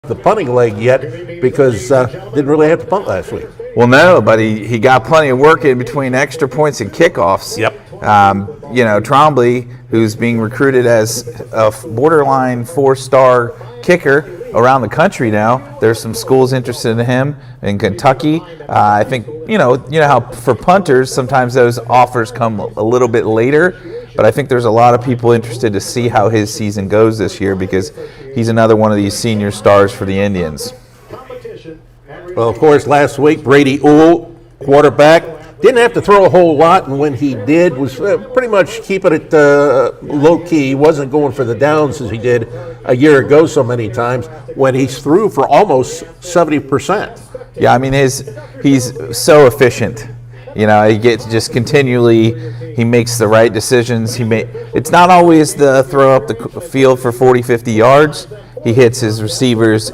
the punting leg yet because didn't really have to punt last week. Well, no, but he got plenty of work in between extra points and kickoffs. Yep. Trombley, who's being recruited as a borderline 4-star kicker around the country now. There's some schools interested in him in Kentucky. I think, you know how for punters, sometimes those offers come a little bit later. But I think there's a lot of people interested to see how his season goes this year because he's another one of these senior stars for the Indians. Well, of course, last week, Brady Uhl, quarterback, didn't have to throw a whole lot, and when he did, was pretty much keeping it low-key. He wasn't going for the downs as he did a year ago so many times when he threw for almost 70%. Yeah, I mean, he's so efficient. He gets just continually, he makes the right decisions. It's not always the throw up the field for 40, 50 yards. He hits his receivers,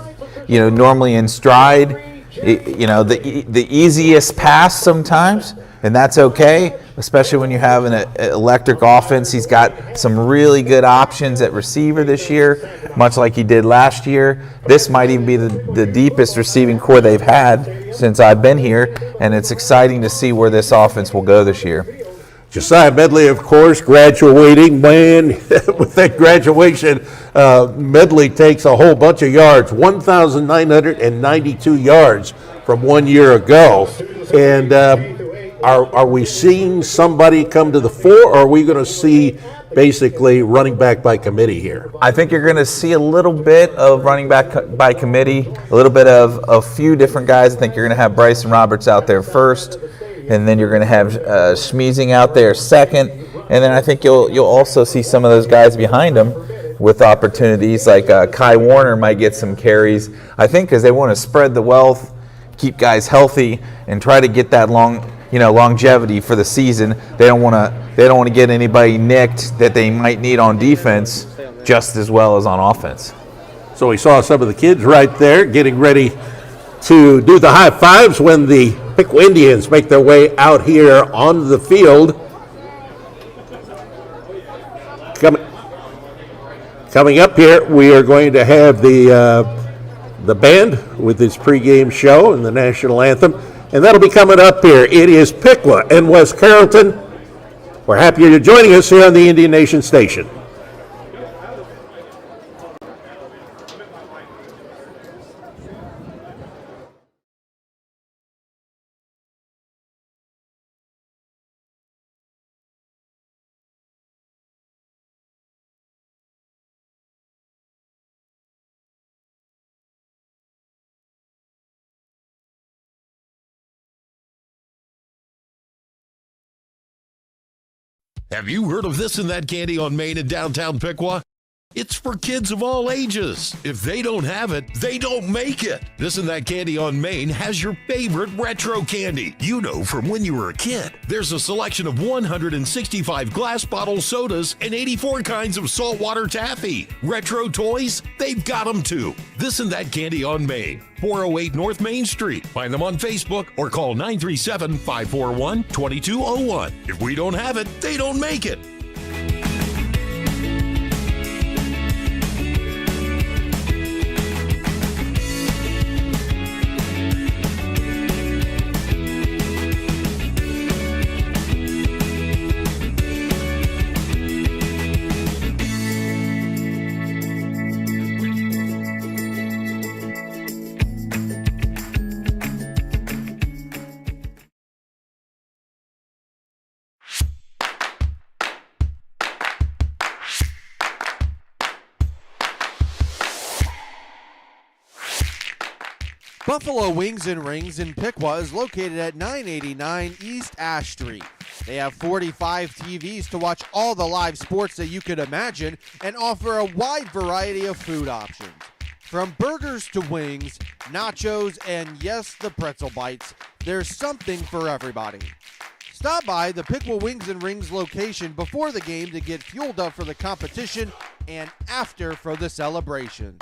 normally in stride. The easiest pass sometimes, and that's okay, especially when you have an electric offense. He's got some really good options at receiver this year, much like he did last year. This might even be the deepest receiving core they've had since I've been here, and it's exciting to see where this offense will go this year. Josiah Medley, of course, graduating. Man, with that graduation, Medley takes a whole bunch of yards, 1,992 yards from 1 year ago. And are we seeing somebody come to the fore, or are we going to see basically running back by committee here? I think you're going to see a little bit of running back by committee, a little bit of a few different guys. I think you're going to have Bryson Roberts out there first. And then you're going to have Schmeezing out there second. And then I think you'll also see some of those guys behind him with opportunities. Like Kai Warner might get some carries. I think because they want to spread the wealth, keep guys healthy, and try to get that longevity for the season. They don't want to get anybody nicked that they might need on defense just as well as on offense. So we saw some of the kids right there getting ready to do the high fives when the Piqua Indians make their way out here on the field. Coming up here, we are going to have the band with its pregame show and the national anthem, and that'll be coming up here. It is Piqua and West Carrollton. We're happy you're joining us here on the Indian Nation Station. Have you heard of This and That Candy on Main in downtown Piqua? It's for kids of all ages. If they don't have it, they don't make it. This and That Candy on Main has your favorite retro candy, from when you were a kid. There's a selection of 165 glass bottle sodas and 84 kinds of saltwater taffy. Retro toys, they've got them too. This and That Candy on Main, 408 North Main Street. Find them on Facebook or call 937-541-2201. If we don't have it, they don't make it. Buffalo Wings and Rings in Piqua is located at 989 East Ash Street. They have 45 TVs to watch all the live sports that you could imagine and offer a wide variety of food options. From burgers to wings, nachos, and yes, the pretzel bites, there's something for everybody. Stop by the Piqua Wings and Rings location before the game to get fueled up for the competition and after for the celebration.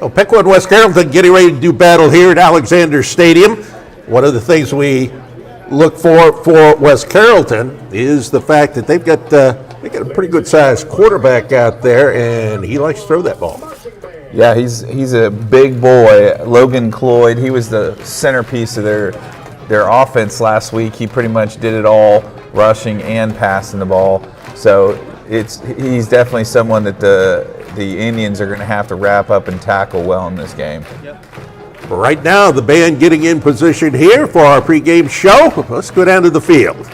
Well, Piqua and West Carrollton getting ready to do battle here at Alexander Stadium. One of the things we look for West Carrollton is the fact that they've got a pretty good sized quarterback out there, and he likes to throw that ball. Yeah, he's a big boy. Logan Cloyd, he was the centerpiece of their offense last week. He pretty much did it all, rushing and passing the ball. So he's definitely someone that the Indians are going to have to wrap up and tackle well in this game. Yep. Right now, the band getting in position here for our pregame show. Let's go down to the field.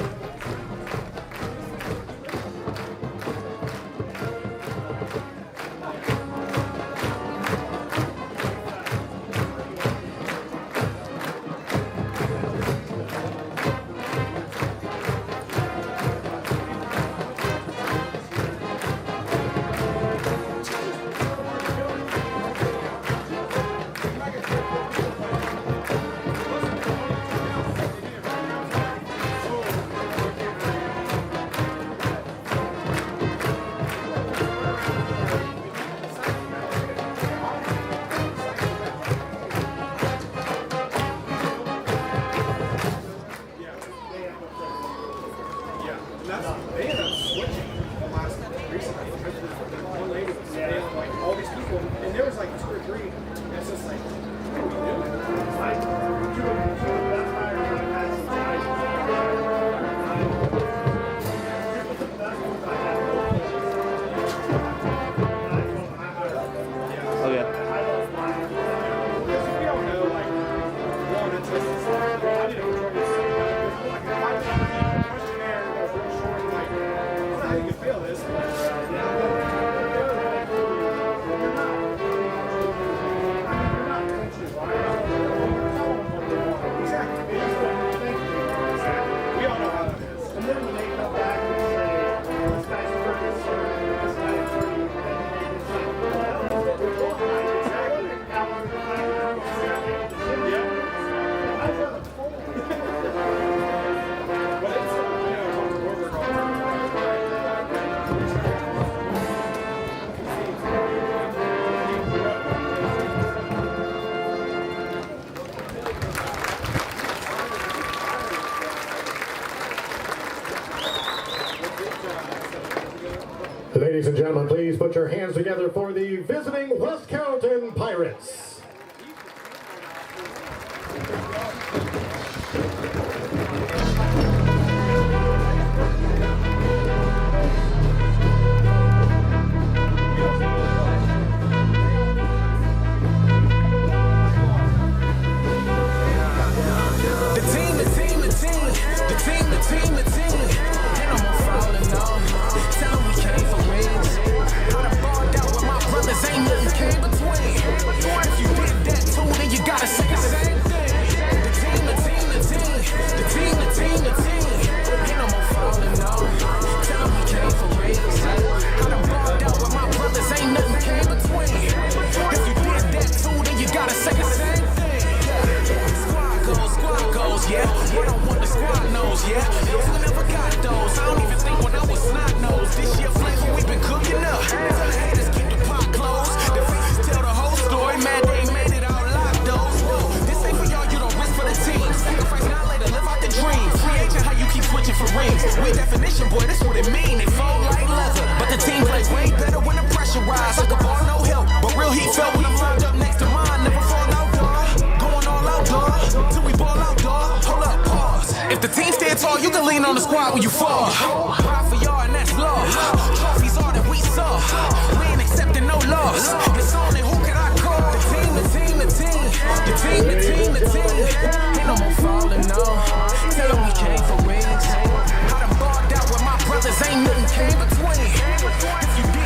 Ladies and gentlemen, please put your hands together for the visiting West Carrollton Pirates.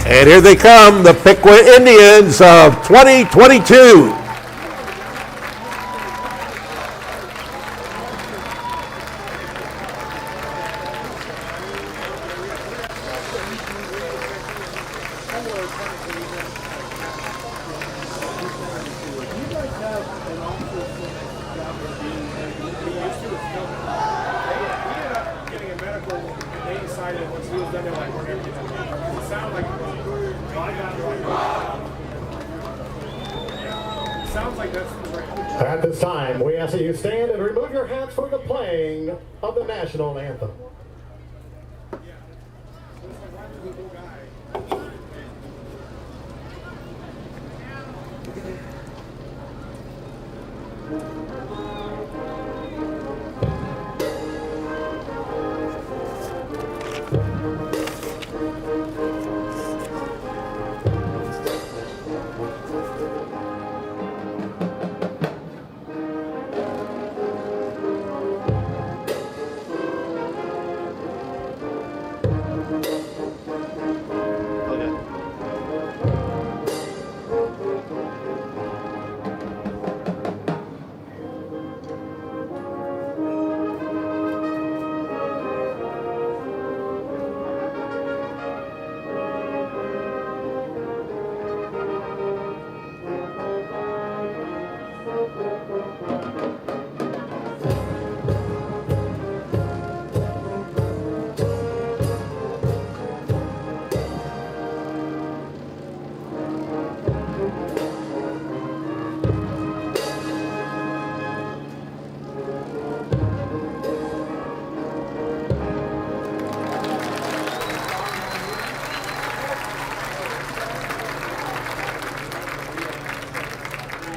And here they come, the Piqua Indians of 2022. At this time, we ask that you stand and remove your hats for the playing of the national anthem.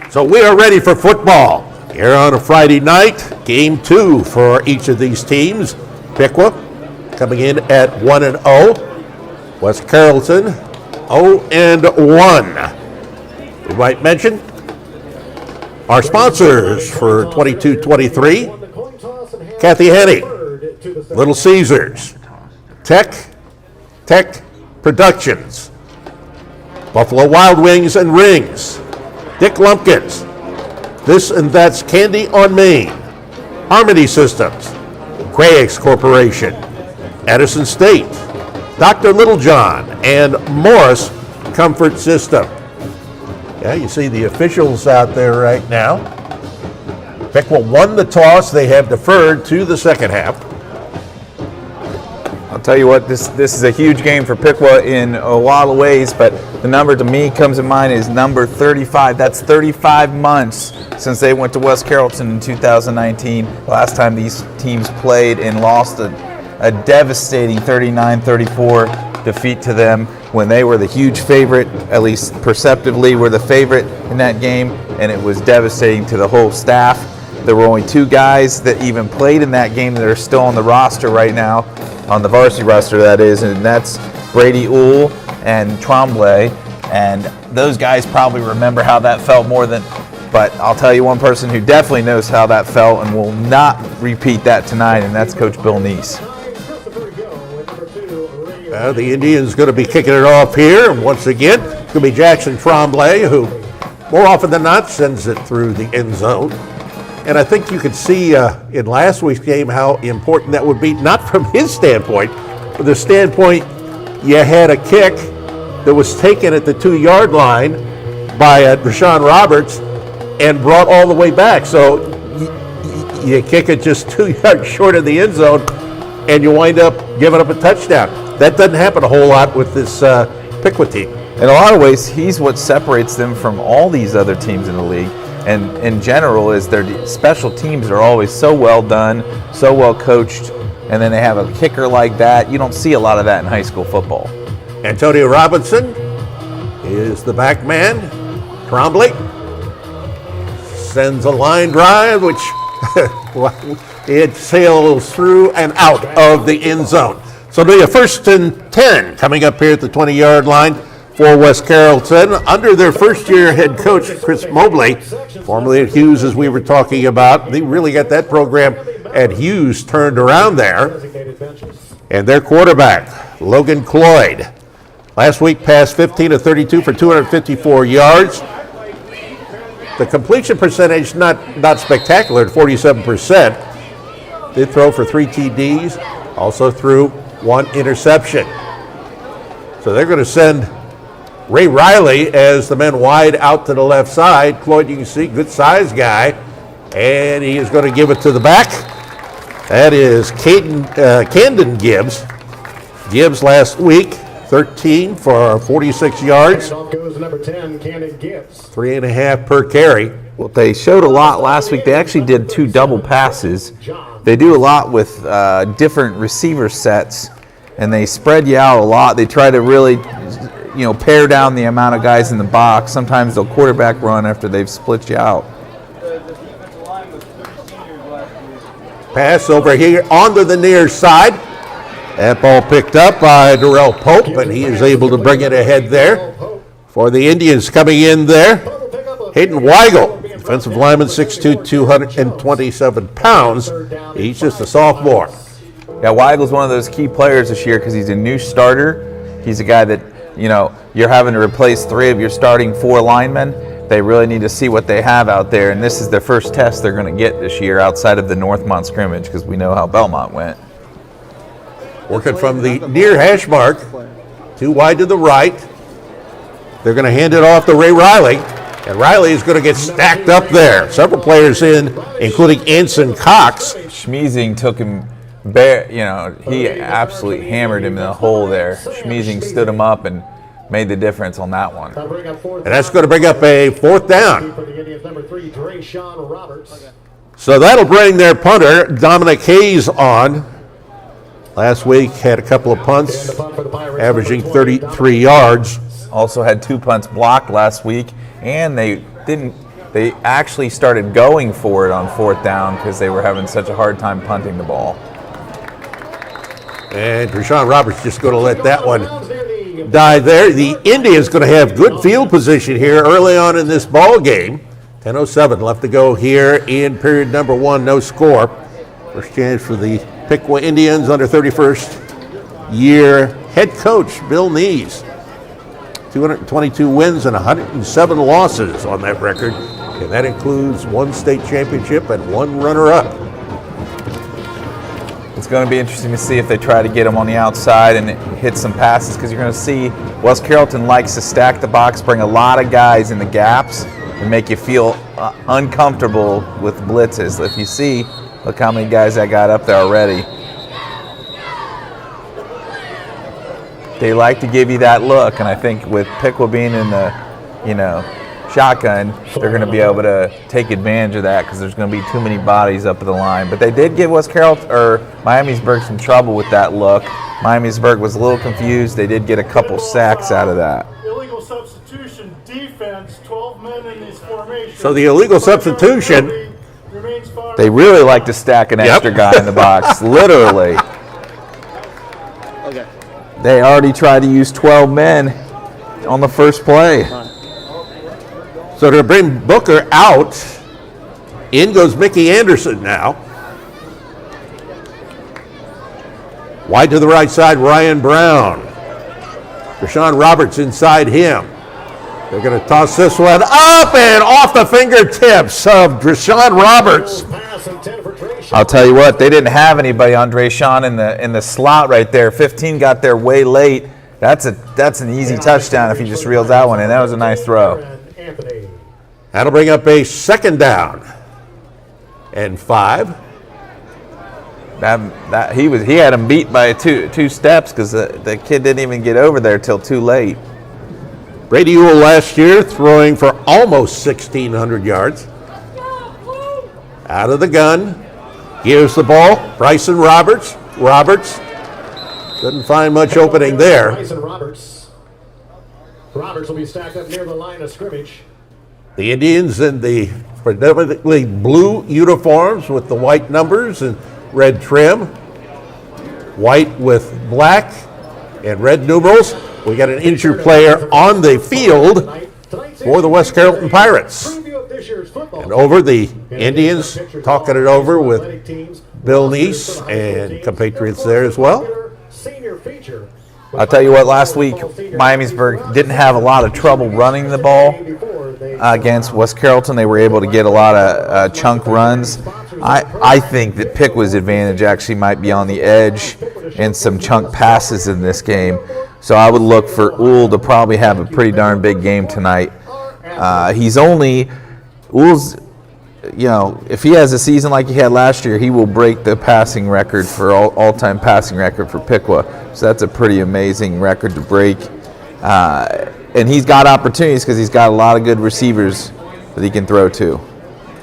So we are ready for football. Here on a Friday night, game 2 for each of these teams. Piqua coming in at 1-0. West Carrollton 0-1. We might mention our sponsors for 22-23. Kathy Henny, Little Caesars, Tech Productions, Buffalo Wild Wings and Rings, Dick Lumpkins, This and That's Candy on Main, Harmony Systems, Craig's Corporation, Edison State, Dr. Littlejohn, and Morris Comfort System. Yeah, you see the officials out there right now. Piqua won the toss. They have deferred to the second half. I'll tell you what, this is a huge game for Piqua in a lot of ways, but the number to me comes to mind is number 35. That's 35 months since they went to West Carrollton in 2019. Last time these teams played and lost a devastating 39-34 defeat to them when they were the huge favorite, at least perceptively were the favorite in that game, and it was devastating to the whole staff. There were only 2 guys that even played in that game that are still on the roster right now, on the varsity roster that is, and that's Brady Uhl and Tremblay, and those guys probably remember how that felt more than, but I'll tell you one person who definitely knows how that felt and will not repeat that tonight, and that's Coach Bill Neese. The Indians going to be kicking it off here, and once again, it's going to be Jackson Tremblay, who more often than not sends it through the end zone. And I think you could see in last week's game how important that would be, not from his standpoint, but the standpoint you had a kick that was taken at the 2-yard line by Rashawn Roberts and brought all the way back. So you kick it just 2 yards short of the end zone, and you wind up giving up a touchdown. That doesn't happen a whole lot with this Piqua team. In a lot of ways, he's what separates them from all these other teams in the league. And in general, is their special teams are always so well done, so well coached, and then they have a kicker like that. You don't see a lot of that in high school football. Antonio Robinson is the back man. Tremblay sends a line drive, which it sails through and out of the end zone. So it'll be a 1st and 10 coming up here at the 20-yard line for West Carrollton. Under their first-year head coach, Chris Mobley, formerly at Hughes, as we were talking about. They really got that program at Hughes turned around there. And their quarterback, Logan Cloyd, last week passed 15 of 32 for 254 yards. The completion percentage, not spectacular at 47%. Did throw for 3 TDs, also threw 1 interception. So they're going to send Ray Riley as the man wide out to the left side. Cloyd, you can see, good size guy. And he is going to give it to the back. That is Camden Gibbs. Gibbs last week 13 for 46 yards, Off goes number 10, Cannon Gibbs. 3.5 per carry. Well, they showed a lot last week. They actually did 2 double passes. They do a lot with different receiver sets, and they spread you out a lot. They try to really, pare down the amount of guys in the box. Sometimes they'll quarterback run after they've split you out. Pass over here onto the near side. That ball picked up by Darrell Pope, and he is able to bring it ahead there. For the Indians coming in there, Hayden Weigel, defensive lineman, 6'2", 227 pounds. He's just a sophomore. Yeah, Weigel's one of those key players this year because he's a new starter. He's a guy that, you're having to replace 3 of your starting 4 linemen. They really need to see what they have out there, and this is their first test they're going to get this year outside of the Northmont scrimmage because we know how Belmont went. Working from the near hash mark, 2 wide to the right. They're going to hand it off to Ray Riley, and Riley is going to get stacked up there. Several players in, including Anson Cox. Schmeezing took him, he absolutely hammered him in the hole there. Schmeezing stood him up and made the difference on that one. And that's going to bring up a 4th down. So that'll bring their punter, Dominic Hayes, on. Last week had a couple of punts, averaging 33 yards. Also had 2 punts blocked last week, and they actually started going for it on 4th down because they were having such a hard time punting the ball. And Rashawn Roberts just going to let that one die there. The Indians going to have good field position here early on in this ball game. 10:07 left to go here in period number 1, no score. First chance for the Piqua Indians under 31st year head coach Bill Nees. 222 wins and 107 losses on that record, and that includes 1 state championship and 1 runner-up. It's going to be interesting to see if they try to get him on the outside and hit some passes because you're going to see West Carrollton likes to stack the box, bring a lot of guys in the gaps, and make you feel uncomfortable with blitzes. If you see, look how many guys I got up there already. They like to give you that look, and I think with Piqua being in the, shotgun, they're going to be able to take advantage of that because there's going to be too many bodies up at the line. But they did give West Carrollton or Miamisburg some trouble with that look. Miamisburg was a little confused. They did get a couple sacks out of that. Illegal substitution defense, 12 men in this formation. So the illegal substitution. They really like to stack an extra guy in the box, literally. Okay. They already tried to use 12 men on the first play. So to bring Booker out, in goes Mickey Anderson now. Wide to the right side, Ryan Brown. Rashawn Roberts inside him. They're going to toss this one up and off the fingertips of Rashawn Roberts. I'll tell you what, they didn't have anybody on Drayshawn in the slot right there. 15 got there way late. That's an easy touchdown if he just reels that one in. That was a nice throw. That'll bring up a 2nd down and 5. He had him beat by two steps because the kid didn't even get over there till too late. Brady Ewell last year throwing for almost 1,600 yards. Out of the gun. Gives the ball. Bryson Roberts. Roberts couldn't find much opening there. Bryson Roberts. Roberts will be stacked up near the line of scrimmage. The Indians in the predominantly blue uniforms with the white numbers and red trim. White with black and red numerals. We got an injured player on the field for the West Carrollton Pirates. And over the Indians, talking it over with Bill Neese and compatriots there as well. I'll tell you what, last week, Miamisburg didn't have a lot of trouble running the ball against West Carrollton. They were able to get a lot of chunk runs. I think that Piqua's advantage actually might be on the edge and some chunk passes in this game. So I would look for Uhl to probably have a pretty darn big game tonight. Uhl's if he has a season like he had last year, he will break the passing record for all-time passing record for Piqua. So that's a pretty amazing record to break. And he's got opportunities because he's got a lot of good receivers that he can throw to.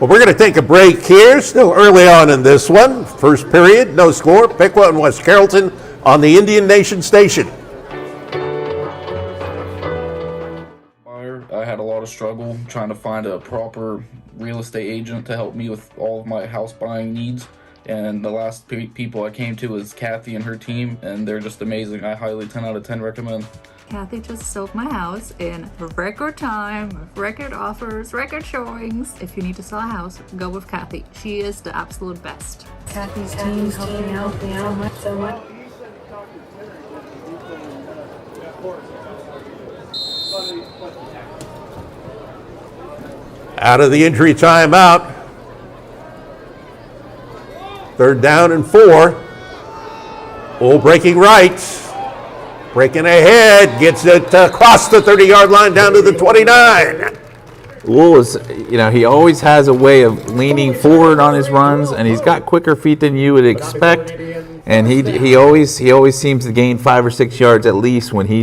Well, we're going to take a break here. Still early on in this one. First period, no score. Piqua and West Carrollton on the Indian Nation station. I had a lot of struggle trying to find a proper real estate agent to help me with all of my house buying needs. And the last people I came to was Kathy and her team, and they're just amazing. I highly 10 out of 10 recommend. Kathy just sold my house in record time, record offers, record showings. If you need to sell a house, go with Kathy. She is the absolute best. Kathy's team helped me out so much. Out of the injury timeout. 3rd down and 4. Bull breaking right. Breaking ahead. Gets it across the 30-yard line down to the 29. Wool is, he always has a way of leaning forward on his runs, and he's got quicker feet than you would expect. And he always seems to gain 5 or 6 yards at least when he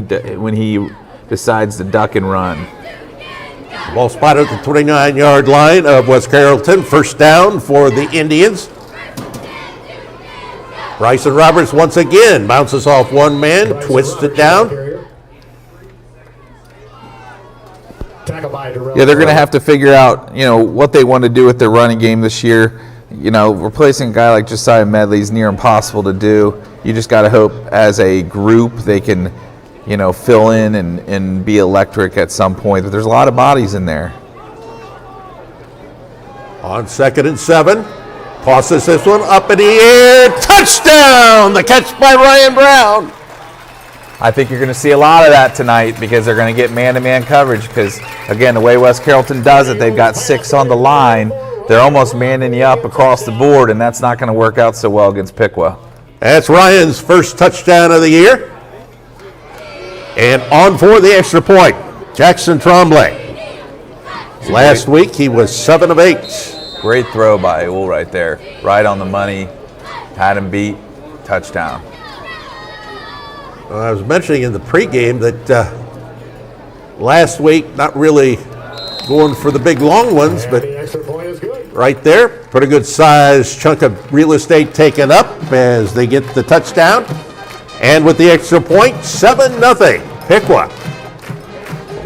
decides to duck and run. Ball spotted at the 29-yard line of West Carrollton. First down for the Indians. Bryson Roberts once again bounces off one man, twists it down. Yeah, they're going to have to figure out, what they want to do with their running game this year. Replacing a guy like Josiah Medley is near impossible to do. You just got to hope as a group they can, fill in and be electric at some point. But there's a lot of bodies in there. On 2nd and 7. Tosses this one up in the air. Touchdown! The catch by Ryan Brown. I think you're going to see a lot of that tonight because they're going to get man-to-man coverage because, again, the way West Carrollton does it, they've got 6 on the line. They're almost manning you up across the board, and that's not going to work out so well against Piqua. That's Ryan's first touchdown of the year. And on for the extra point, Jackson Tremblay. Last week he was 7 of 8. Great throw by Ewell right there. Right on the money. Had him beat. Touchdown. I was mentioning in the pregame that last week, not really going for the big long ones, but right there, pretty good size chunk of real estate taken up as they get the touchdown. And with the extra point, 7-0. Piqua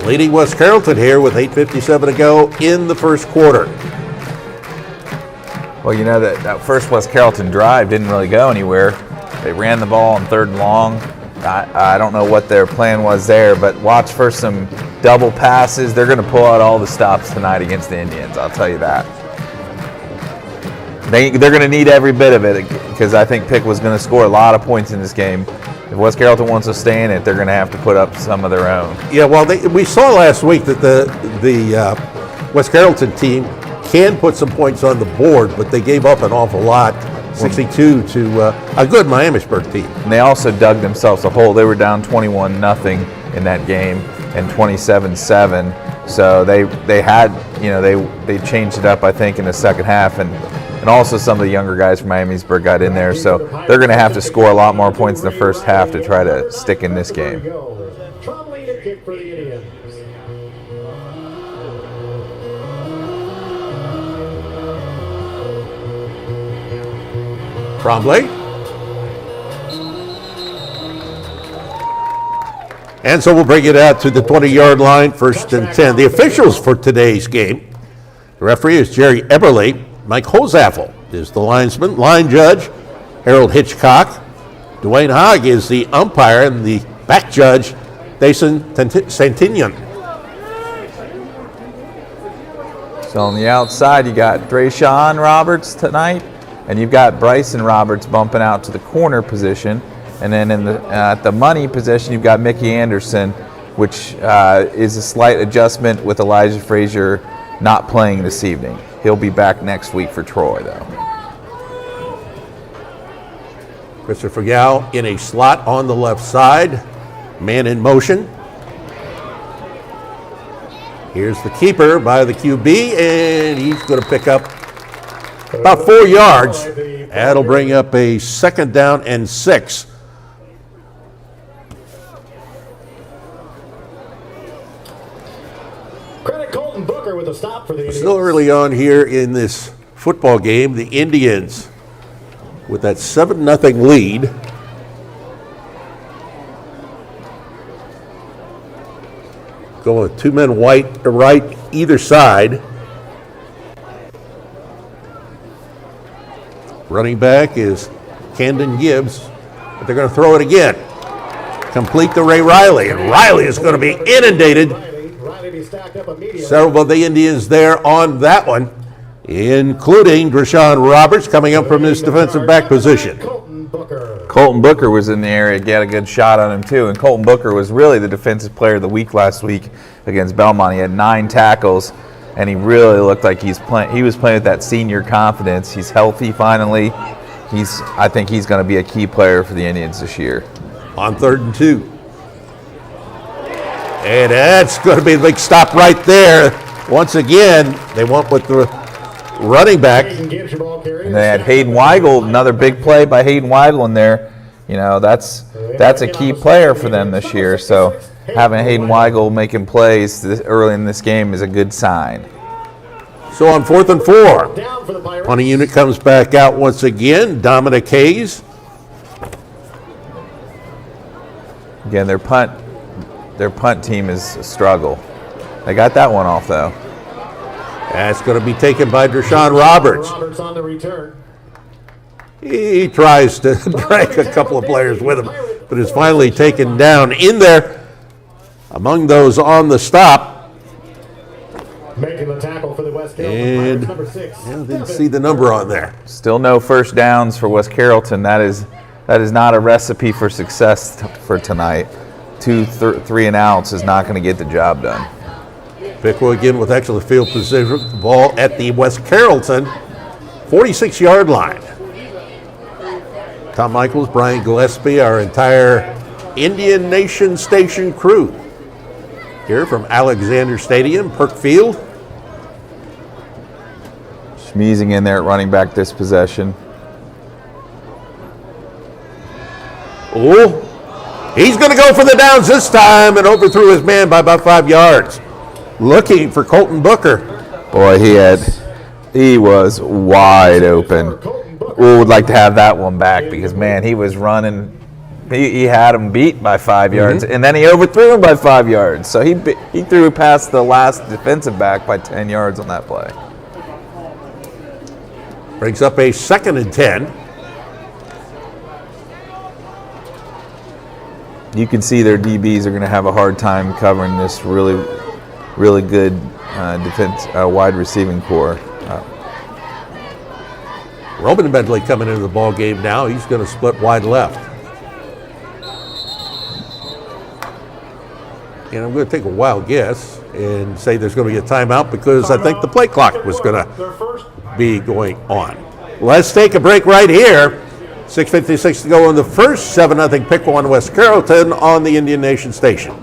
leading West Carrollton here with 8:57 to go in the first quarter. Well, that first West Carrollton drive didn't really go anywhere. They ran the ball on 3rd and long. I don't know what their plan was there, but watch for some double passes. They're going to pull out all the stops tonight against the Indians, I'll tell you that. They're going to need every bit of it because I think Piqua's going to score a lot of points in this game. If West Carrollton wants to stay in it, they're going to have to put up some of their own. Yeah, well, we saw last week that the West Carrollton team can put some points on the board, but they gave up an awful lot, 62 to a good Miamisburg team. And they also dug themselves a hole. They were down 21-0 in that game and 27-7. So they had, they changed it up, I think, in the second half. And also some of the younger guys from Miamisburg got in there. So they're going to have to score a lot more points in the first half to try to stick in this game. Tremblay. And so we'll bring it out to the 20-yard line, 1st and 10. The officials for today's game, the referee is Jerry Eberle. Mike Hosaffel is the linesman. Line judge, Harold Hitchcock. Dwayne Hogg is the umpire, and the back judge, Dason Santinian. So on the outside, you got Drayshawn Roberts tonight, and you've got Bryson Roberts bumping out to the corner position. And then at the money position, you've got Mickey Anderson, which is a slight adjustment with Elijah Frazier not playing this evening. He'll be back next week for Troy, though. Christopher Gow in a slot on the left side. Man in motion. Here's the keeper by the QB, and he's going to pick up about 4 yards. That'll bring up a 2nd down and 6. Credit Colton Booker with a stop for the Indians. Still early on here in this football game, the Indians with that 7-0 lead. Going with 2 men right either side. Running back is Camden Gibbs, but they're going to throw it again. Complete to Ray Riley, and Riley is going to be inundated. Several of the Indians there on that one, including Rashawn Roberts coming up from his defensive back position. Colton Booker was in the area, got a good shot on him too, and Colton Booker was really the defensive player of the week last week against Belmont. He had 9 tackles, and he really looked like he was playing with that senior confidence. He's healthy finally. I think he's going to be a key player for the Indians this year. On 3rd and 2. And that's going to be the big stop right there. Once again, they went with the running back. And they had Hayden Weigel, another big play by Hayden Weigel in there. You know, that's a key player for them this year. So having Hayden Weigel making plays early in this game is a good sign. So on 4th and 4, punting unit comes back out once again. Dominic Hayes. Again, their punt team is a struggle. They got that one off though. That's going to be taken by Rashawn Roberts. On the return. He tries to drag a couple of players with him, but is finally taken down. In there, among those on the stop. Making the tackle for the West And Carrollton, number 6. didn't see the number on there. Still no first downs for West Carrollton. That is not a recipe for success for tonight. 2 3 and outs is not going to get the job done. Piqua again with excellent field position. The ball at the West Carrollton 46-yard line. Tom Michaels, Brian Gillespie, our entire Indian Nation Station crew here from Alexander Stadium, Perk Field. Schmeezing in there at running back this possession. Oh, he's going to go for the downs this time and overthrew his man by about 5 yards. Looking for Colton Booker. Boy, he was wide open. We would like to have that one back because, man, he was running. He had him beat by 5 yards, and then he overthrew him by 5 yards. So he threw past the last defensive back by 10 yards on that play. Brings up a 2nd and 10. You can see their DBs are going to have a hard time covering this really good defense wide receiving core. Roman Medley coming into the ball game now. He's going to split wide left. And I'm going to take a wild guess and say there's going to be a timeout because I think the play clock was going to be going on. Let's take a break right here. 6:56 to go in the first. 7-0 Piqua on West Carrollton on the Indian Nation Station.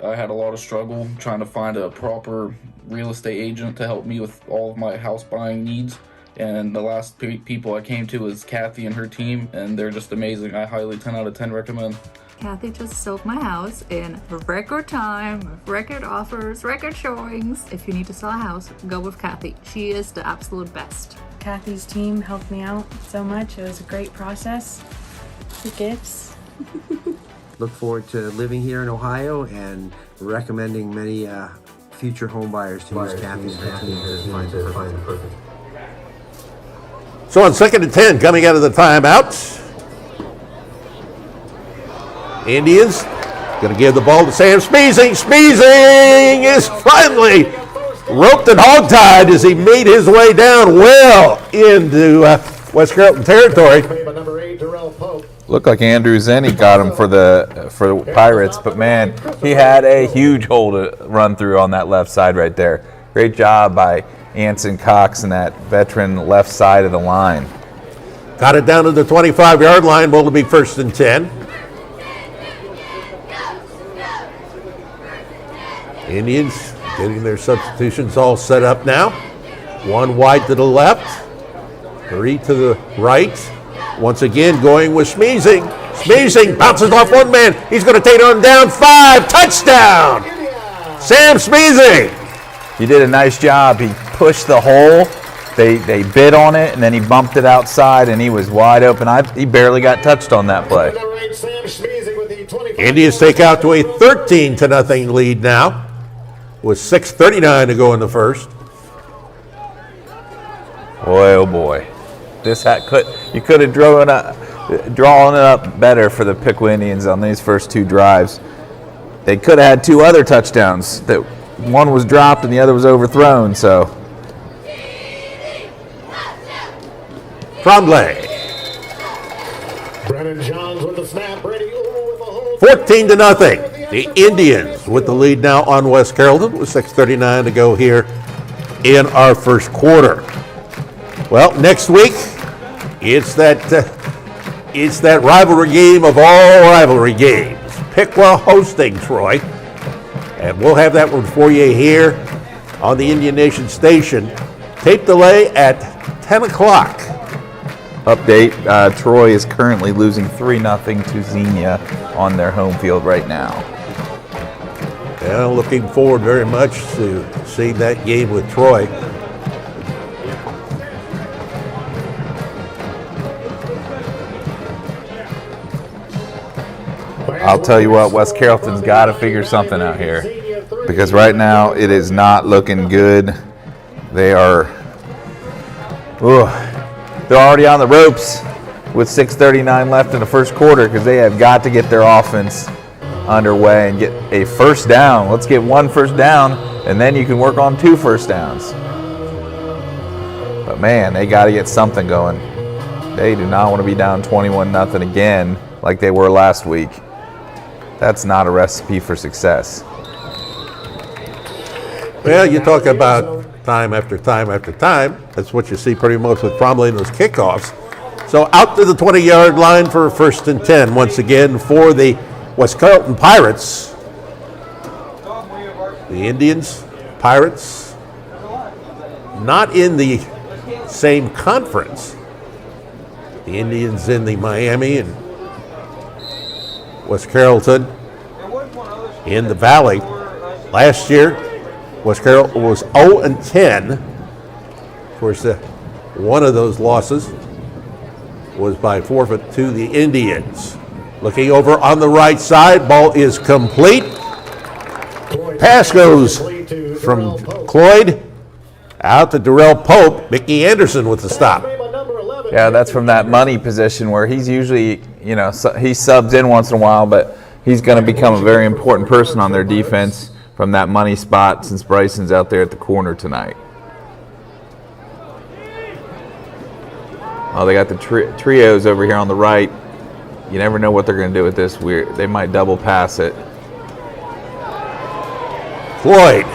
I had a lot of struggle trying to find a proper real estate agent to help me with all of my house buying needs. And the last people I came to was Kathy and her team, and they're just amazing. I highly 10 out of 10 recommend. Kathy just sold my house in record time, record offers, record showings. If you need to sell a house, go with Kathy. She is the absolute best. Kathy's team helped me out so much. It was a great process. The gifts. Look forward to living here in Ohio and recommending many future home buyers to use Kathy's team to find the perfect. So on 2nd and 10, coming out of the timeout, Indians going to give the ball to Sam Schmeezing. Schmeezing is finally roped and hogtied as he made his way down well into West Carrollton territory. Looked like Andrew Zenny got him for the Pirates, but man, he had a huge hole to run through on that left side right there. Great job by Anson Cox and that veteran left side of the line. Got it down to the 25-yard line. Will it be 1st and 10? Indians Getting their substitutions all set up now. One wide to the left, 3 to the right. Once again, going with Smeezing. Smeezing bounces off one man. He's going to take on down 5. Touchdown! Sam Smeezing. He did a nice job. He pushed the hole. They bid on it, and then he bumped it outside, and he was wide open. He barely got touched on that play. Indians take out to a 13-0 lead now, with 6:39 to go in the first. Boy, oh boy, you could have drawn it up better for the Piqua Indians on these first 2 drives. They could have had 2 other touchdowns. That one was dropped and the other was overthrown. So. Tremblay. Brennan Johns with the snap. Brady over with the hold. 14-0. The Indians with the lead now on West Carrollton with 6:39 to go here in our first quarter. Well, next week it's that rivalry game of all rivalry games. Piqua hosting Troy, and we'll have that one for you here on the Indian Nation station. Tape delay at 10 o'clock. Update, Troy is currently losing 3-0 to Xenia on their home field right now. Yeah, looking forward very much to seeing that game with Troy. I'll tell you what, West Carrollton's got to figure something out here, because right now it is not looking good. They are, they're already on the ropes with 6:39 left in the first quarter, because they have got to get their offense underway and get a first down. Let's get 1 first down, and then you can work on 2 first downs. But man, they got to get something going. They do not want to be down 21-0 again like they were last week. That's not a recipe for success. Well, you talk about time after time after time. That's what you see pretty much with Trombley in those kickoffs. So out to the 20-yard line for a 1st and 10 once again for the West Carrollton Pirates. The Indians, Pirates, not in the same conference. The Indians in the Miami and West Carrollton in the Valley. Last year, West Carrollton was 0-10. Of course, one of those losses was by forfeit to the Indians. Looking over on the right side, ball is complete. Pass goes from Cloyd out to Darrell Pope. Mickey Anderson with the stop. Yeah, that's from that money position where he's usually, he subs in once in a while, but he's going to become a very important person on their defense from that money spot since Bryson's out there at the corner tonight. Oh, they got the trios over here on the right. You never know what they're going to do with this. They might double pass it. Cloyd,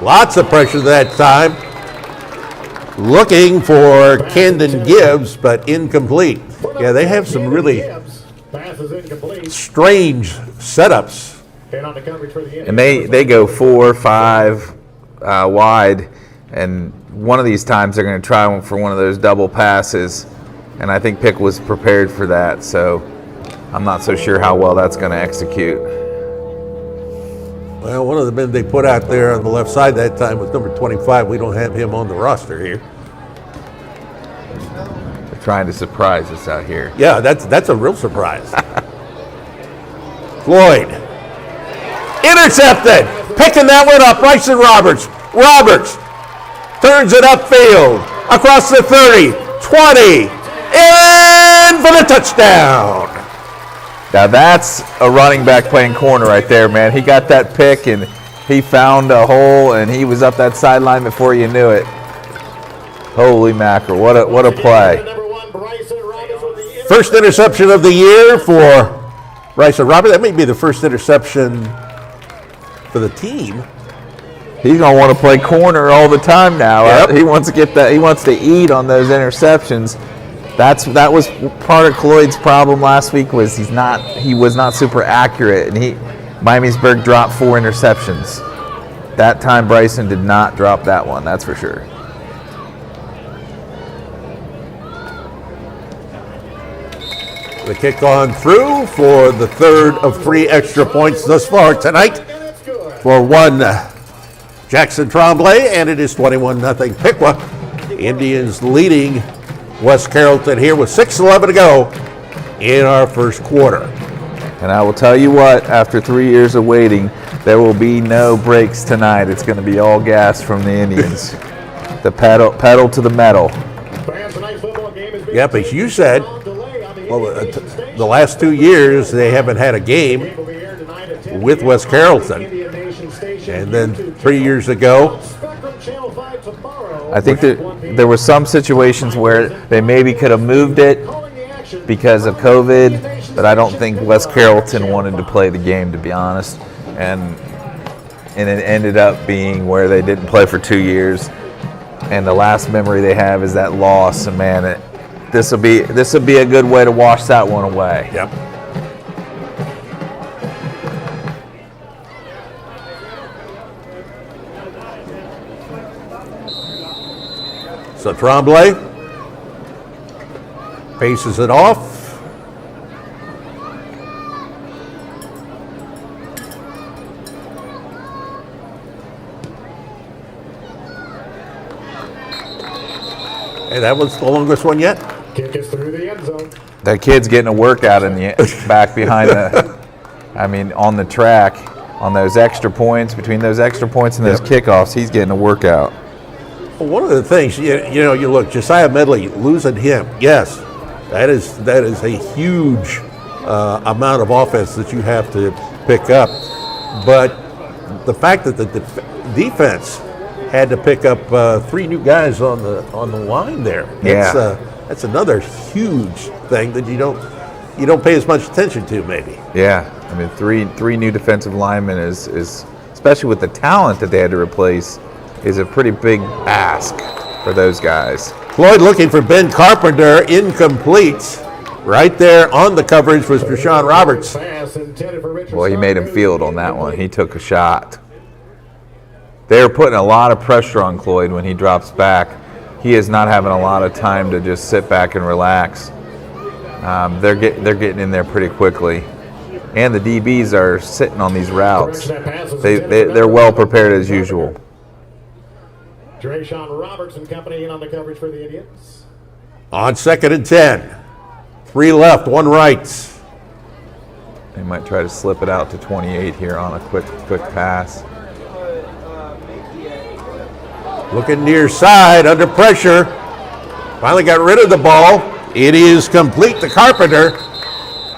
lots of pressure that time. Looking for Camden Gibbs, but incomplete. Yeah, they have some really strange setups. And they go 4, 5 wide, and one of these times they're going to try for one of those double passes, and I think Pick was prepared for that, so I'm not so sure how well that's going to execute. Well, one of the men they put out there on the left side that time was number 25. We don't have him on the roster here. They're trying to surprise us out here. Yeah, that's a real surprise. Floyd. Intercepted. Picking that one up. Bryson Roberts. Roberts turns it upfield. Across the 30. 20. In for the touchdown. Now that's a running back playing corner right there, man. He got that pick and he found a hole and he was up that sideline before you knew it. Holy mackerel, what a play. First interception of the year for Bryson Roberts. That may be the first interception for the team. He's gonna want to play corner all the time now. Yep. He wants to get that. He wants to eat on those interceptions. That was part of Cloyd's problem last week. Was he was not super accurate, and Miamisburg dropped 4 interceptions. That time Bryson did not drop that one, that's for sure. The kick on through for the third of 3 extra points thus far tonight for one Jackson Tremblay, and it is 21-0 Piqua. Indians leading West Carrollton here with 6:11 to go in our first quarter. And I will tell you what, after 3 years of waiting, there will be no breaks tonight. It's going to be all gas from the Indians. The pedal to the metal. Yep, as you said, well, the last 2 years they haven't had a game with West Carrollton. And then 3 years ago, I think that there were some situations where they maybe could have moved it because of COVID, but I don't think West Carrollton wanted to play the game, to be honest. And it ended up being where they didn't play for 2 years. And the last memory they have is that loss. And man, this will be a good way to wash that one away. Yep. So Tremblay paces it off. Hey, that was the longest one yet. Kick is through the end zone. That kid's getting a workout in the back behind on the track, on those extra points, between those extra points and those kickoffs, he's getting a workout. Well, one of the things, you look, Josiah Medley, losing him, yes, that is a huge amount of offense that you have to pick up. But the fact that the defense had to pick up 3 new guys on the line there, that's another huge thing that you don't pay as much attention to, maybe. Yeah, I mean, three new defensive linemen is especially with the talent that they had to replace, is a pretty big ask for those guys. Floyd looking for Ben Carpenter, incomplete. Right there on the coverage was Rashawn Roberts. Boy, he made him field on that one. He took a shot. They were putting a lot of pressure on Cloyd when he drops back. He is not having a lot of time to just sit back and relax. They're getting in there pretty quickly. And the DBs are sitting on these routes. They're well prepared as usual. Rashawn Roberts and company in on the coverage for the Indians. On 2nd and 10. 3 left, 1 right. They might try to slip it out to 28 here on a quick pass. Looking near side, under pressure. Finally got rid of the ball. It is complete to Carpenter.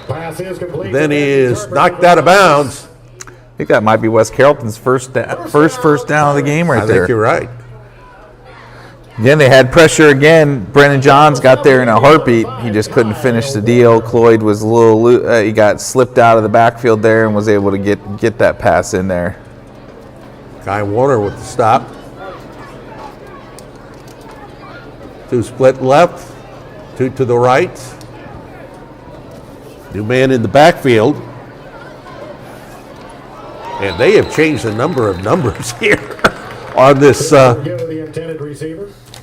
Pass is complete. Then he is knocked out of bounds. I think that might be West Carrollton's first down of the game right there. I think you're right. Again, they had pressure again. Brennan Johns got there in a heartbeat. He just couldn't finish the deal. Cloyd was a little he got slipped out of the backfield there and was able to get that pass in there. Kai Warner with the stop. 2 split left, 2 to the right. New man in the backfield. And they have changed the number of numbers here on this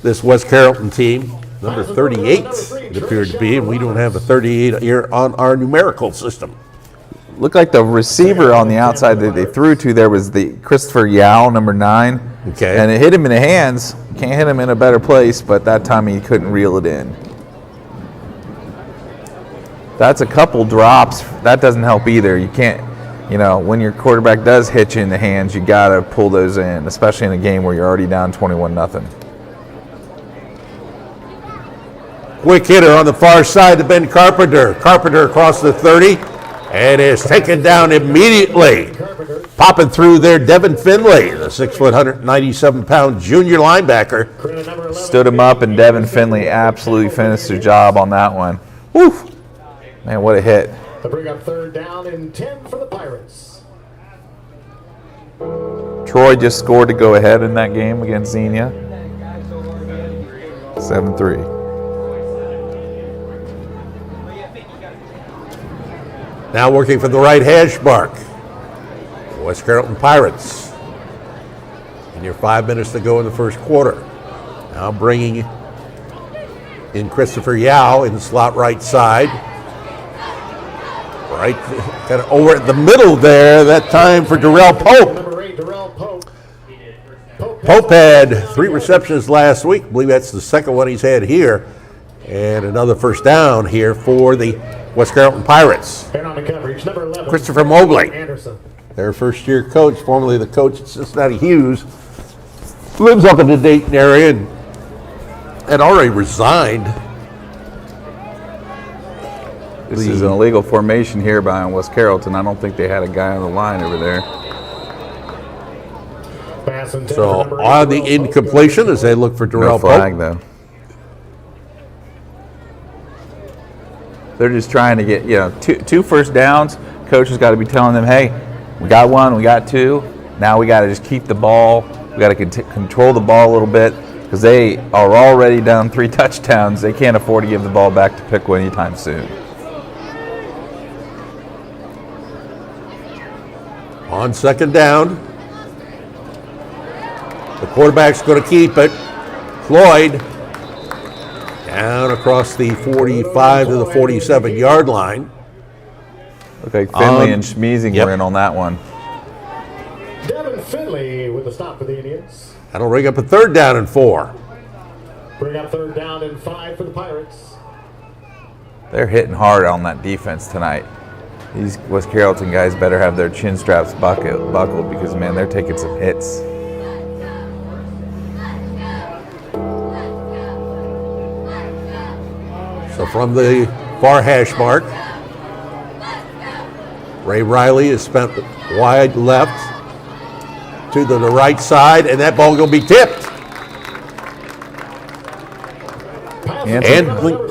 this West Carrollton team. Number 38 it appeared to be, and we don't have a 38 here on our numerical system. Looked like the receiver on the outside that they threw to there was the Christopher Yao, number 9. Okay. And it hit him in the hands. Can't hit him in a better place, but that time he couldn't reel it in. That's a couple drops. That doesn't help either. You can't, when your quarterback does hit you in the hands, you got to pull those in, especially in a game where you're already down 21-0. Quick hitter on the far side to Ben Carpenter. Carpenter across the 30 and is taken down immediately. Popping through there, Devin Finley, the 6', 197-pound junior linebacker. Stood him up, and Devin Finley absolutely finished the job on that one. Woo! Man, what a hit. To bring up 3rd down and 10 for the Pirates. Troy just scored to go ahead in that game against Xenia. 7-3. Now working from the right hash mark. West Carrollton Pirates. you're 5 minutes to go in the first quarter. Now bringing in Christopher Yao in the slot right side. Right, kind of over at the middle there, that time for Darrell Pope. Number 8, Darrell Pope. Pope had 3 receptions last week. I believe that's the second one he's had here. And another first down here for the West Carrollton Pirates. And on the coverage, number 11. Christopher Mobley, Anderson. their first-year coach, formerly the coach at Cincinnati Hughes, lives up in the Dayton area and had already resigned. This is an illegal formation here by West Carrollton. I don't think they had a guy on the line over there. Pass intended So for number 8, on the Darrell Pope. incompletion as they look for Darrell No flag, Pope. though. They're just trying to get, two first downs. Coach has got to be telling them, hey, we got 1, we got 2. Now we got to just keep the ball. We got to control the ball a little bit because they are already down 3 touchdowns. They can't afford to give the ball back to Piqua anytime soon. On second down, the quarterback's going to keep it. Floyd down across the 45 to the 47-yard line. Look like Finley and Schmeezing were in on that one. Devin Finley with the stop for the Indians. That'll ring up a third down and 4. Bring up third down and 5 for the Pirates. They're hitting hard on that defense tonight. These West Carrollton guys better have their chin straps buckled because, man, they're taking some hits. So from the far hash mark, Ray Riley is spent wide left to the right side, and that ball going to be tipped. And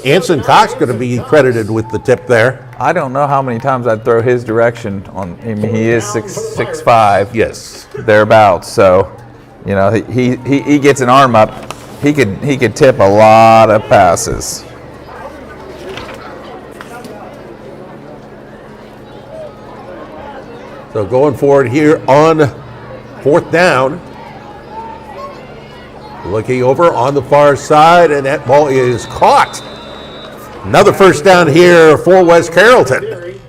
Anson Cox going to be credited with the tip there. I don't know how many times I'd throw his direction on him. He is 6'5". Yes. Thereabouts. So, he gets an arm up. He could tip a lot of passes. So going forward here on fourth down. Looking over on the far side, and that ball is caught. Another first down here for West Carrollton.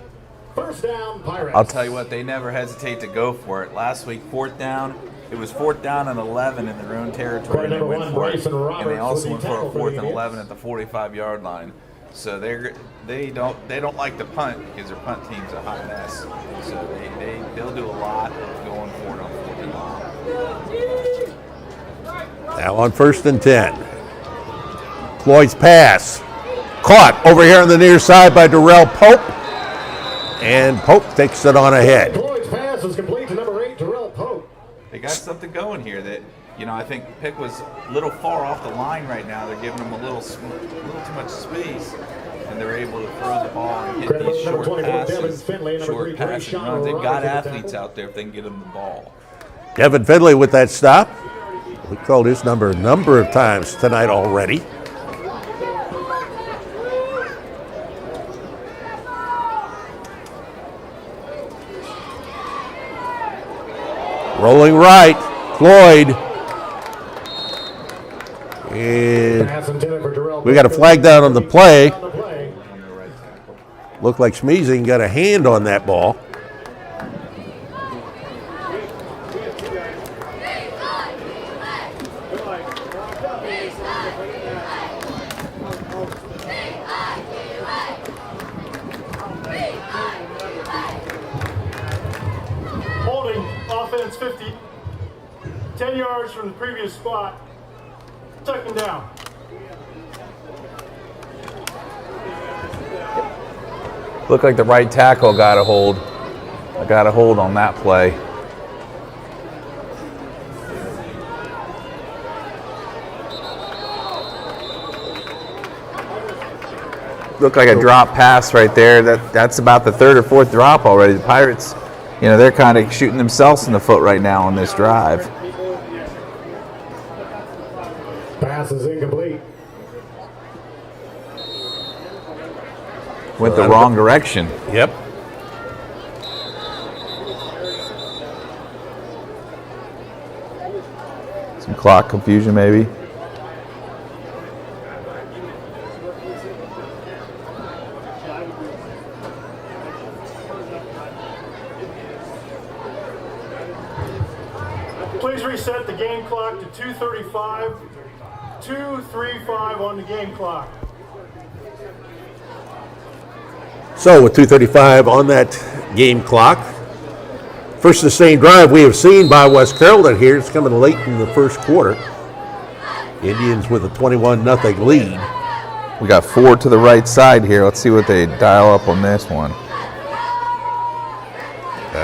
First down, Pirates. I'll tell you what, they never hesitate to go for it. Last week, fourth down, it was 4th down and 11 in their own territory, and they went for it. And they also went for a 4th and 11 at the 45-yard line. So they don't like to punt because their punt team's a hot mess. So they'll do a lot of going for it on 4th and 11. Now on 1st and 10. Floyd's pass. Caught over here on the near side by Darrell Pope. And Pope takes it on ahead. Floyd's pass is complete to number 8, Darrell Pope. They got something going here that, I think Pick was a little far off the line right now. They're giving them a little too much space, and they're able to throw the ball and hit these short passes, runs. They've got athletes out there if they can get them the ball. Devin Finley with that stop. We called his number a number of times tonight already. Rolling right, Floyd. And we got a flag down on the play. Looked like Schmeezing got a hand on that ball. Offense 50, 10 yards from the previous spot, 2nd down. Looked like the right tackle got a hold on that play. Looked like a drop pass right there. That's about the 3rd or 4th drop already. The Pirates, they're kind of shooting themselves in the foot right now on this drive. Pass is incomplete. Went the wrong direction. Yep. clock confusion maybe. Please reset the game clock to 2:35. 2:35 on the game clock. So with 2:35 on that game clock, first sustained drive we have seen by West Carrollton here. It's coming late in the first quarter. Indians with a 21-0 lead. We got 4 to the right side here. Let's see what they dial up on this one.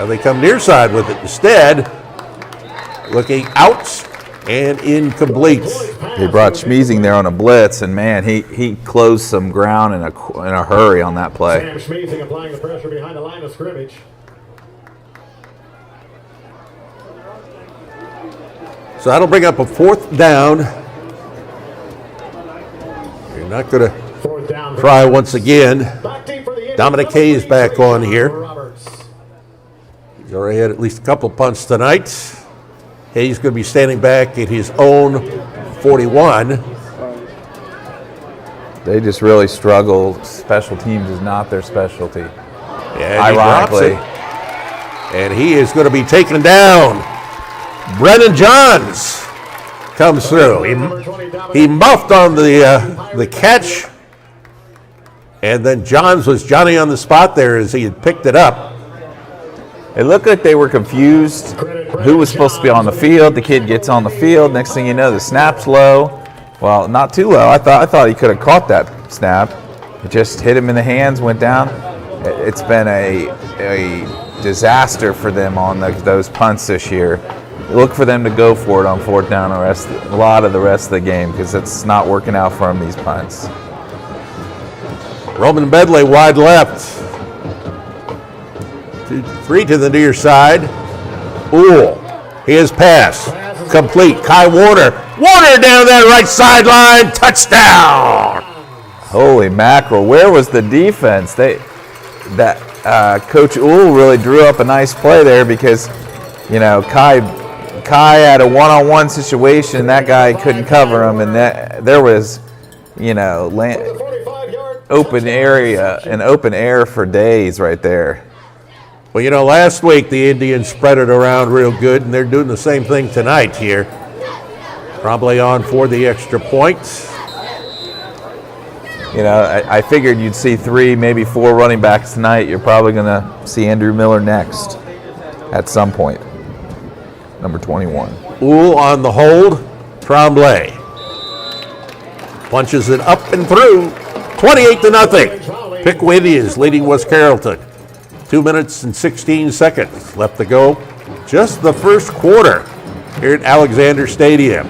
They come near side with it instead. Looking out and incomplete. They brought Schmeezing there on a blitz, and man, he closed some ground in a hurry on that play. Sam Schmeezing applying the pressure behind the line of scrimmage. So that'll bring up a 4th down. You're not going to try once again. Dominic Hayes back on here. He's already had at least a couple punts tonight. Hayes going to be standing back at his own 41. They just really struggle. Special teams is not their specialty. Yeah, ironically. And he is going to be taken down. Brennan Johns comes through. He muffed on the catch. And then Johns was Johnny on the spot there as he had picked it up. It looked like they were confused who was supposed to be on the field. The kid gets on the field. Next thing you know, the snap's low. Well, not too low. I thought he could have caught that snap. It just hit him in the hands, went down. It's been a disaster for them on those punts this year. Look for them to go for it on 4th down a lot of the rest of the game because it's not working out for them, these punts. Roman Medley wide left. 3 to the near side. Ooh, his pass complete. Kai Warner down that right sideline, touchdown. Holy mackerel! Where was the defense? Coach Uhl really drew up a nice play there because, Kai had a one-on-one situation. That guy couldn't cover him, and there was, open air for days right there. Well, last week the Indians spread it around real good, and they're doing the same thing tonight here. Probably on for the extra points. I figured you'd see 3, maybe 4 running backs tonight. You're probably going to see Andrew Miller next at some point. Number 21. Uhl on the hold. Tremblay punches it up and through. 28-0. Piqua Indians leading West Carrollton. 2 minutes and 16 seconds left to go. Just the first quarter here at Alexander Stadium.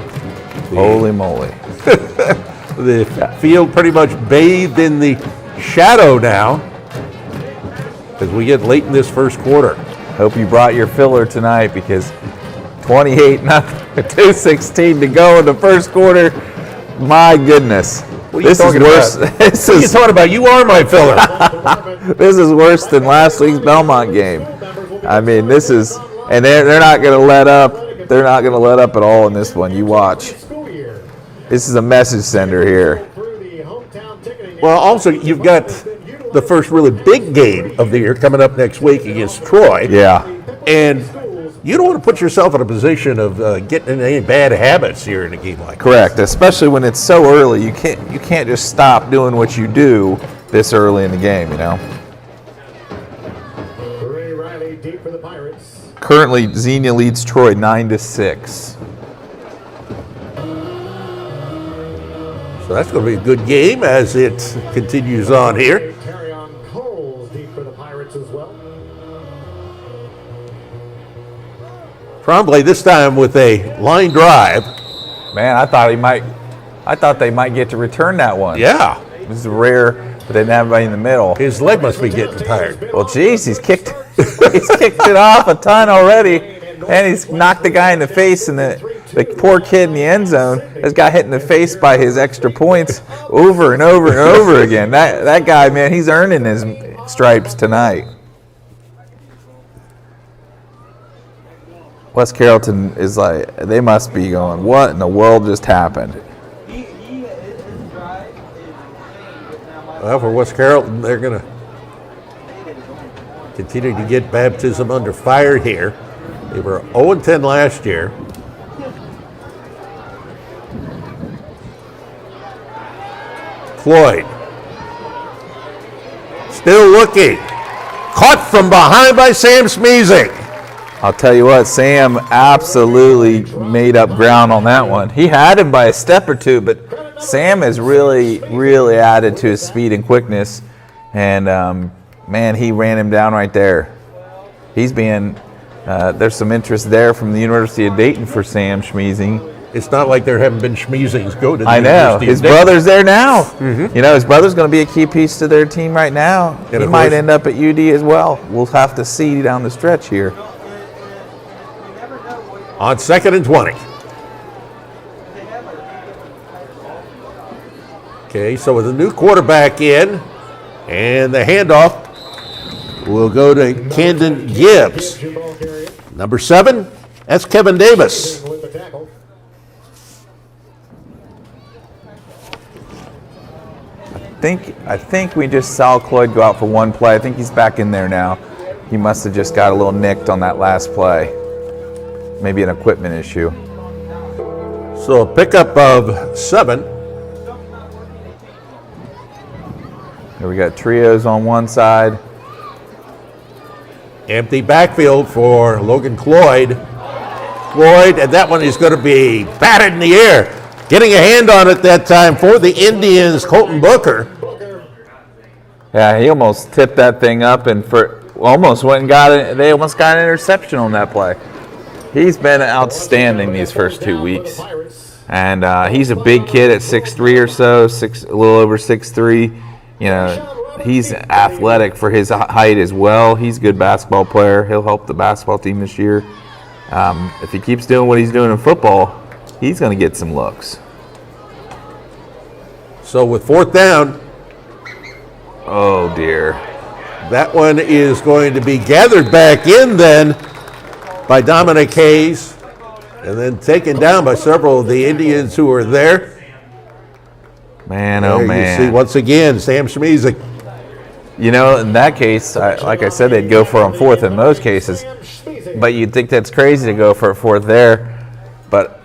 Holy moly. The field pretty much bathed in the shadow now as we get late in this first quarter. Hope you brought your filler tonight because 28-0, 2:16 to go in the first quarter. My goodness. This is worse. What are you talking about? You are my filler. This is worse than last week's Belmont game. I mean, this is, and they're not going to let up. They're not going to let up at all in this one. You watch. This is a message sender here. Well, also, you've got the first really big game of the year coming up next week against Troy. Yeah. And you don't want to put yourself in a position of getting in any bad habits here in a game like Correct, especially when it's so early. You can't just stop doing what you do this early in the game, Currently, Xenia leads Troy 9-6. So that's going to be a good game as it continues on here. Tremblay this time with a line drive. Man, I thought they might get to return that one. Yeah. This is rare, but they didn't have anybody in the middle. His leg must be getting tired. Well, geez, he's kicked it off a ton already, and he's knocked the guy in the face, and the poor kid in the end zone has got hit in the face by his extra points over and over and over again. That guy, man, he's earning his stripes tonight. West Carrollton is like, they must be going, what in the world just happened? Well, for West Carrollton, they're going to continue to get baptism under fire here. They were 0-10 last year. Floyd. Still looking. Caught from behind by Sam Smeezing. I'll tell you what, Sam absolutely made up ground on that one. He had him by a step or two, but Sam has really, really added to his speed and quickness. And, man, he ran him down right there. He's being, there's some interest there from the University of Dayton for Sam Smeezing. It's not like there haven't been Schmeezings go to the I know. University His of Dayton. brother's there now. Mm-hmm. You know, his brother's going to be a key piece to their team right now. And He of might course- end up at UD as well. We'll have to see down the stretch here. On 2nd and 20. Okay, so with a new quarterback in, and the handoff will go to Camden Gibbs. Number 7, that's Kevin Davis. With the tackle. I think we just saw Cloyd go out for one play. I think he's back in there now. He must have just got a little nicked on that last play. Maybe an equipment issue. So a pickup of 7. Here we got trios on one side. Empty backfield for Logan Cloyd. Cloyd, and that one is going to be batted in the air. Getting a hand on it that time for the Indians, Colton Booker. Yeah, he almost tipped that thing up and almost went and got it. They almost got an interception on that play. He's been outstanding these first 2 weeks. And he's a big kid at 6'3" or so, a little over 6'3". You know, he's athletic for his height as well. He's a good basketball player. He'll help the basketball team this year. If he keeps doing what he's doing in football, he's going to get some looks. So with 4th down, oh dear. that one is going to be gathered back in then by Dominic Hayes, and then taken down by several of the Indians who are there. Man, There oh man. You see once again Sam Schmeezing. You know, in that case, like I said, they'd go for on 4th in most cases. But you'd think that's crazy to go for a 4th there. But,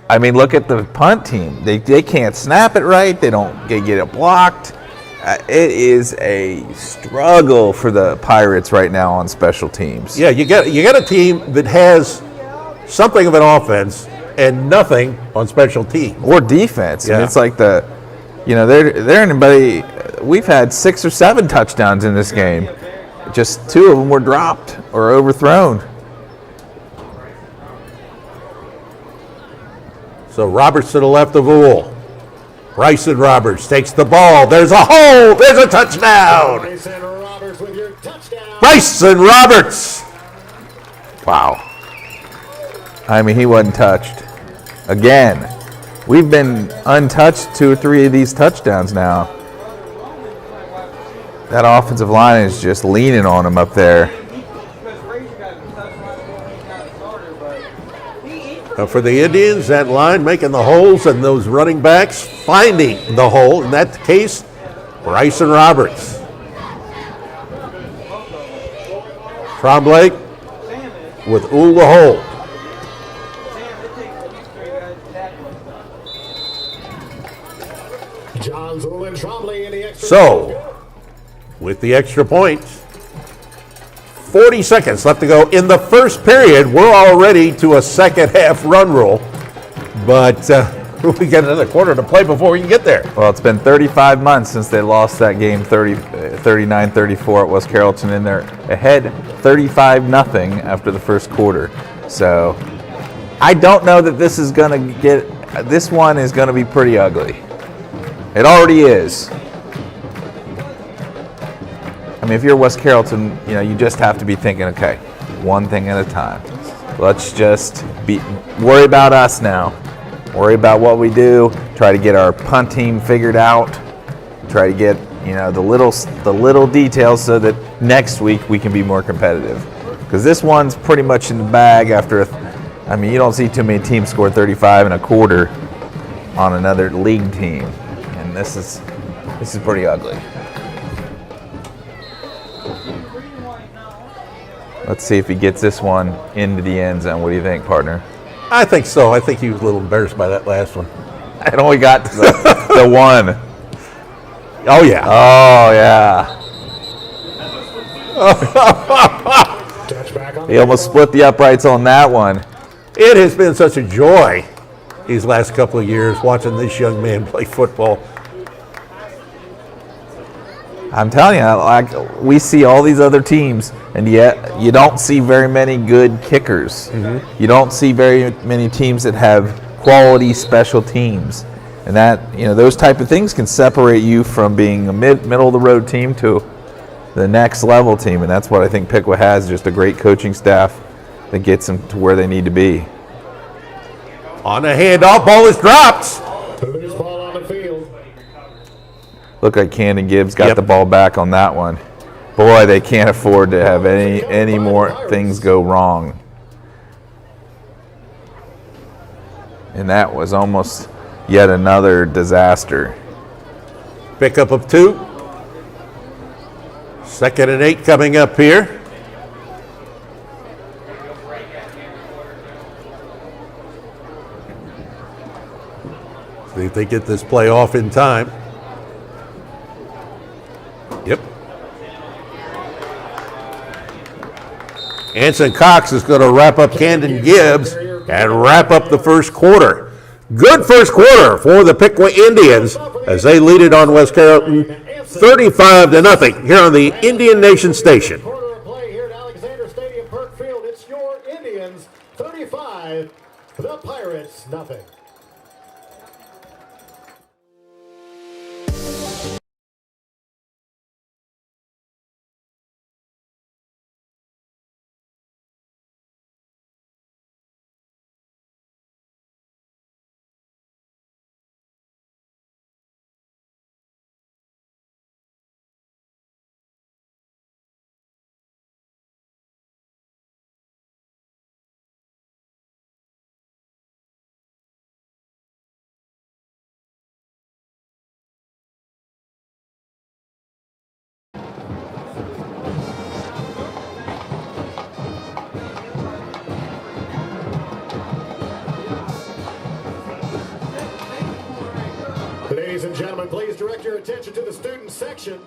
I mean, look at the punt team. They can't snap it right. They get it blocked. It is a struggle for the Pirates right now on special teams. Yeah, you got a team that has something of an offense and nothing on special teams. Or defense. Yeah. And it's like they're anybody. We've had 6 or 7 touchdowns in this game. Just 2 of them were dropped or overthrown. So Roberts to the left of Uhl. Bryson Roberts takes the ball. There's a hole. There's a touchdown. Bryson Roberts with your touchdown. Bryson Roberts. Wow. I mean, he wasn't touched. Again, we've been untouched 2 or 3 of these touchdowns now. That offensive line is just leaning on him up there. For the Indians, that line making the holes and those running backs finding the hole. In that case, Bryson Roberts. Trombley with Uhl the hole. Johns Uhl and Trombley in the extra. So, with the extra point, 40 seconds left to go in the first period. We're already to a second half run rule, but we got another quarter to play before we can get there. Well, it's been 35 months since they lost that game 39-34 at West Carrollton, and they're ahead 35-0 after the first quarter. So I don't know that this one is going to be pretty ugly. It already is. I mean, if you're West Carrollton, you just have to be thinking, okay, one thing at a time. Let's just worry about us now. Worry about what we do. Try to get our punt team figured out. Try to get the little details so that next week we can be more competitive. Because this one's pretty much in the bag after I mean, you don't see too many teams score 35 and a quarter on another league team, and this is pretty ugly. Let's see if he gets this one into the end zone. What do you think, partner? I think so. I think he was a little embarrassed by that last one. It only got to the one. Oh, yeah. Oh, yeah. He almost split the uprights on that one. It has been such a joy these last couple of years watching this young man play football. I'm telling you, like, we see all these other teams, and yet you don't see very many good kickers. Mm-hmm. You don't see very many teams that have quality special teams. And that, those type of things can separate you from being a middle of the road team to the next level team. And that's what I think Piqua has, just a great coaching staff that gets them to where they need to be. On a handoff, ball is dropped. Loose ball on the field. Look like Camden Gibbs got the ball back on that one. Boy, they can't afford to have any more things go wrong. And that was almost yet another disaster. Pickup of 2. 2nd and 8 coming up here. See if they get this play off in time. Yep. Anson Cox is going to wrap up Camden Gibbs and wrap up the first quarter. Good first quarter for the Piqua Indians as they lead it on West Carrollton 35-0 here on the Indian Nation Station. Quarter of play here at Alexander Stadium, Parkfield. It's your Indians 35, the Pirates nothing. Ladies and gentlemen, please direct your attention to the student section.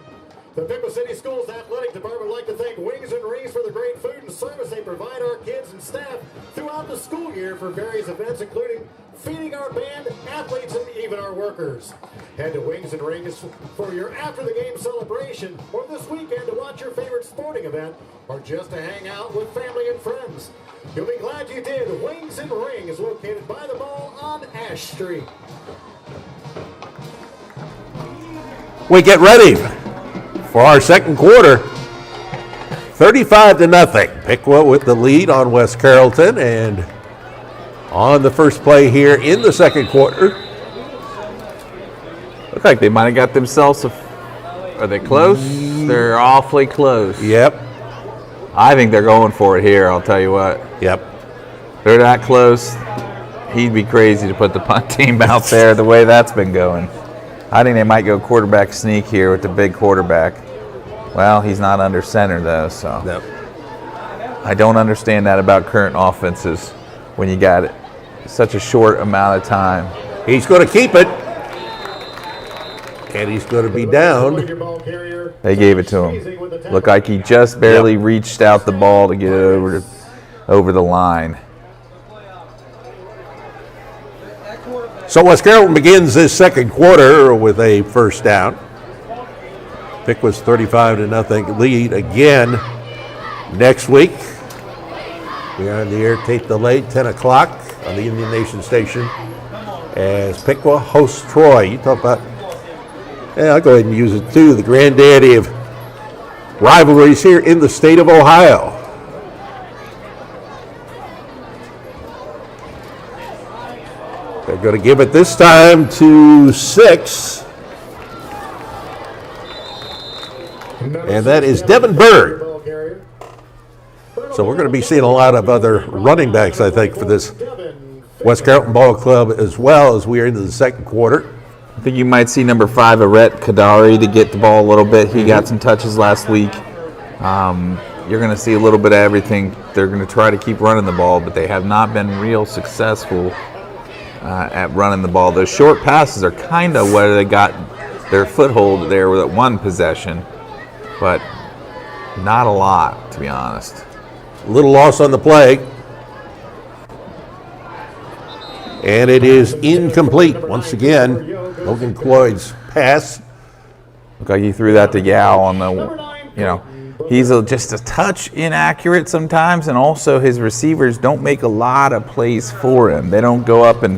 The Piqua City Schools Athletic Department would like to thank Wings and Rings for the great food and service they provide our kids and staff throughout the school year for various events, including feeding our band, athletes, and even our workers. Head to Wings and Rings for your after-the-game celebration, or this weekend to watch your favorite sporting event, or just to hang out with family and friends. You'll be glad you did. Wings and Ring is located by the mall on Ash Street. We get ready for our second quarter. 35-0. Piqua with the lead on West Carrollton, and on the first play here in the second quarter. Look like they might have got themselves are they close? They're awfully close. Yep. I think they're going for it here, I'll tell you what. Yep. They're that close. He'd be crazy to put the punt team out there the way that's been going. I think they might go quarterback sneak here with the big quarterback. Well, he's not under center, though, so. No. I don't understand that about current offenses when you got it such a short amount of time. He's going to keep it. And he's going to be down. They gave it to him. Looked like he just barely reached out the ball to get it over the line. So West Carrollton begins this second quarter with a first down. Piqua's 35-0 lead again next week. We are on the air, tape delayed, 10 o'clock on the Indian Nation Station as Piqua hosts Troy. You talk about, I'll go ahead and use it too, the granddaddy of rivalries here in the state of Ohio. They're going to give it this time to 6. And that is Devin Bird. So we're going to be seeing a lot of other running backs, I think, for this West Carrollton Ball Club as well as we are into the second quarter. I think you might see number 5, Aret Kadari, to get the ball a little bit. He got some touches last week. You're going to see a little bit of everything. They're going to try to keep running the ball, but they have not been real successful at running the ball. Those short passes are kind of where they got their foothold there with that one possession, but not a lot, to be honest. A little loss on the play. And it is incomplete. Once again, Logan Cloyd's pass. Look like he threw that to Yao on the, he's just a touch inaccurate sometimes, and also his receivers don't make a lot of plays for him. They don't go up and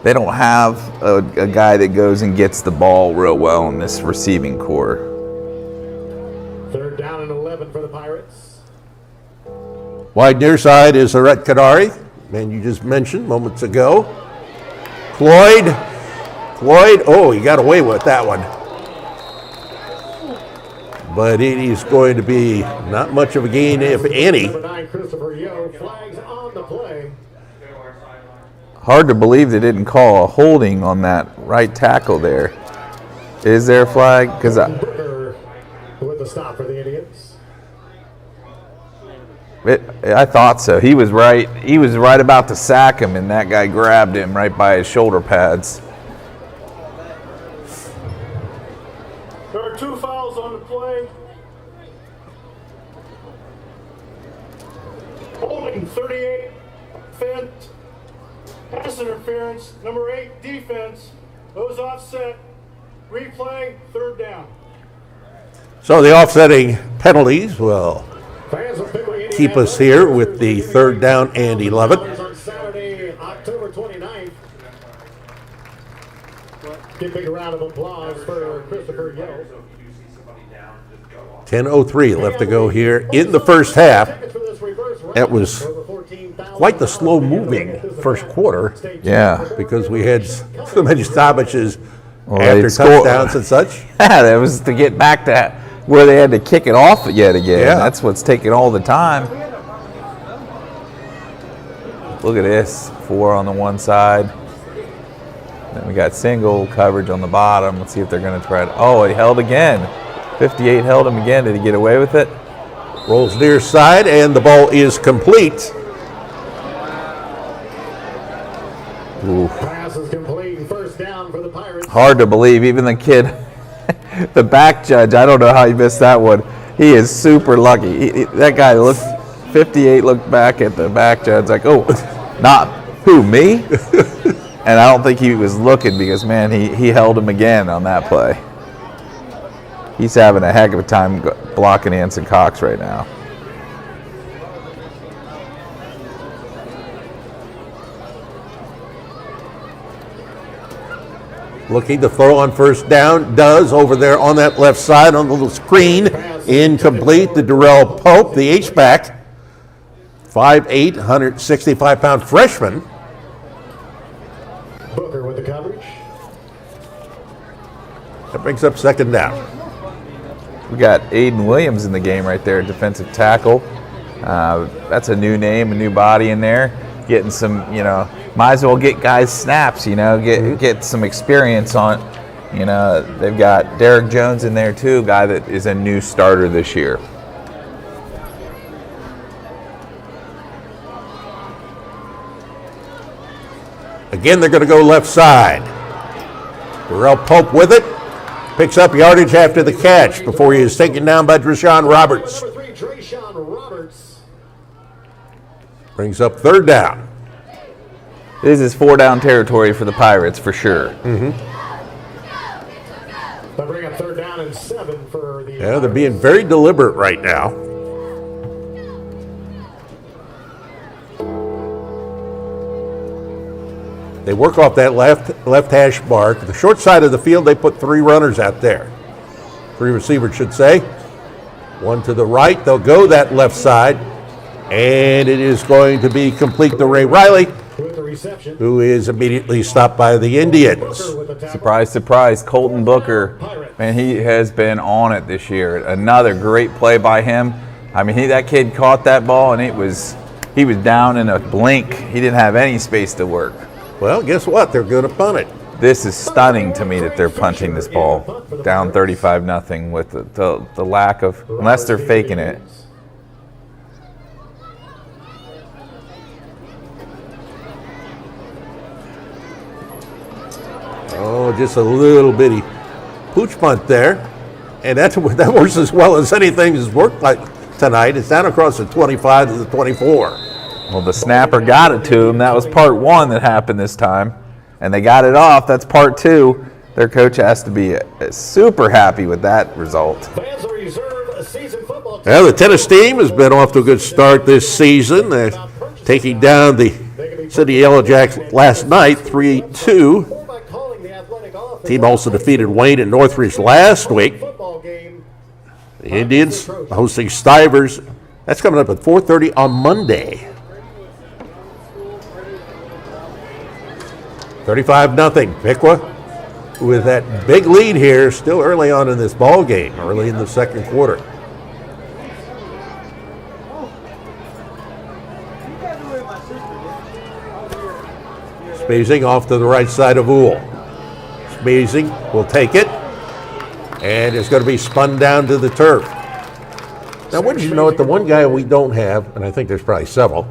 they don't have a guy that goes and gets the ball real well in this receiving core. 3rd down and 11 for the Pirates. Wide near side is Aret Kadari, man you just mentioned moments ago. Cloyd, oh, he got away with that one. But it is going to be not much of a gain, if any. Number 9, Christopher Yo, flags on the play. Hard to believe they didn't call a holding on that right tackle there. Is there a flag? Because Booker with the stop for the Indians. I thought so. He was right. He was right about to sack him, and that guy grabbed him right by his shoulder pads. There are 2 fouls on the play. Holding 38, defense, pass interference, number 8, defense, those offset, replay, 3rd down. So the offsetting penalties will keep us here with the 3rd down and 11. On Saturday, October 29th. Give a big round of applause for Christopher Yo. 10:03 left to go here in the first half. That was quite the slow-moving first quarter. Yeah. Because we had so many stoppages Well, after they'd score- touchdowns and such. Yeah, that was to get back to where they had to kick it off yet again. Yeah. That's what's taking all the time. Look at this. 4 on the one side. Then we got single coverage on the bottom. Let's see if they're going to try it. Oh, he held again. 58 held him again. Did he get away with it? Rolls near side, and the ball is complete. Ooh. Pass is complete. 1st down for the Pirates. Hard to believe. Even the kid, the back judge, I don't know how he missed that one. He is super lucky. That guy looked, 58 looked back at the back judge like, oh, not who, me? And I don't think he was looking because, man, he held him again on that play. He's having a heck of a time blocking Anson Cox right now. Looking to throw on 1st down. Does over there on that left side on the little screen. Incomplete to Darrell Pope, the H-back. 5'8", 165-pound freshman. Booker with the coverage. That brings up 2nd down. We got Aiden Williams in the game right there, defensive tackle. That's a new name, a new body in there. Getting some, might as well get guys snaps, get some experience on. They've got Derek Jones in there too, a guy that is a new starter this year. Again, they're going to go left side. Darrell Pope with it. Picks up yardage after the catch before he is taken down by Dreshaun Roberts. Number 3, Dreshaun Roberts. Brings up 3rd down. This is 4-down territory for the Pirates for sure. Mm-hmm. They bring up 3rd down and 7 for the. Yeah, they're being very deliberate right now. They work off that left hash mark. The short side of the field, they put 3 runners out there. 3 receivers, should say. 1 to the right. They'll go that left side. And it is going to be complete to Ray Riley, who is immediately stopped by the Indians. Surprise, surprise, Colton Booker. Man, he has been on it this year. Another great play by him. I mean, that kid caught that ball, and he was down in a blink. He didn't have any space to work. Well, guess what? They're going to punt it. This is stunning to me that they're punting this ball down 35-0 with the lack of, unless they're faking it. Oh, just a little bitty pooch punt there. And that works as well as anything has worked like tonight. It's down across the 25 to the 24. Well, the snapper got it to him. That was part one that happened this time. And they got it off. That's part two. Their coach has to be super happy with that result. Well, the tennis team has been off to a good start this season. They're taking down the City Yellow Jacks last night, 3-2. Team also defeated Wayne and Northridge last week. The Indians hosting Stivers. That's coming up at 4:30 on Monday. 35-0. Piqua with that big lead here, still early on in this ball game, early in the second quarter. Spacing off to the right side of Uhl. Spacing will take it, and it's going to be spun down to the turf. Now, wouldn't you know it, the one guy we don't have, and I think there's probably several,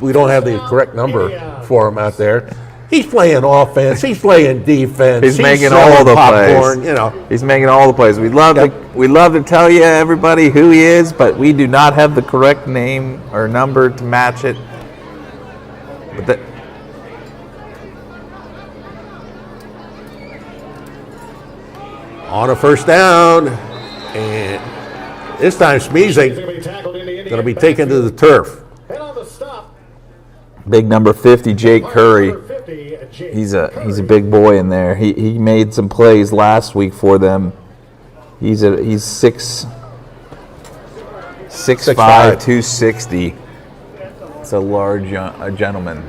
we don't have the correct number for him out there. He's playing offense. He's playing defense. He's making all the popcorn, plays. You know. He's making all the plays. We'd love to tell you everybody who he is, but we do not have the correct name or number to match it. But on a first down, and this time Smeezing going to be taken to the turf. big number 50, Jake Curry. He's a big boy in there. He made some plays last week for them. He's 6'5", 260. It's a large gentleman.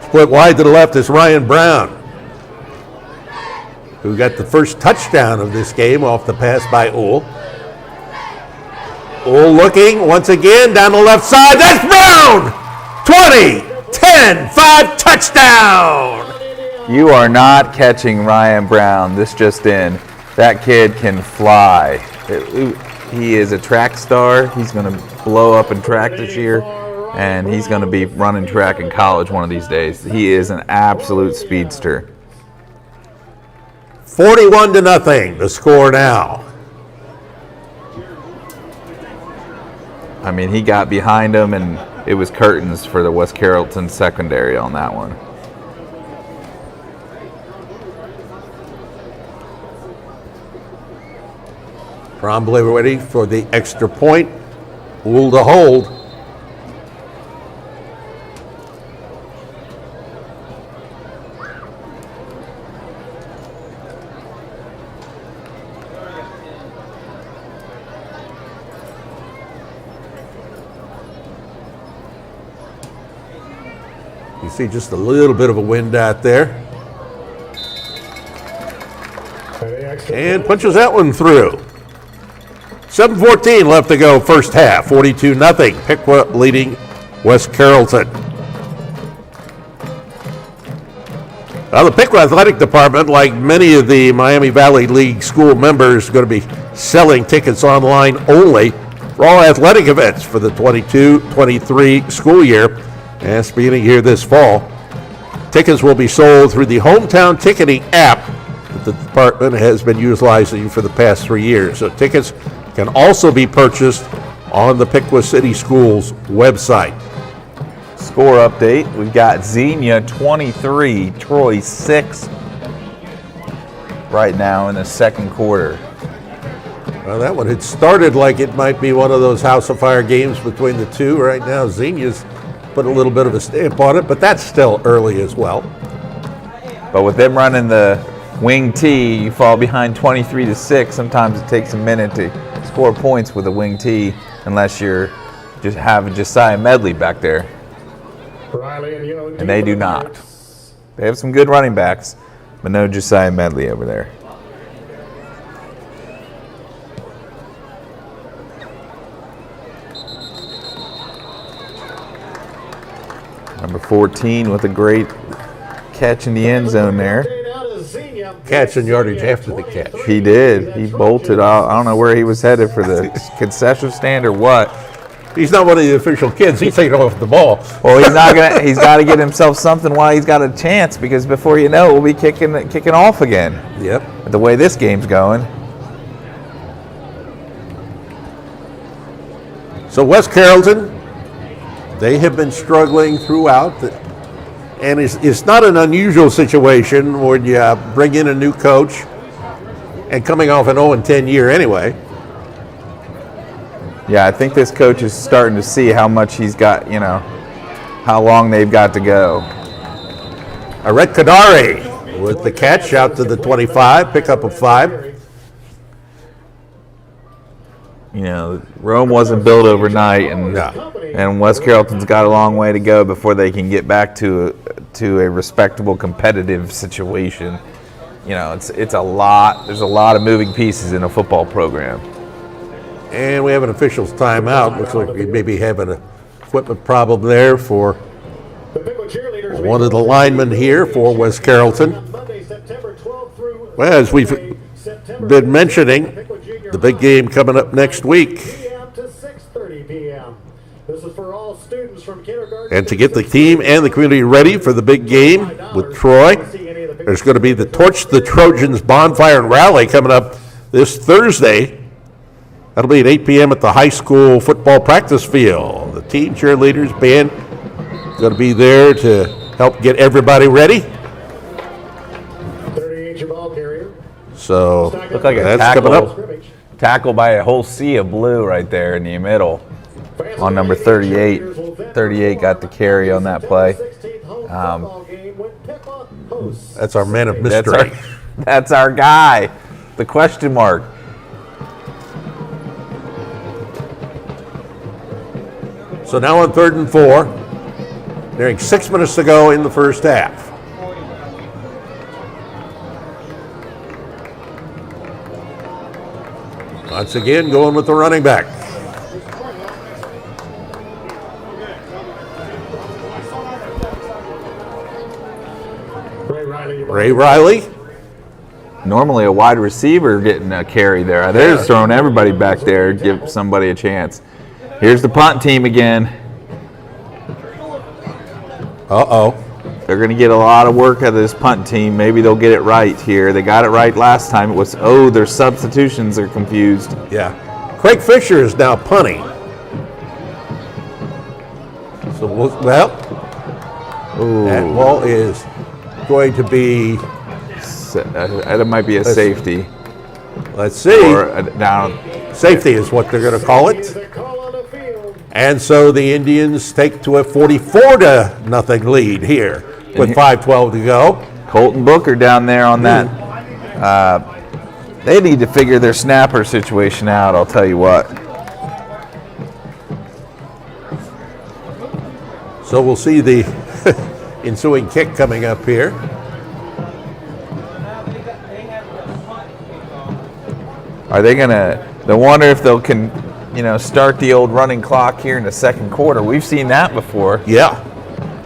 Split wide to the left is Ryan Brown, who got the first touchdown of this game off the pass by Uhl. Uhl looking once again down the left side. That's Brown! 20, 10, 5, touchdown! You are not catching Ryan Brown. This just in. That kid can fly. He is a track star. He's going to blow up in track this year, and he's going to be running track in college one of these days. He is an absolute speedster. 41-0, the score now. I mean, he got behind him, and it was curtains for the West Carrollton secondary on that one. Trombley ready for the extra point. Uhl to hold. You see just a little bit of a wind out there. And punches that one through. 7:14 left to go, first half. 42-0. Piqua leading West Carrollton. Well, the Piqua Athletic Department, like many of the Miami Valley League school members, is going to be selling tickets online only for all athletic events for the 22-23 school year. And it's beginning here this fall. Tickets will be sold through the Hometown Ticketing app that the department has been utilizing for the past 3 years. So tickets can also be purchased on the Piqua City Schools website. Score update, we've got Xenia 23, Troy 6 right now in the second quarter. Well, that one had started like it might be one of those House of Fire games between the two. Right now, Xenia's put a little bit of a stamp on it, but that's still early as well. But with them running the wing T, you fall behind 23-6. Sometimes it takes a minute to score points with a wing T, unless you're just having Josiah Medley back there. And they do not. They have some good running backs, but no Josiah Medley over there. 14 with a great catch in the end zone there. Catch and yardage after the catch. He did. He bolted out. I don't know where he was headed for the concession stand or what. He's not one of the official kids. He's taking off the ball. Well, he's not gonna. He's got to get himself something while he's got a chance, because before you know it, we'll be kicking off again. Yep. The way this game's going. So West Carrollton, they have been struggling throughout, and it's not an unusual situation when you bring in a new coach and coming off an 0-10 year anyway. Yeah, I think this coach is starting to see how much he's got, how long they've got to go. Aret Kadari with the catch out to the 25, pickup of 5. Rome wasn't built overnight, and West Carrollton's got a long way to go before they can get back to a respectable competitive situation. It's a lot. There's a lot of moving pieces in a football program. And we have an official's timeout. Looks like we may be having an equipment problem there for one of the linemen here for West Carrollton. Well, as we've been mentioning, the big game coming up next week. And to get the team and the community ready for the big game with Troy, there's going to be the Torch the Trojans Bonfire and Rally coming up this Thursday. That'll be at 8 p.m. at the high school football practice field. The team cheerleaders band going to be there to help get everybody ready. 38 ball carrier. So look like a tackle by a whole sea of blue right there in the middle on number 38. 38 got the carry on that play. That's our man of mystery. That's our guy, the question mark. So now on 3rd and 4, nearing 6 minutes to go in the first half. Once again, going with the running back. Ray Riley. Normally a wide receiver getting a carry there. They're just throwing everybody back there, give somebody a chance. Here's the punt team again. Uh-oh. They're going to get a lot of work out of this punt team. Maybe they'll get it right here. They got it right last time. It was, their substitutions are confused. Yeah. Craig Fisher is now punting. So, that ball is going to be... That might be a safety. Let's see. Or a down. Safety is what they're going to call it. And so the Indians take to a 44-0 lead here with 5:12 to go. Colton Booker down there on that. They need to figure their snapper situation out, I'll tell you what. So we'll see the ensuing kick coming up here. Are they gonna? I wonder if they'll start the old running clock here in the second quarter. We've seen that before. Yeah.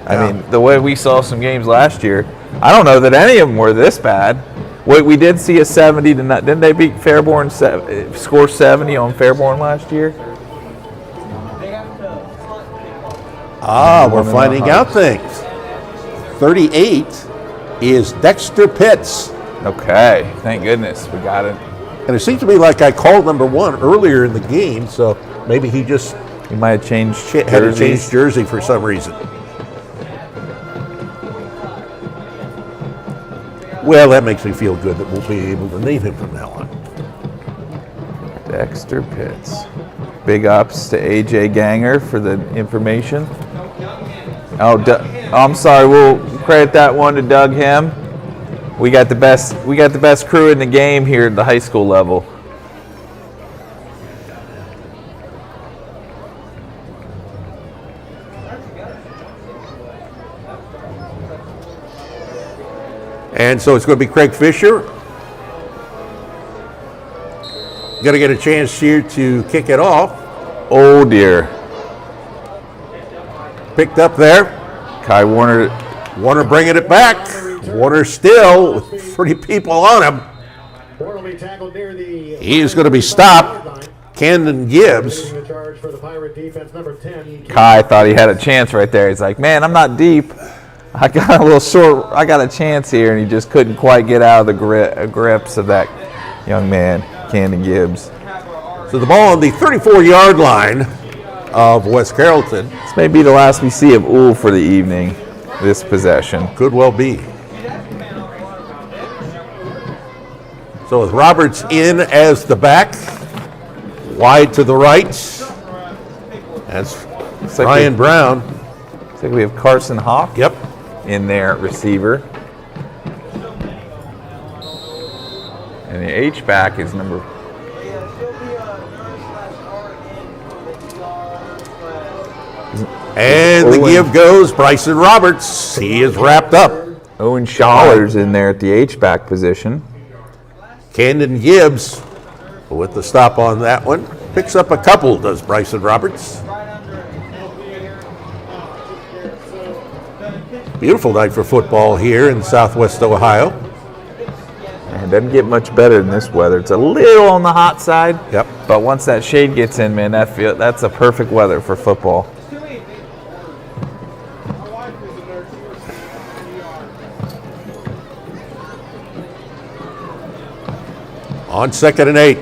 I mean, the way we saw some games last year, I don't know that any of them were this bad. We did see a 70 to not. Didn't they beat Fairborn? Score 70 on Fairborn last year. We're finding out things. 38 is Dexter Pitts. Okay, thank goodness we got it. And it seems to me like I called number 1 earlier in the game, so maybe he might have changed had to change jersey for some reason. Well, that makes me feel good that we'll be able to name him from now on. Dexter Pitts. Big ups to AJ Ganger for the information. I'm sorry. We'll credit that one to Doug Hem. We got the best crew in the game here at the high school level. And so it's going to be Craig Fisher. Going to get a chance here to kick it off. Oh dear. Picked up there. Kai Warner. Warner bringing it back. Warner still with 30 people on him. He is going to be stopped. Camden Gibbs. Kai thought he had a chance right there. He's like, man, I'm not deep. I got a little short. I got a chance here, and he just couldn't quite get out of the grips of that young man, Camden Gibbs. So the ball on the 34-yard line of West Carrollton. This may be the last we see of Uhl for the evening, this possession. Could well be. So with Roberts in as the back, wide to the right. That's Ryan Brown. Looks like we have Carson Hawk. Yep. In there at receiver. And the H-back is number... And the give goes Bryson Roberts. He is wrapped up. Owen Scholler's in there at the H-back position. Camden Gibbs with the stop on that one. Picks up a couple, does Bryson Roberts. Beautiful night for football here in Southwest Ohio. It doesn't get much better than this weather. It's a little on the hot side. Yep. But once that shade gets in, man, that's a perfect weather for football. On 2nd and 8.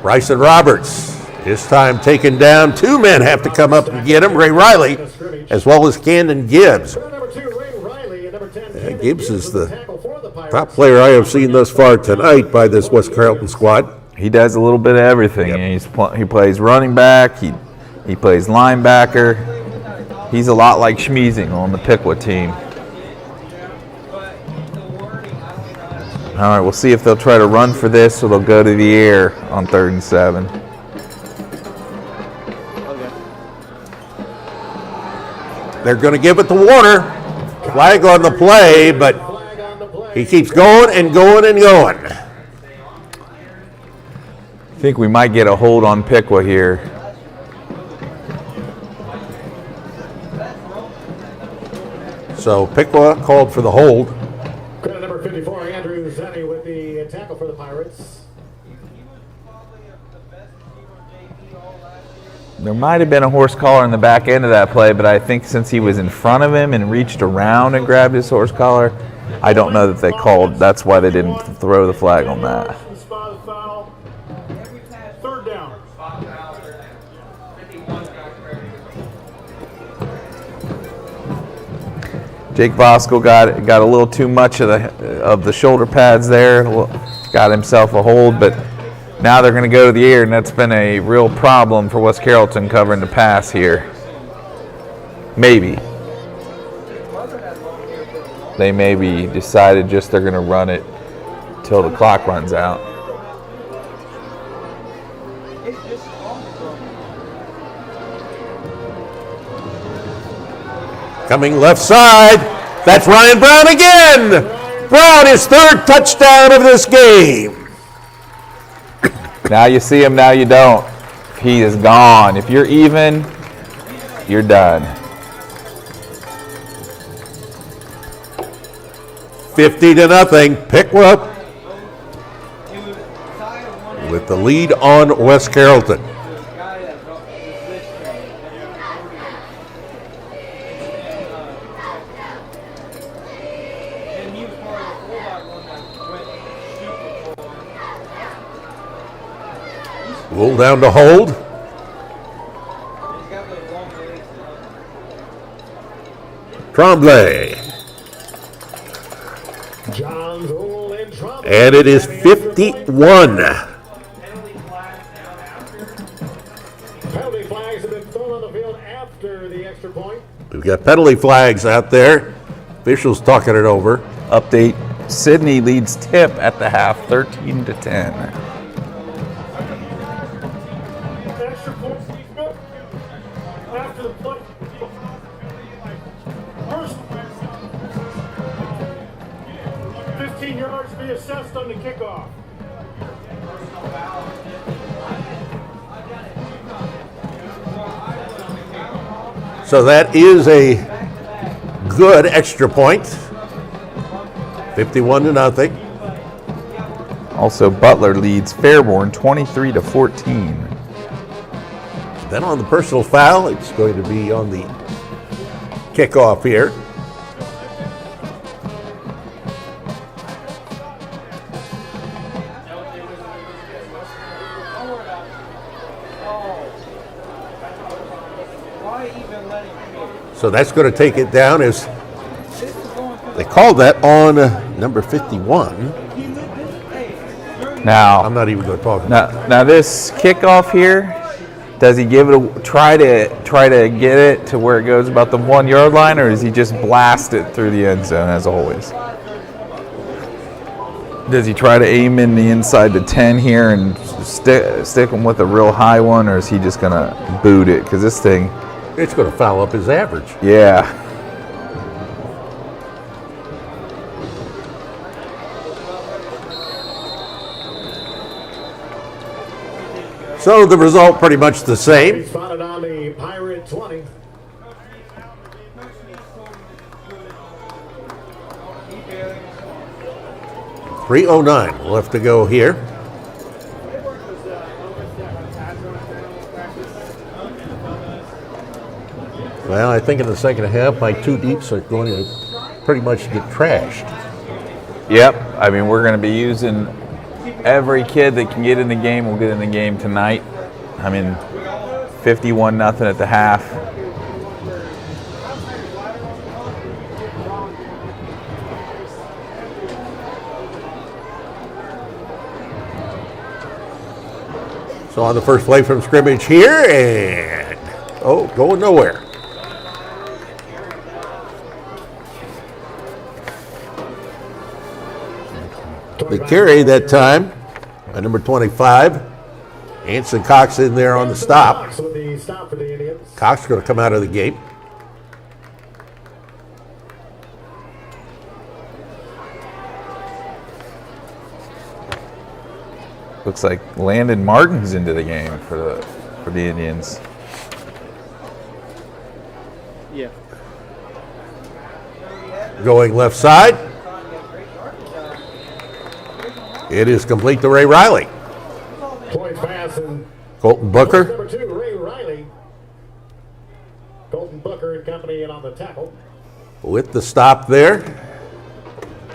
Bryson Roberts, this time taken down. 2 men have to come up and get him. Ray Riley, as well as Camden Gibbs. Gibbs is the top player I have seen thus far tonight by this West Carrollton squad. He does a little bit of everything. Yep. He plays running back. He plays linebacker. He's a lot like Schmeezing on the Piqua team. All right, we'll see if they'll try to run for this or they'll go to the air on 3rd and 7. They're going to give it to Warner. Flag on the play, but he keeps going and going and going. I think we might get a hold on Piqua here. So Piqua called for the hold. Number 54, Andrew Zenny with the tackle for the Pirates. There might have been a horse collar in the back end of that play, but I think since he was in front of him and reached around and grabbed his horse collar, I don't know that they called. That's why they didn't throw the flag on that. 3rd down. Jake Voskel got a little too much of the shoulder pads there, got himself a hold, but now they're going to go to the air, and that's been a real problem for West Carrollton covering the pass here. Maybe. They maybe decided just they're going to run it till the clock runs out. Coming left side. That's Ryan Brown again. Brown, his 3rd touchdown of this game. Now you see him, now you don't. He is gone. If you're even, you're done. 50-0. Piqua with the lead on West Carrollton. Roll down to hold. Tremblay. And it is 51. Penalty flags have been thrown on the field after the extra point. We've got penalty flags out there. Officials talking it over. Update, Sydney leads Tip at the half, 13-10. Extra points after the play. First, 15 yards be assessed on the kickoff. So that is a good extra point. 51-0. Also, Butler leads Fairborn 23-14. Then on the personal foul, it's going to be on the kickoff here. So that's going to take it down as they called that on number 51. Now, I'm not even going to talk about it. Now this kickoff here, does he give it a try to get it to where it goes about the 1 yard line, or does he just blast it through the end zone as always? Does he try to aim in the inside the 10 here and stick him with a real high one, or is he just gonna boot it? Because this thing, It's going to foul up his average. yeah. So the result pretty much the same. He's spotted on the Pirate 20. .309 left to go here. Well, I think in the second half, my two deeps are going to pretty much get trashed. Yep. I mean, we're going to be using every kid that can get in the game will get in the game tonight. I mean, 51-0 at the half. So on the first play from scrimmage here, and going nowhere. The carry that time by number 25. Anson Cox in there on the stop. Cox with the stop for the Indians. Cox going to come out of the gate. Looks like Landon Martin's into the game for the Indians. Yeah. Going left side. It is complete to Ray Riley. Points pass and Colton Booker. number 2, Ray Riley. Colton Booker and company in on the tackle. With the stop there.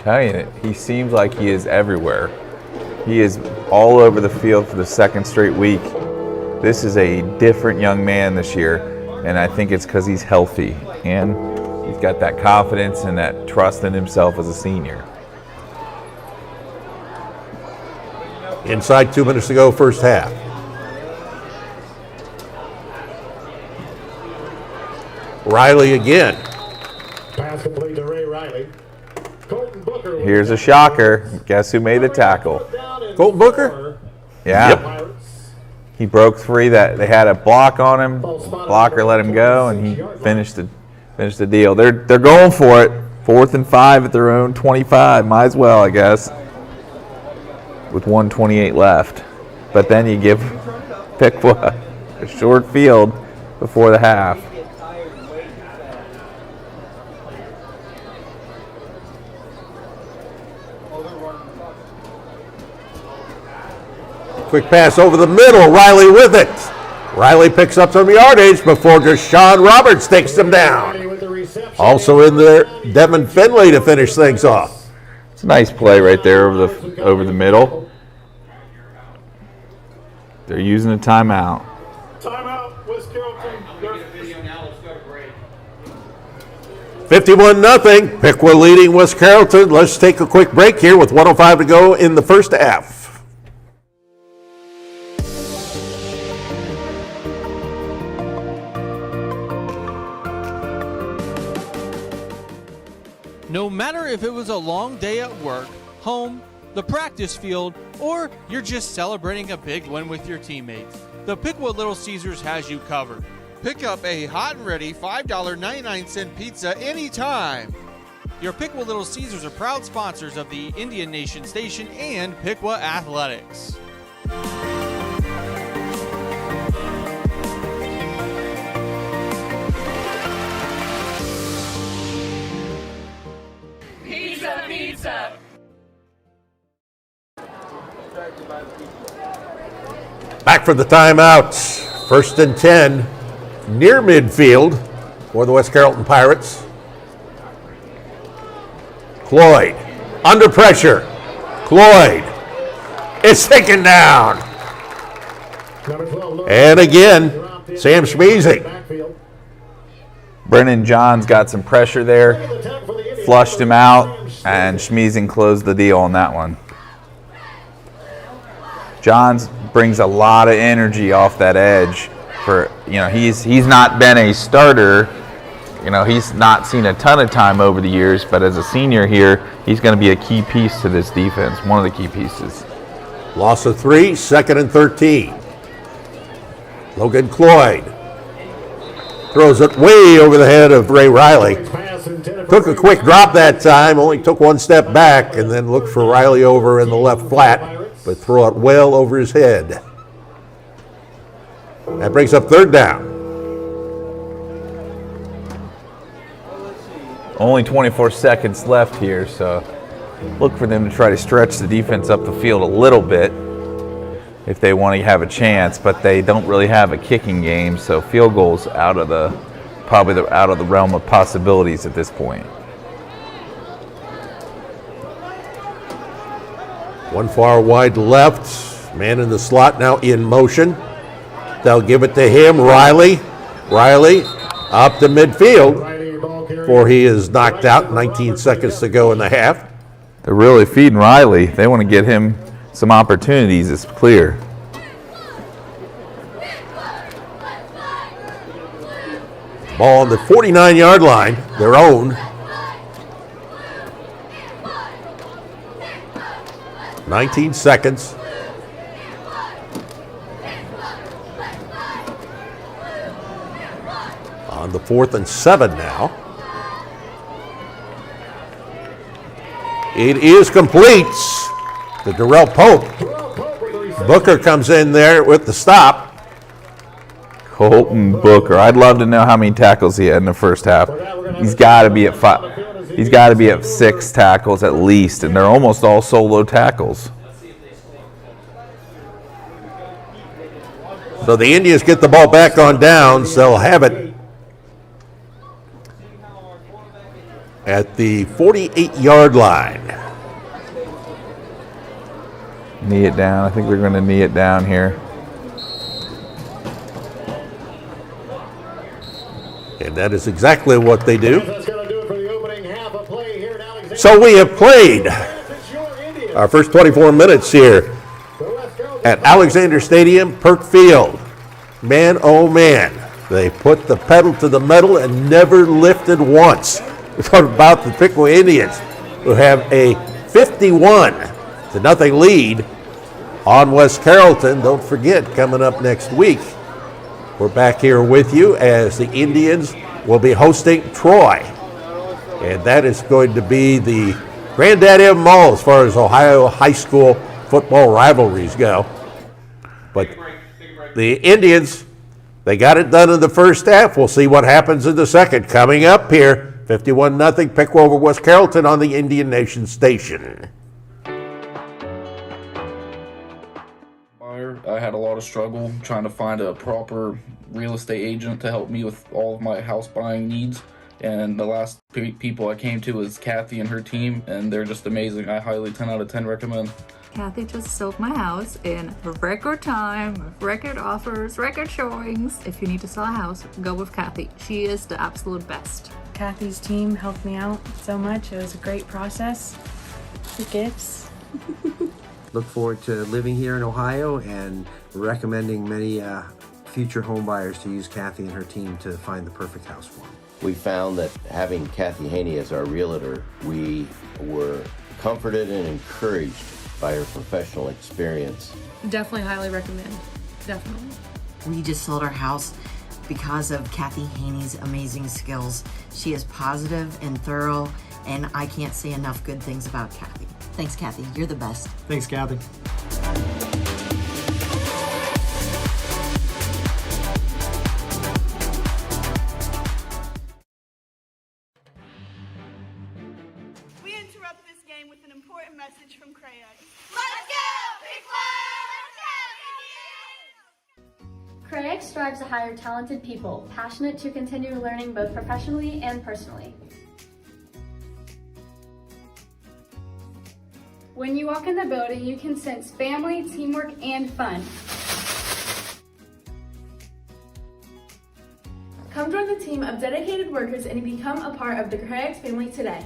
Telling you, he seems like he is everywhere. He is all over the field for the second straight week. This is a different young man this year, and I think it's because he's healthy and he's got that confidence and that trust in himself as a senior. Inside 2 minutes to go, first half. Riley again. Pass complete to Ray Riley. Colton Booker. Here's a shocker. Guess who made the tackle? Colton Booker? Yeah. Yep. He broke free. That they had a block on him. Blocker let him go, and he finished the deal. They're going for it. 4th and 5 at their own 25. Might as well, I guess. With 1:28 left. But then you give Piqua a short field before the half. Quick pass over the middle. Riley with it. Riley picks up some yardage before Deshaun Roberts takes him down. Also in there, Devin Finley to finish things off. It's a nice play right there over the middle. They're using a timeout. Timeout, West Carrollton. 51-0. Piqua leading West Carrollton. Let's take a quick break here with 1:05 to go in the first half. No matter if it was a long day at work, home, the practice field, or you're just celebrating a big win with your teammates, the Piqua Little Caesars has you covered. Pick up a hot and ready $5.99 pizza anytime. Your Piqua Little Caesars are proud sponsors of the Indian Nation Station and Piqua Athletics. Back for the timeout. 1st and 10, near midfield for the West Carrollton Pirates. Cloyd, under pressure. Cloyd, it's taken down. And again, Sam Schmeezing. Brennan Johns got some pressure there, flushed him out, and Schmeezing closed the deal on that one. Johns brings a lot of energy off that edge. He's not been a starter. He's not seen a ton of time over the years, but as a senior here, he's going to be a key piece to this defense, one of the key pieces. Loss of 3, 2nd and 13. Logan Cloyd throws it way over the head of Ray Riley. Took a quick drop that time, only took one step back, and then looked for Riley over in the left flat, but throw it well over his head. That brings up 3rd down. Only 24 seconds left here, so look for them to try to stretch the defense up the field a little bit if they want to have a chance, but they don't really have a kicking game, so field goals out of the realm of possibilities at this point. One far wide left, man in the slot now in motion. They'll give it to him, Riley up to midfield before he is knocked out. 19 seconds to go in the half. They're really feeding Riley. They want to get him some opportunities, it's clear. Ball on the 49-yard line, their own. $19 seconds. On the 4th and 7 now. It is complete to Darrell Pope. Booker comes in there with the stop. Colton Booker. I'd love to know how many tackles he had in the first half. He's got to be at 5. He's got to be at 6 tackles at least, and they're almost all solo tackles. So the Indians get the ball back on downs. They'll have it at the 48-yard line. Knee it down. I think we're going to knee it down here. And that is exactly what they do. So we have played our first 24 minutes here at Alexander Stadium, Perk Field. Man, oh man, they put the pedal to the metal and never lifted once. We're talking about the Piqua Indians, who have a 51-0 lead on West Carrollton. Don't forget, coming up next week, we're back here with you as the Indians will be hosting Troy. And that is going to be the granddaddy of them all as far as Ohio high school football rivalries go. But the Indians, they got it done in the first half. We'll see what happens in the second. Coming up here, 51-0 Piqua over West Carrollton on the Indian Nation station. I had a lot of struggle trying to find a proper real estate agent to help me with all of my house buying needs. And the last people I came to was Kathy and her team, and they're just amazing. I highly 10 out of 10 recommend. Kathy just sold my house in record time, with record offers, record showings. If you need to sell a house, go with Kathy. She is the absolute best. Kathy's team helped me out so much. It was a great process. The gifts. Look forward to living here in Ohio and recommending many future home buyers to use Kathy and her team to find the perfect house for them. We found that having Kathy Haney as our realtor, we were comforted and encouraged by her professional experience. Definitely highly recommend. Definitely. We just sold our house because of Kathy Haney's amazing skills. She is positive and thorough, and I can't say enough good things about Kathy. Thanks, Kathy. You're the best. Thanks, Kathy. We interrupt this game with an important message from Crayon. Let's go, Piqua! CRAEX strives to hire talented people, passionate to continue learning both professionally and personally. When you walk in the building, you can sense family, teamwork, and fun. Come join the team of dedicated workers and become a part of the CRAEX family today.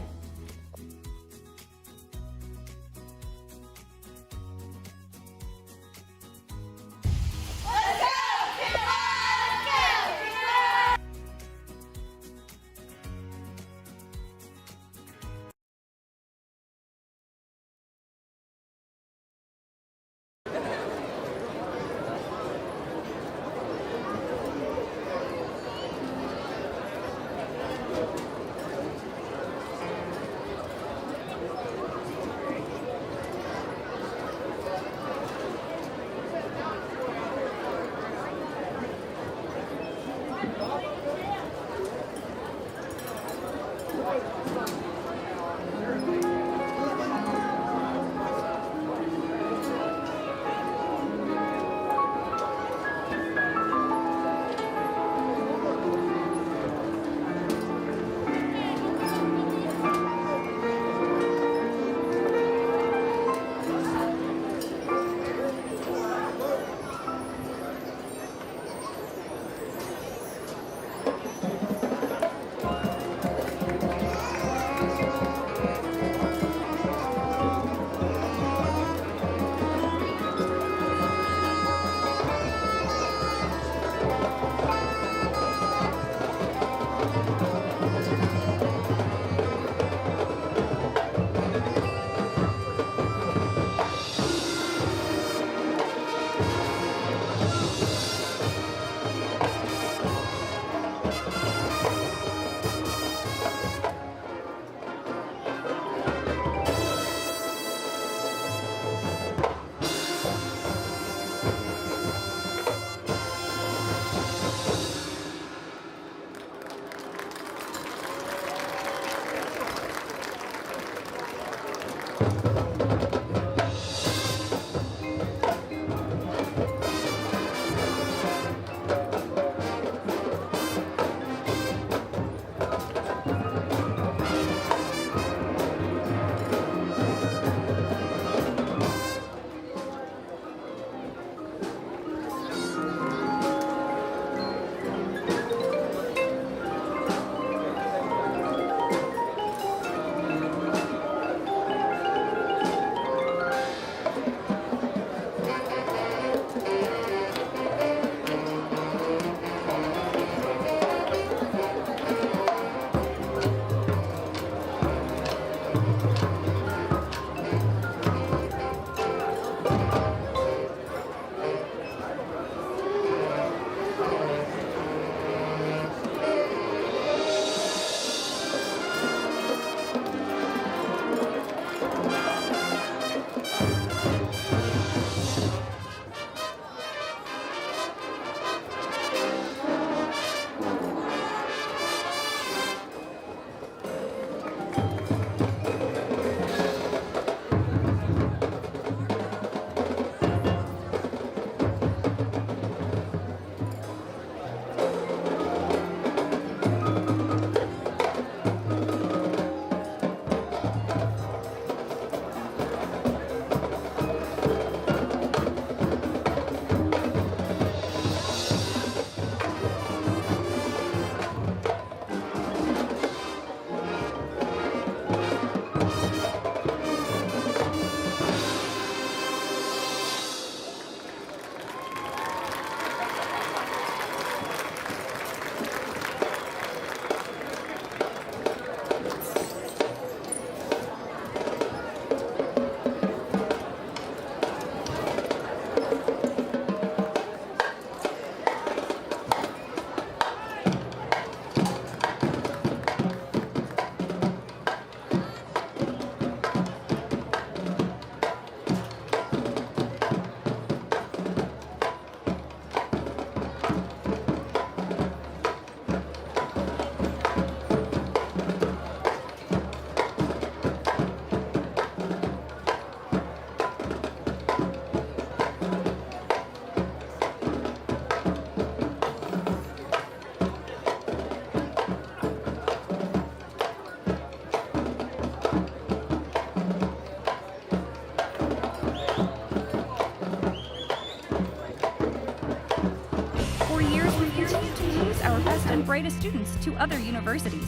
sending brightest students to other universities.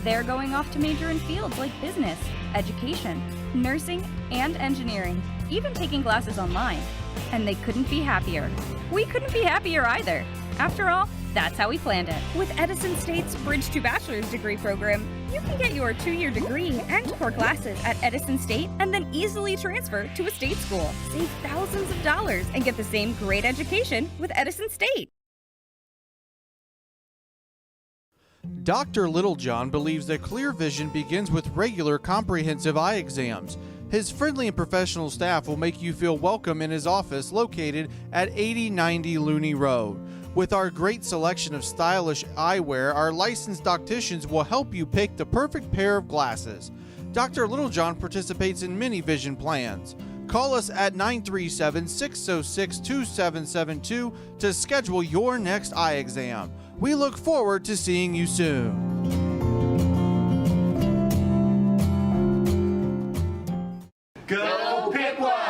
They're going off to major in fields like business, education, nursing, and engineering, even taking classes online. And they couldn't be happier. We couldn't be happier either. After all, that's how we planned it. With Edison State's Bridge to Bachelor's degree program, you can get your 2-year degree and core classes at Edison State and then easily transfer to a state school. Save thousands of dollars and get the same great education with Edison State. Dr. Littlejohn believes that clear vision begins with regular comprehensive eye exams. His friendly and professional staff will make you feel welcome in his office located at 8090 Looney Road. With our great selection of stylish eyewear, our licensed opticians will help you pick the perfect pair of glasses. Dr. Littlejohn participates in many vision plans. Call us at 937-606-2772 to schedule your next eye exam. We look forward to seeing you soon. Go Piqua!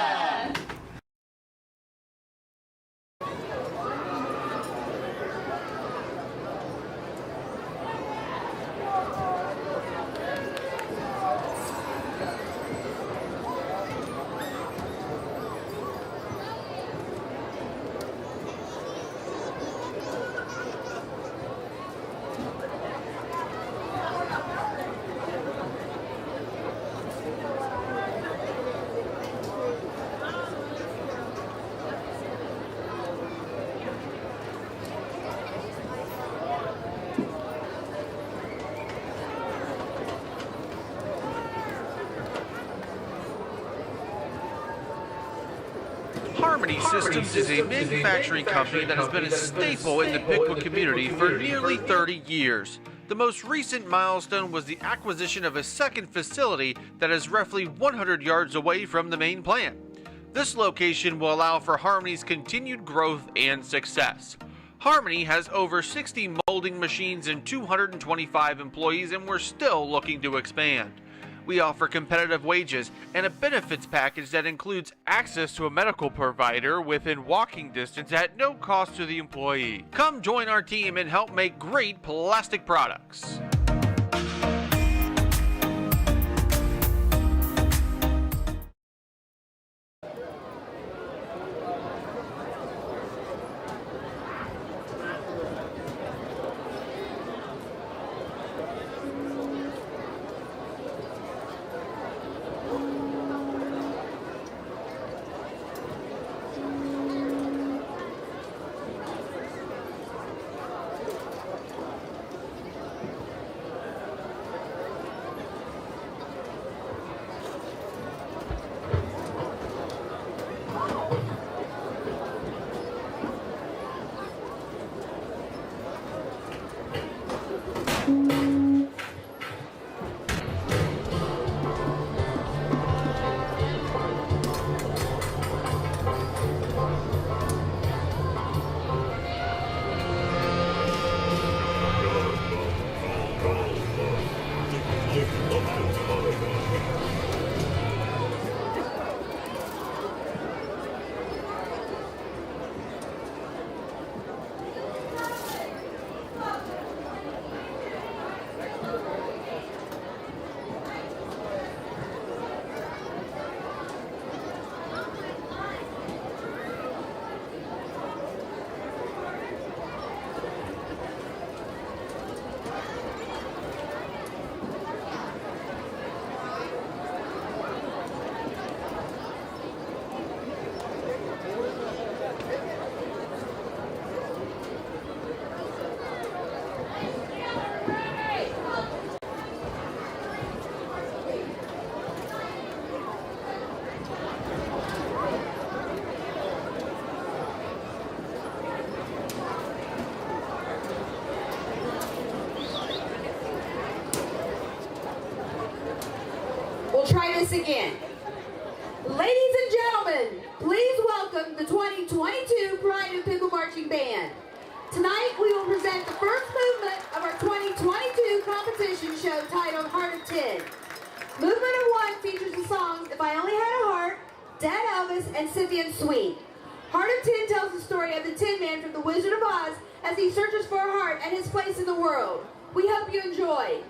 Harmony Systems is a manufacturing company that has been a staple in the Piqua community for nearly 30 years. The most recent milestone was the acquisition of a second facility that is roughly 100 yards away from the main plant. This location will allow for Harmony's continued growth and success. Harmony has over 60 molding machines and 225 employees, and we're still looking to expand. We offer competitive wages and a benefits package that includes access to a medical provider within walking distance at no cost to the employee. Come join our team and help make great plastic products. We'll try this again. Ladies and gentlemen, please welcome the 2022 Pride of Piqua Marching Band. Tonight we will present the first movement of our 2022 competition show titled Heart of Tin. Movement of 1 features the songs If I Only Had a Heart, Dead Elvis, and Scythian Sweet. Heart of Tin tells the story of the Tin Man from The Wizard of Oz as he searches for a heart and his place in the world. We hope you enjoy.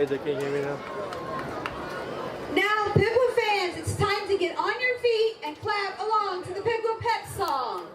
Can you hear me now? Now, Piqua fans, it's time to get on your feet and clap along to the Piqua Pep song.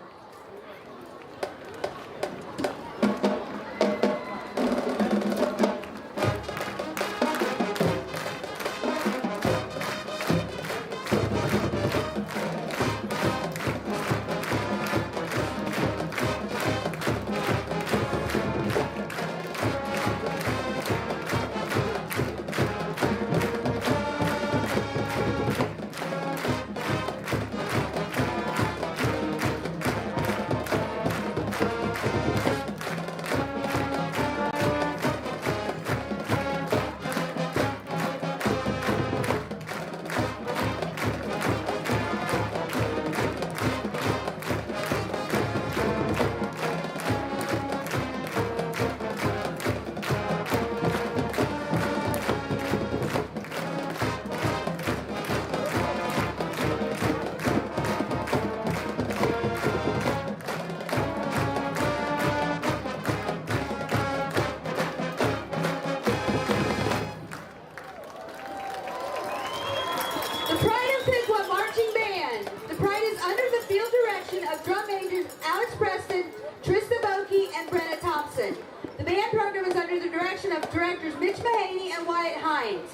of directors Mitch Mahaney and Wyatt Hines.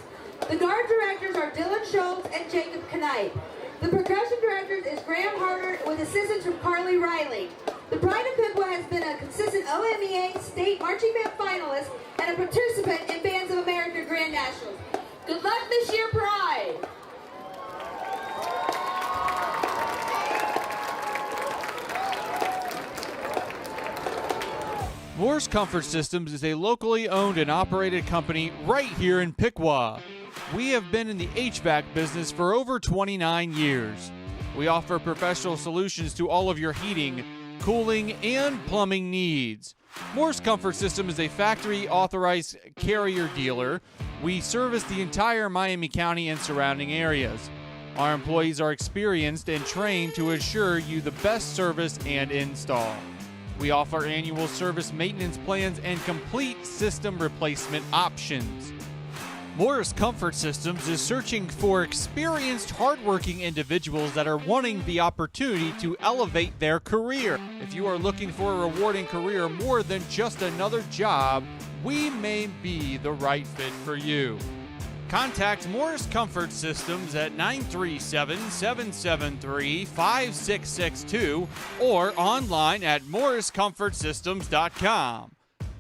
The guard directors are Dylan Schultz and Jacob Knight. The percussion directors is Graham Harder with assistance from Carly Riley. The Pride of Piqua has been a consistent OMEA state marching band finalist and a participant in Bands of America Grand Nationals. Good luck this year, Pride! Moore's Comfort Systems is a locally owned and operated company right here in Piqua. We have been in the HVAC business for over 29 years. We offer professional solutions to all of your heating, cooling, and plumbing needs. Moore's Comfort System is a factory authorized carrier dealer. We service the entire Miami County and surrounding areas. Our employees are experienced and trained to assure you the best service and install. We offer annual service maintenance plans and complete system replacement options. Moore's Comfort Systems is searching for experienced, hardworking individuals that are wanting the opportunity to elevate their career. If you are looking for a rewarding career more than just another job, we may be the right fit for you. Contact Moore's Comfort Systems at 937-773-5662 or online at moorescomfortsystems.com.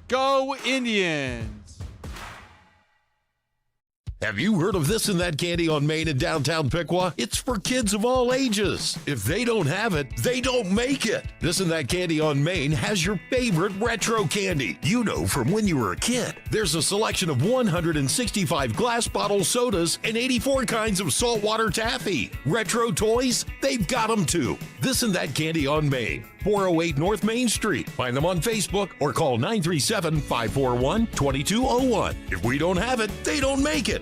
Go Indians! Have you heard of This and That Candy on Main in downtown Piqua? It's for kids of all ages. If they don't have it, they don't make it. This and That Candy on Main has your favorite retro candy. You know from when you were a kid. There's a selection of 165 glass bottle sodas and 84 kinds of saltwater taffy. Retro toys, they've got them too. This and That Candy on Main. 408 North Main Street. Find them on Facebook or call 937-541-2201. If we don't have it, they don't make it.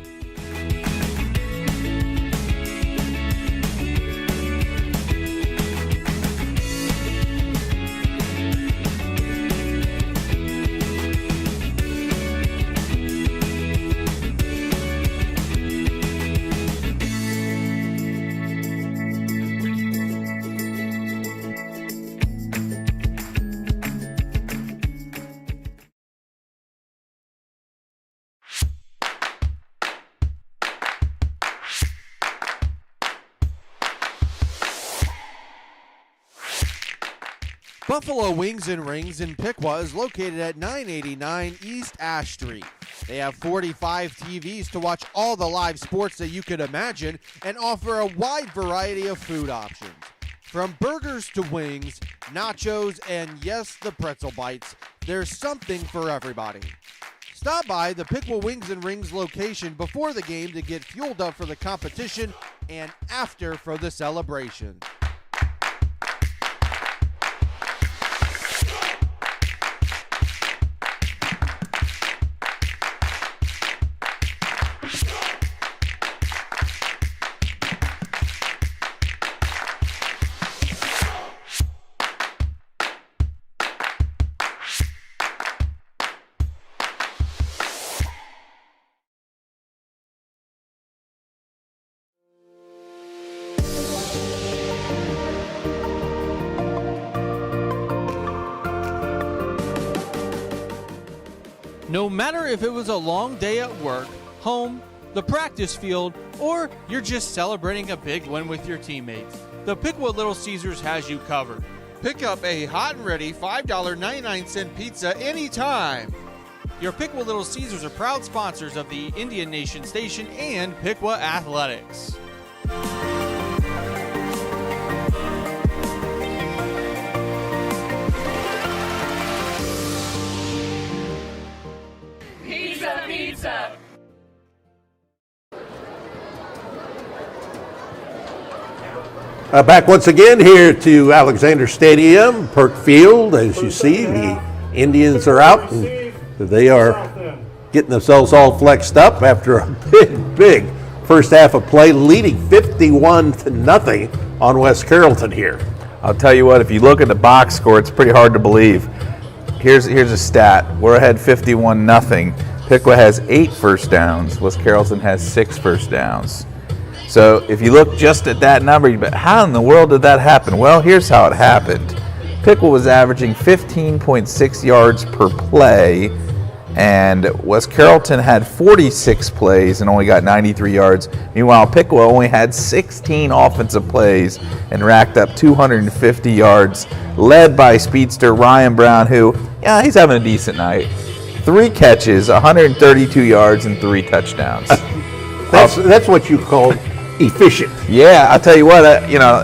Buffalo Wings and Rings in Piqua is located at 989 East Ash Street. They have 45 TVs to watch all the live sports that you could imagine and offer a wide variety of food options. From burgers to wings, nachos, and yes, the pretzel bites, there's something for everybody. Stop by the Piqua Wings and Rings location before the game to get fueled up for the competition and after for the celebration. No matter if it was a long day at work, home, the practice field, or you're just celebrating a big win with your teammates, the Piqua Little Caesars has you covered. Pick up a hot and ready $5.99 pizza anytime. Your Piqua Little Caesars are proud sponsors of the Indian Nation Station and Piqua Athletics. Pizza! Back once again here to Alexander Stadium, Perk Field. As you see, the Indians are out and they are getting themselves all flexed up after a big first half of play, leading 51-0 on West Carrollton here. I'll tell you what, if you look at the box score, it's pretty hard to believe. Here's a stat. We're ahead 51-0. Piqua has 8 first downs. West Carrollton has 6 first downs. So if you look just at that number, you bet, how in the world did that happen? Well, here's how it happened. Piqua was averaging 15.6 yards per play, And West Carrollton had 46 plays and only got 93 yards. Meanwhile, Piqua only had 16 offensive plays and racked up 250 yards, led by speedster Ryan Brown, who, yeah, he's having a decent night. 3 catches, 132 yards, and 3 touchdowns. That's what you call efficient. Yeah, I'll tell you what,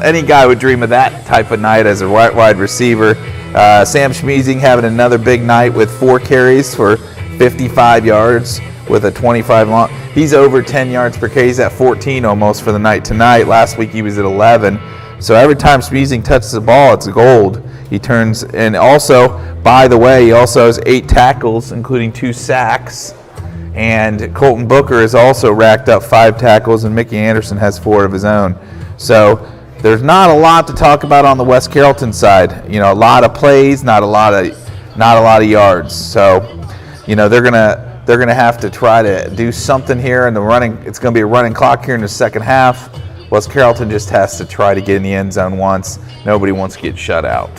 any guy would dream of that type of night as a wide receiver. Sam Schmeezing having another big night with 4 carries for 55 yards with a 25 long. He's over 10 yards per carry. He's at 14 almost for the night tonight. Last week he was at 11. So every time Schmeezing touches the ball, it's gold. He turns, and also, by the way, he also has 8 tackles, including 2 sacks. And Colton Booker has also racked up 5 tackles, and Mickey Anderson has 4 of his own. So there's not a lot to talk about on the West Carrollton side. A lot of plays, not a lot of yards. So, they're gonna have to try to do something here in the running. It's gonna be a running clock here in the second half. West Carrollton just has to try to get in the end zone once. Nobody wants to get shut out.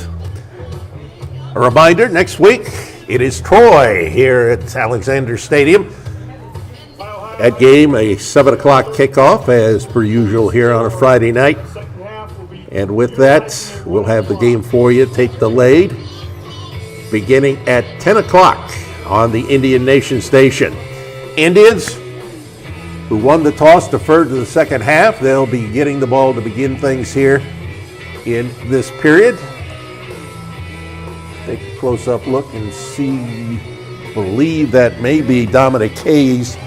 A reminder, next week it is Troy here at Alexander Stadium. That game, a 7 o'clock kickoff, as per usual here on a Friday night. And with that, we'll have the game for you, take delayed, beginning at 10 o'clock on the Indian Nation station. Indians, who won the toss, deferred to the second half. They'll be getting the ball to begin things here in this period. Take a close-up look and believe that may be Dominic Hayes,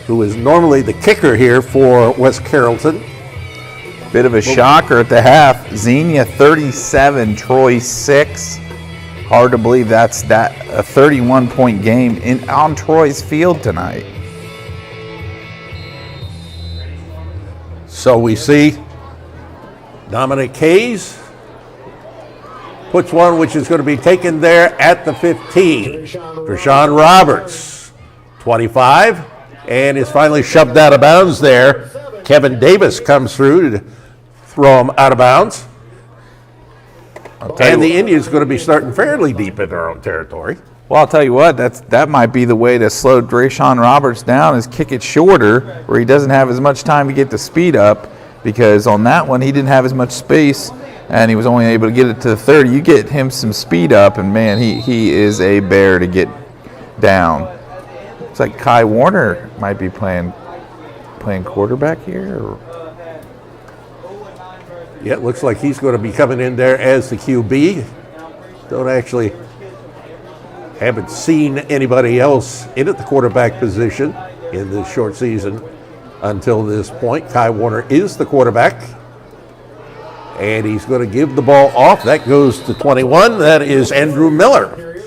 who is normally the kicker here for West Carrollton. Bit of a shocker at the half. Xenia 37, Troy 6. Hard to believe that's a 31-point game on Troy's field tonight. So we see Dominic Hayes puts one which is going to be taken there at the 15. Rashawn Roberts, 25, and is finally shoved out of bounds there. Kevin Davis comes through to throw him out of bounds. And the Indians are going to be starting fairly deep in their own territory. Well, I'll tell you what, that might be the way to slow Rashawn Roberts down, is kick it shorter where he doesn't have as much time to get the speed up, because on that one he didn't have as much space and he was only able to get it to the 30. You get him some speed up and man, he is a bear to get down. It's like Kai Warner might be playing quarterback here. Yeah, it looks like he's going to be coming in there as the QB. Haven't seen anybody else in at the quarterback position in this short season until this point. Kai Warner is the quarterback. And he's going to give the ball off. That goes to 21. That is Andrew Miller.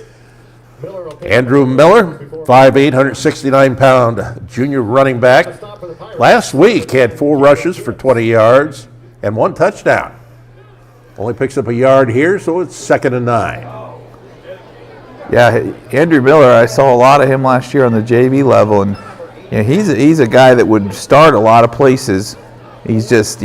Andrew Miller, 5'8", 169-pound junior running back. Last week had 4 rushes for 20 yards and 1 touchdown. Only picks up a yard here, so it's 2nd and 9. Yeah, Andrew Miller, I saw a lot of him last year on the JV level, and he's a guy that would start a lot of places. He's just,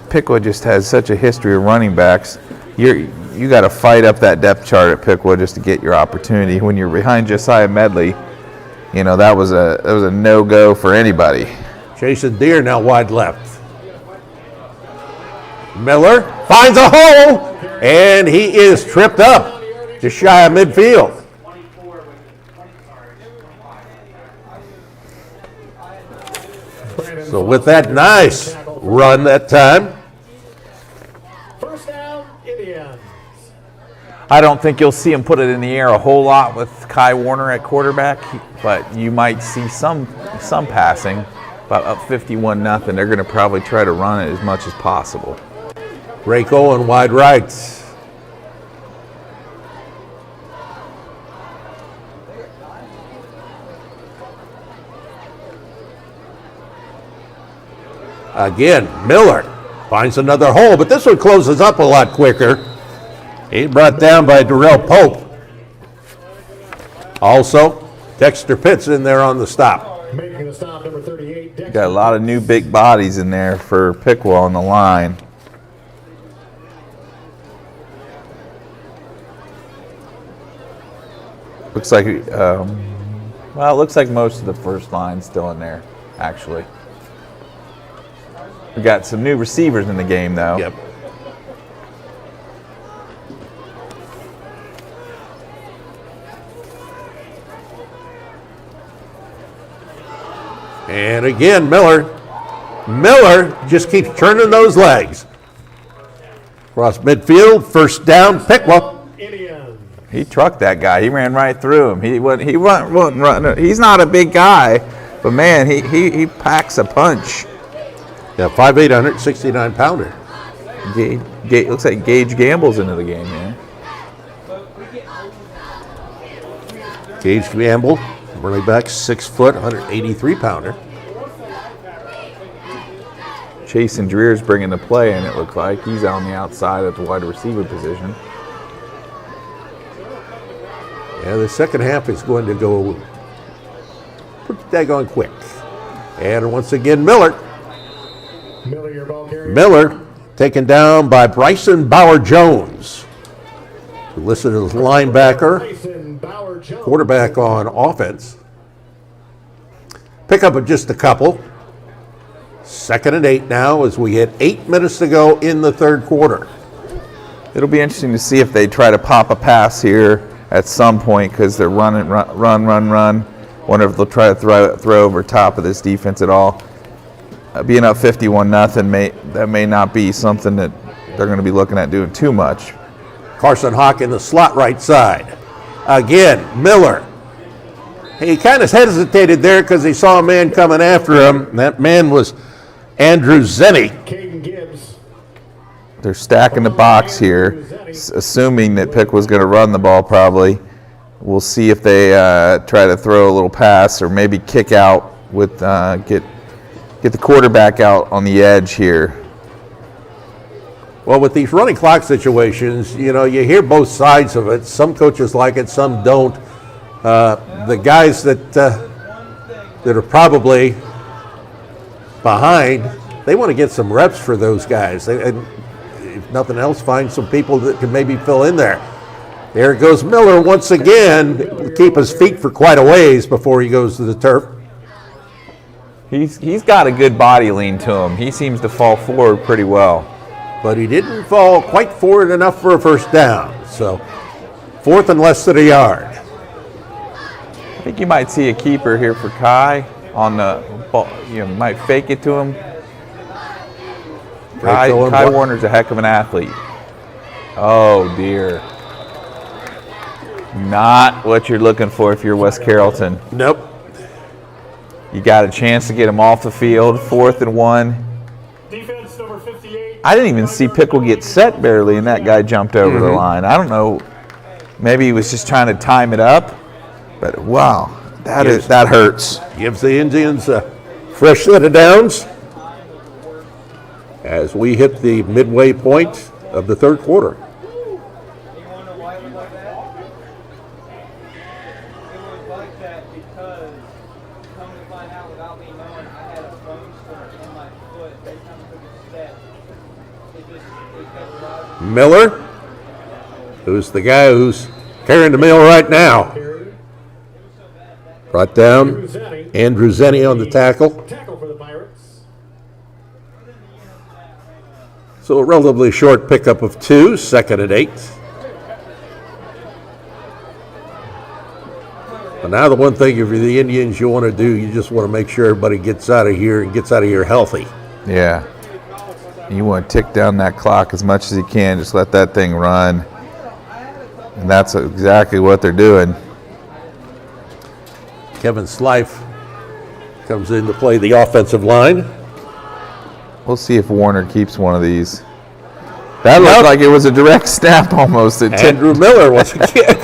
Piqua just has such a history of running backs. You got to fight up that depth chart at Piqua just to get your opportunity. When you're behind Josiah Medley, that was a no-go for anybody. Jason Deere now wide left. Miller finds a hole, and he is tripped up just shy of midfield. So with that nice run that time. First down, Indians. I don't think you'll see him put it in the air a whole lot with Kai Warner at quarterback, but you might see some passing. But up 51-0, they're going to probably try to run it as much as possible. Ray Cohen wide right. Again, Miller finds another hole, but this one closes up a lot quicker. He's brought down by Darrell Pope. Also, Dexter Pitts in there on the stop. Making the stop, number 38, Dexter. Got a lot of new big bodies in there for Piqua on the line. Looks like, well, it looks like most of the first line's still in there, actually. We got some new receivers in the game, though. Yep. And again, Miller just keeps turning those legs. Across midfield, first down, Piqua. He trucked that guy. He ran right through him. He wasn't running. He's not a big guy, but man, he packs a punch. Yeah, 5'8", 169-pounder. Looks like Gage Gamble's into the game here. Gage Gamble, running back, 6 foot, 183-pounder. Jason Dreer's bringing the play, and it looks like he's on the outside at the wide receiver position. Yeah, the second half is going to go pretty daggone quick. And once again, Miller taken down by Bryson Bauer-Jones, who listed as linebacker, quarterback on offense. Pick up of just a couple. 2nd and 8 now as we hit 8 minutes to go in the third quarter. It'll be interesting to see if they try to pop a pass here at some point because they're run. Wonder if they'll try to throw over top of this defense at all. Being up 51-0, that may not be something that they're going to be looking at doing too much. Carson Hawk in the slot right side. Again, Miller. He kind of hesitated there because he saw a man coming after him. That man was Andrew Zenny. They're stacking the box here, assuming that Pick was going to run the ball probably. We'll see if they try to throw a little pass or maybe kick out with get the quarterback out on the edge here. Well, with these running clock situations, you hear both sides of it. Some coaches like it, some don't. The guys that are probably behind, they want to get some reps for those guys. And if nothing else, find some people that can maybe fill in there. There goes Miller once again. Keep his feet for quite a ways before he goes to the turf. He's got a good body lean to him. He seems to fall forward pretty well. But he didn't fall quite forward enough for a first down. So 4th and less than a yard. I think you might see a keeper here for Kai on the ball. You might fake it to him. Kai Warner's a heck of an athlete. Oh, dear. Not what you're looking for if you're West Carrollton. Nope. You got a chance to get him off the field. 4th and 1. Defense number 58. I didn't even see Piqua get set barely, and that guy jumped over the line. I don't know. Maybe he was just trying to time it up. But wow, that hurts. Gives the Indians a fresh set of downs as we hit the midway point of the third quarter. Miller, who's the guy who's carrying the mail right now. Brought down Andrew Zenny on the tackle. So a relatively short pickup of 2, 2nd and 8. But now the one thing if you're the Indians you want to do, you just want to make sure everybody gets out of here and gets out of here healthy. Yeah. You want to tick down that clock as much as you can. Just let that thing run. And that's exactly what they're doing. Kevin Slife comes in to play the offensive line. We'll see if Warner keeps one of these. That looked like it was a direct snap almost. Andrew Miller was a kid.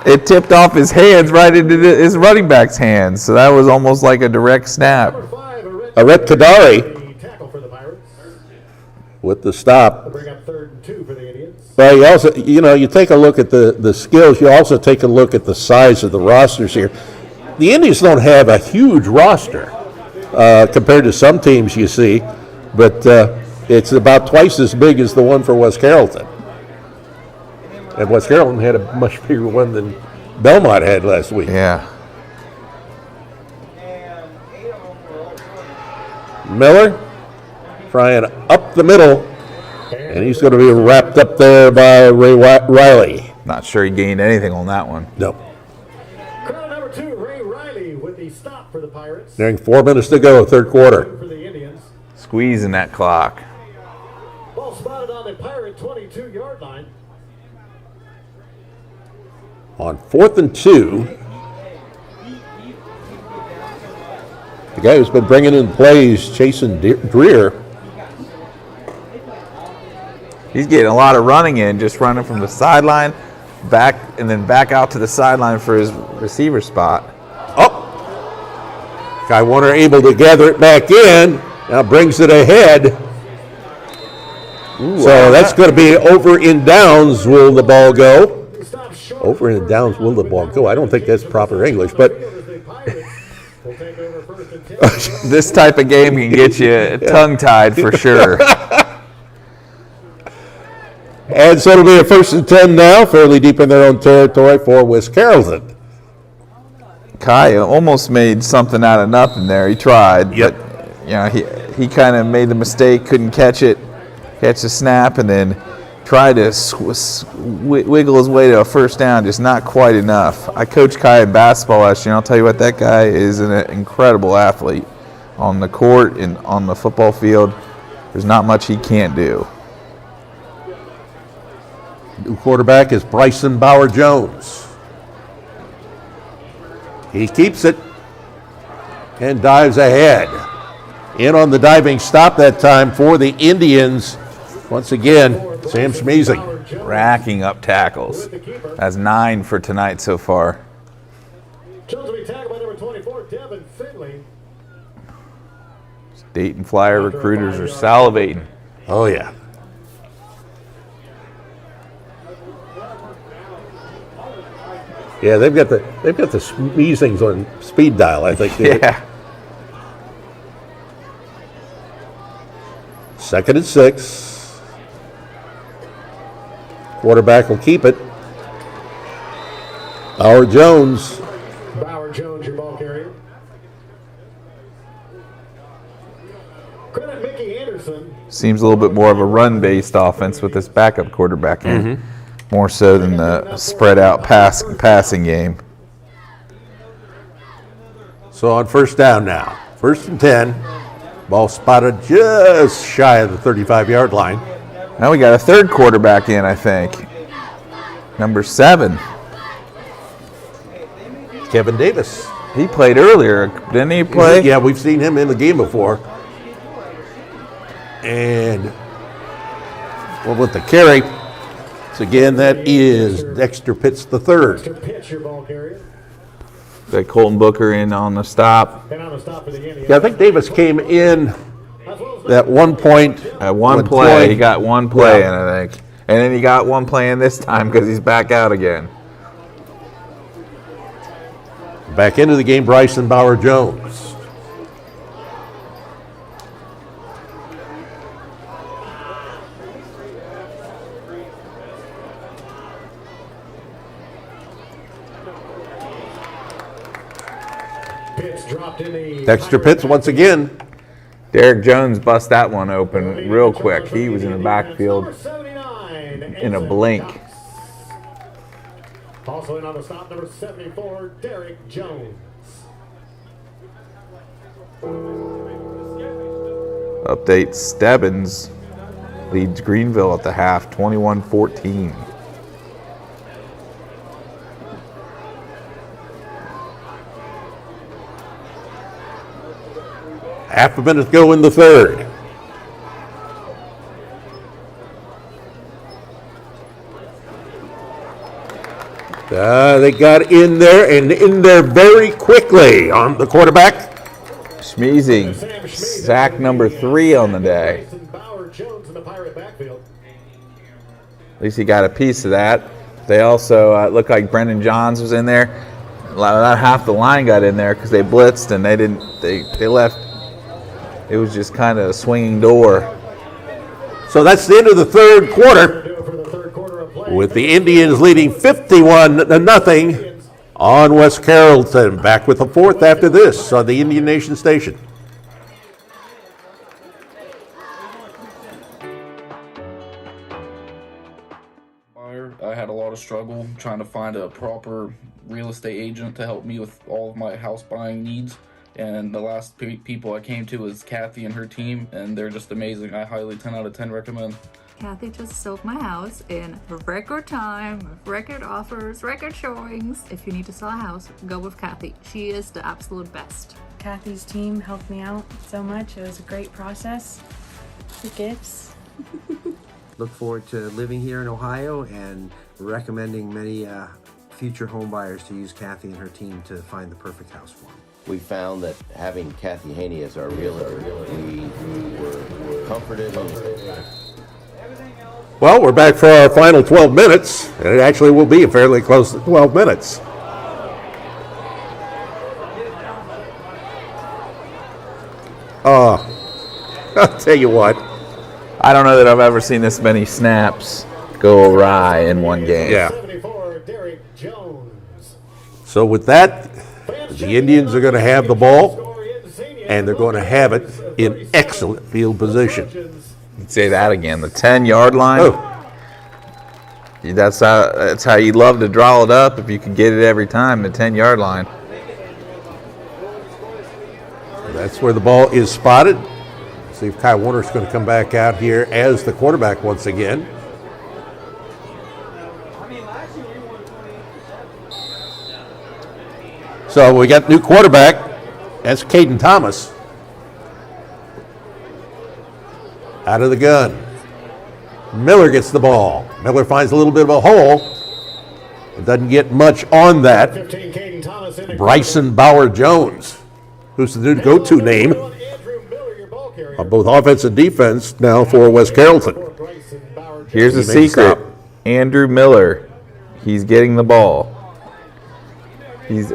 It tipped off his hands right into his running back's hands. So that was almost like a direct snap. Aret Kadari with the stop. Bring up 3rd and 2 for the Indians. But you also, you take a look at the skills. You also take a look at the size of the rosters here. The Indians don't have a huge roster compared to some teams you see, but it's about twice as big as the one for West Carrollton. And West Carrollton had a much bigger one than Belmont had last week. Yeah. Miller trying up the middle, and he's going to be wrapped up there by Ray Riley. Not sure he gained anything on that one. No. Crowd number 2, Ray Riley with the stop for the Pirates. Nearing 4 minutes to go, third quarter. For the Indians. Squeezing that clock. Ball spotted on the Pirate 22-yard line. On 4th and 2, the guy who's been bringing in plays, Jason Dreer. He's getting a lot of running in, just running from the sideline back and then back out to the sideline for his receiver spot. Oh! Kai Warner able to gather it back in. Now brings it ahead. Ooh, so that's going to be over in downs. Will the ball go? Over in downs, will the ball go? I don't think that's proper English, but this type of game can get you tongue-tied for sure. And so it'll be a 1st and 10 now, fairly deep in their own territory for West Carrollton. Kai almost made something out of nothing there. He tried, but he kind of made the mistake, couldn't catch the snap, and then tried to wiggle his way to a first down, just not quite enough. I coached Kai in basketball last year, and I'll tell you what, that guy is an incredible athlete on the court and on the football field. There's not much he can't do. New quarterback is Bryson Bauer-Jones. He keeps it and dives ahead. In on the diving stop that time for the Indians. Once again, Sam Schmeezing. Racking up tackles. That's 9 for tonight so far. Dayton Flyer recruiters are salivating. Oh, yeah. Yeah, they've got the Schmeezings on speed dial, I think. Yeah. 2nd and 6. Quarterback will keep it. Bauer-Jones. Bauer-Jones, your ball carrier. Credit Mickey Anderson. Seems a little bit more of a run-based offense with this backup quarterback in. More so than the spread-out passing game. So on 1st down now. 1st and 10. Ball spotted just shy of the 35-yard line. Now we got a third quarterback in, I think. Number 7. Kevin Davis. He played earlier, didn't he play? Yeah, we've seen him in the game before. And well, with the carry, so again, that is Dexter Pitts the third. Dexter Pitts, your ball carrier. Got Colton Booker in on the stop. And on the stop for the Indians. Yeah, I think Davis came in at one point. At one play, he got one play in, I think. And then he got one play in this time because he's back out again. Back into the game, Bryson Bauer-Jones. Dexter Pitts once again. Derek Jones bust that one open real quick. He was in the backfield in a blink. Also in on the stop, number 74, Derek Jones. Update, Stebbins leads Greenville at the half, 21-14. Half a minute to go in the third. They got in there and in there very quickly on the quarterback. Schmeezing, sack number 3 on the day. At least he got a piece of that. They also looked like Brendan Johns was in there. About half the line got in there because they blitzed and they didn't. They left. It was just kind of a swinging door. So that's the end of the third quarter, with the Indians leading 51-0 on West Carrollton. Back with the fourth after this on the Indian Nation Station. I had a lot of struggle trying to find a proper real estate agent to help me with all of my house buying needs. And the last people I came to was Kathy and her team, and they're just amazing. I highly 10 out of 10 recommend. Kathy just sold my house in record time, with record offers, record showings. If you need to sell a house, go with Kathy. She is the absolute best. Kathy's team helped me out so much. It was a great process. The gifts. Look forward to living here in Ohio and recommending many future home buyers to use Kathy and her team to find the perfect house for them. We found that having Kathy Haney as our realtor, we were comforted and Well, we're back for our final 12 minutes, and it actually will be fairly close to 12 minutes. I'll tell you what. I don't know that I've ever seen this many snaps go awry in one game. Yeah. So with that, the Indians are going to have the ball, and they're going to have it in excellent field position. Say that again. The 10-yard line. Oh. That's how you love to draw it up if you can get it every time. The 10-yard line. That's where the ball is spotted. See if Kai Warner's going to come back out here as the quarterback once again. So we got new quarterback. That's Caden Thomas. Out of the gun. Miller gets the ball. Miller finds a little bit of a hole. It doesn't get much on that. Bryson Bauer-Jones, who's the new go-to name on both offense and defense now for West Carrollton. Here's the secret. Andrew Miller, he's getting the ball.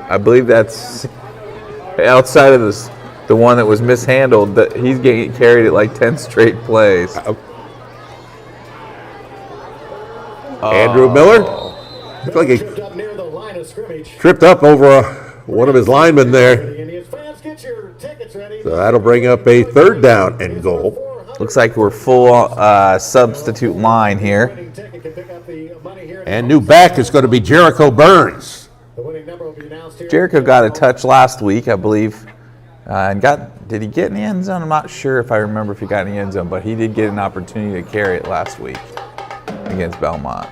I believe that's outside of the one that was mishandled, that he's getting carried it like 10 straight plays. Andrew Miller looked like he tripped up over one of his linemen there. So that'll bring up a third down and goal. Looks like we're full substitute line here. And new back is going to be Jericho Burns. Jericho got a touch last week, I believe, and did he get in the end zone? I'm not sure if I remember if he got in the end zone, but he did get an opportunity to carry it last week against Belmont.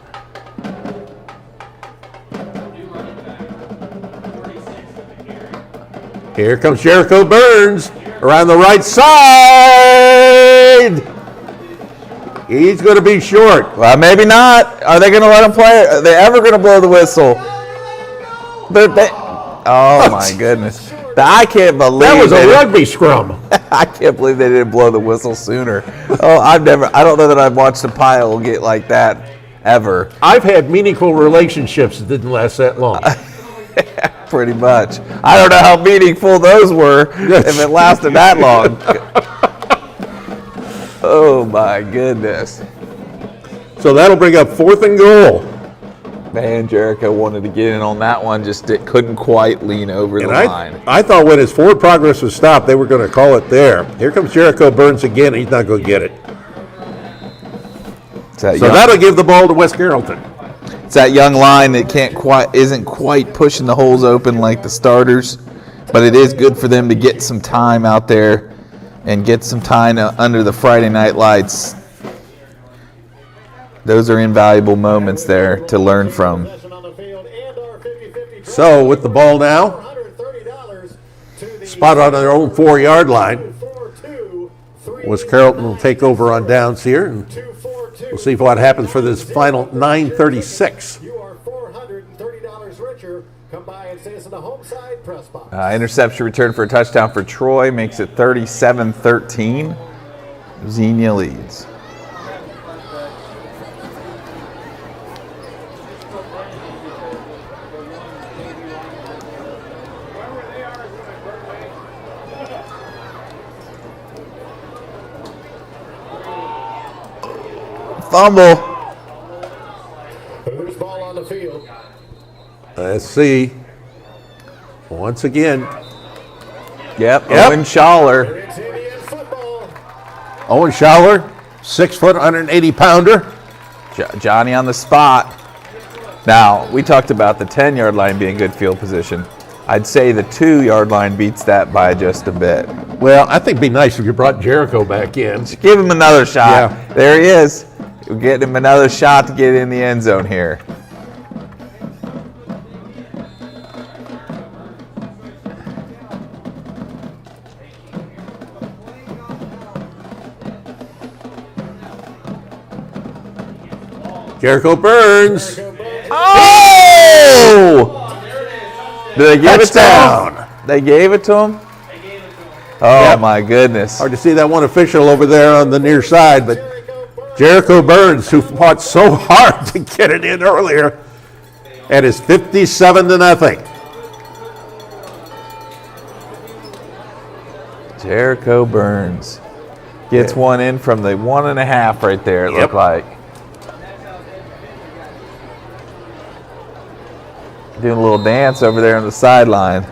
Here comes Jericho Burns around the right side. He's going to be short. Well, maybe not. Are they going to let him play? Are they ever going to blow the whistle? Oh my goodness! I can't believe that was a rugby scrum. I can't believe they didn't blow the whistle sooner. Oh, I don't know that I've watched a pile get like that ever. I've had meaningful relationships that didn't last that long. Pretty much. I don't know how meaningful those were if it lasted that long. Oh my goodness! So that'll bring up 4th and goal. Man, Jericho wanted to get in on that one, just couldn't quite lean over the line. I thought when his forward progress was stopped, they were going to call it there. Here comes Jericho Burns again. He's not going to get it. So that'll give the ball to West Carrollton. It's that young line that isn't quite pushing the holes open like the starters, but it is good for them to get some time out there and get some time under the Friday night lights. Those are invaluable moments there to learn from. So with the ball now, spot on their own 4-yard line. West Carrollton will take over on downs here, and we'll see what happens for this final 9:36. Interception return for a touchdown for Troy makes it 37-13. Xenia leads. Fumble. Loose ball on the field. Let's see. Once again. Yep. Owen Schaller. Owen Schaller, 6 foot, 180 pounder. Johnny on the spot. Now, we talked about the 10-yard line being good field position. I'd say the 2-yard line beats that by just a bit. Well, I think it'd be nice if you brought Jericho back in. Just give him another shot. Yeah. There he is. We're getting him another shot to get in the end zone here. Jericho Burns. Oh! Did they give it to him? They gave it to him? Oh, my goodness. Hard to see that one official over there on the near side, but Jericho Burns, who fought so hard to get it in earlier, and is 57-0. Jericho Burns gets one in from the 1.5 right there, it looked like. Doing a little dance over there on the sideline.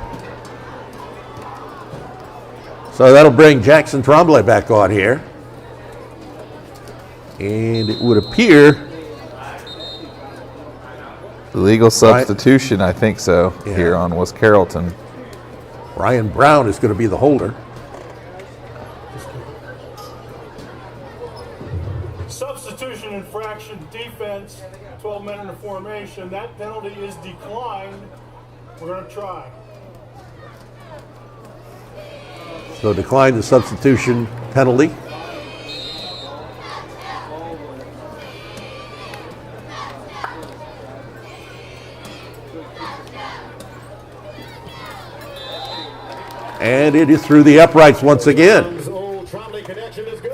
So that'll bring Jackson Tremblay back on here. And it would appear legal substitution, I think so, here on West Carrollton. Ryan Brown is going to be the holder. Substitution infraction defense, 12 men in the formation. That penalty is declined. We're going to try. So decline the substitution penalty. And it is through the uprights once again.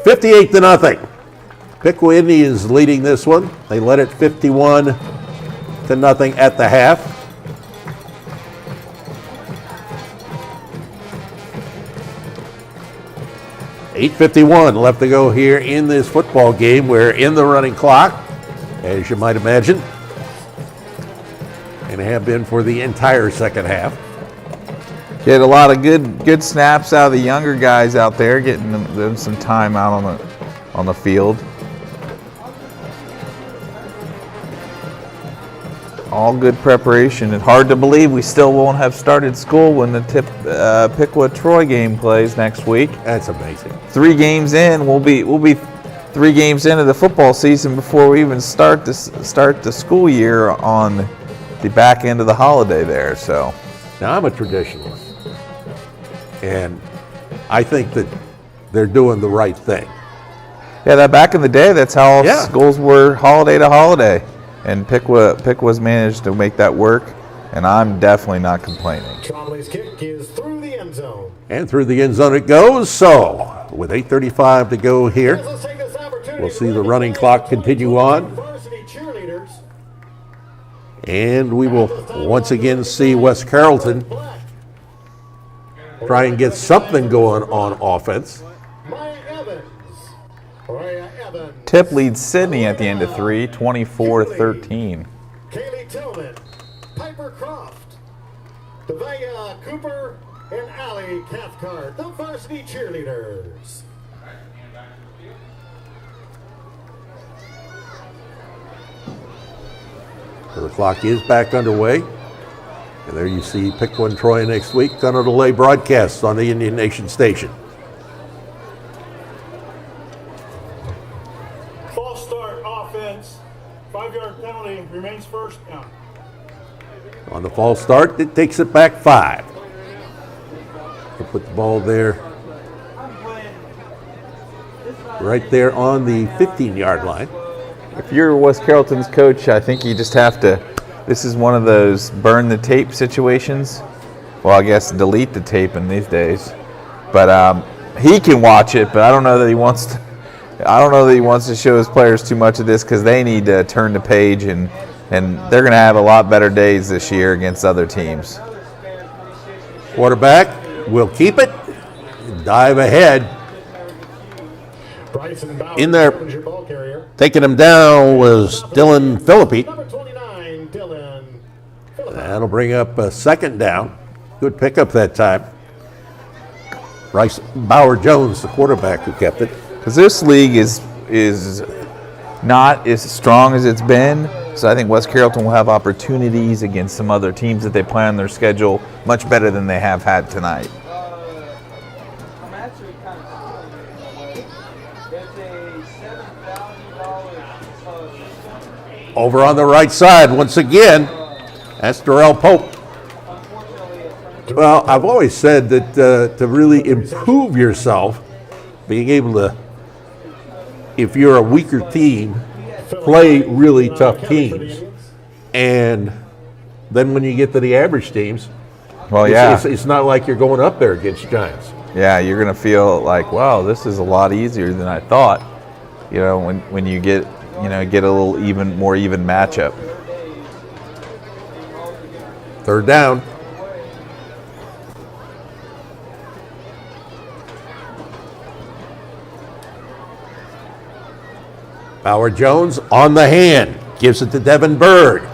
58-0. Piqua is leading this one. They led it 51-0 at the half. .851 left to go here in this football game. We're in the running clock, as you might imagine, and have been for the entire second half. Get a lot of good snaps out of the younger guys out there, getting them some time out on the field. All good preparation, and hard to believe we still won't have started school when the Piqua-Troy game plays next week. That's amazing. 3 games in, we'll be 3 games into the football season before we even start the school year on the back end of the holiday there. So now I'm a traditionalist, and I think that they're doing the right thing. Yeah, that back in the day, that's how schools were, holiday to holiday. And Piqua's managed to make that work, and I'm definitely not complaining. Trombley's kick is through the end zone. And through the end zone it goes. So with 8:35 to go here, we'll see the running clock continue on. And we will once again see West Carrollton try and get something going on offense. Tip leads Sydney at the end of 3, 24-13. Kaylee Tillman, Piper Croft, Devaya Cooper, and Allie Cathcart, the varsity cheerleaders. So the clock is back underway. And there you see Piqua and Troy next week on a delay broadcast on the Indian Nation station. False start offense. 5-yard penalty remains first down. On the false start, it takes it back 5. We'll put the ball there, right there on the 15-yard line. If you're West Carrollton's coach, I think you just have to, this is one of those burn the tape situations. Well, I guess delete the tape in these days. But he can watch it, but I don't know that he wants to show his players too much of this, because they need to turn the page, and they're going to have a lot better days this year against other teams. Quarterback will keep it, dive ahead. In there, taking him down was Dylan Philippi. That'll bring up a second down. Good pickup that time. Bryce Bauer Jones, the quarterback, who kept it. Because this league is not as strong as it's been, so I think West Carrollton will have opportunities against some other teams that they play on their schedule much better than they have had tonight. Over on the right side, once again, that's Darrell Pope. Well, I've always said that to really improve yourself, being able to, if you're a weaker team, play really tough teams. And then when you get to the average teams, well, yeah, it's not like you're going up there against Giants. Yeah, you're going to feel like, wow, this is a lot easier than I thought. You know, when you get a little more even matchup. Third down. Bauer Jones on the hand, gives it to Devin Bird.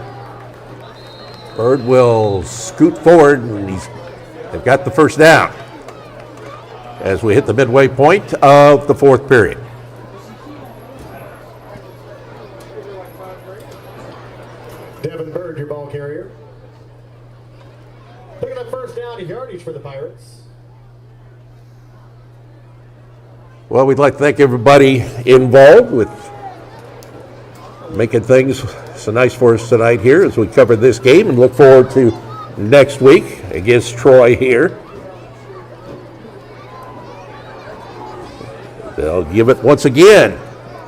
Bird will scoot forward, and they've got the first down as we hit the midway point of the fourth period. Devin Bird, your ball carrier. Picking up first down yardage for the Pirates. Well, we'd like to thank everybody involved with making things so nice for us tonight here as we cover this game, and look forward to next week against Troy here. They'll give it once again.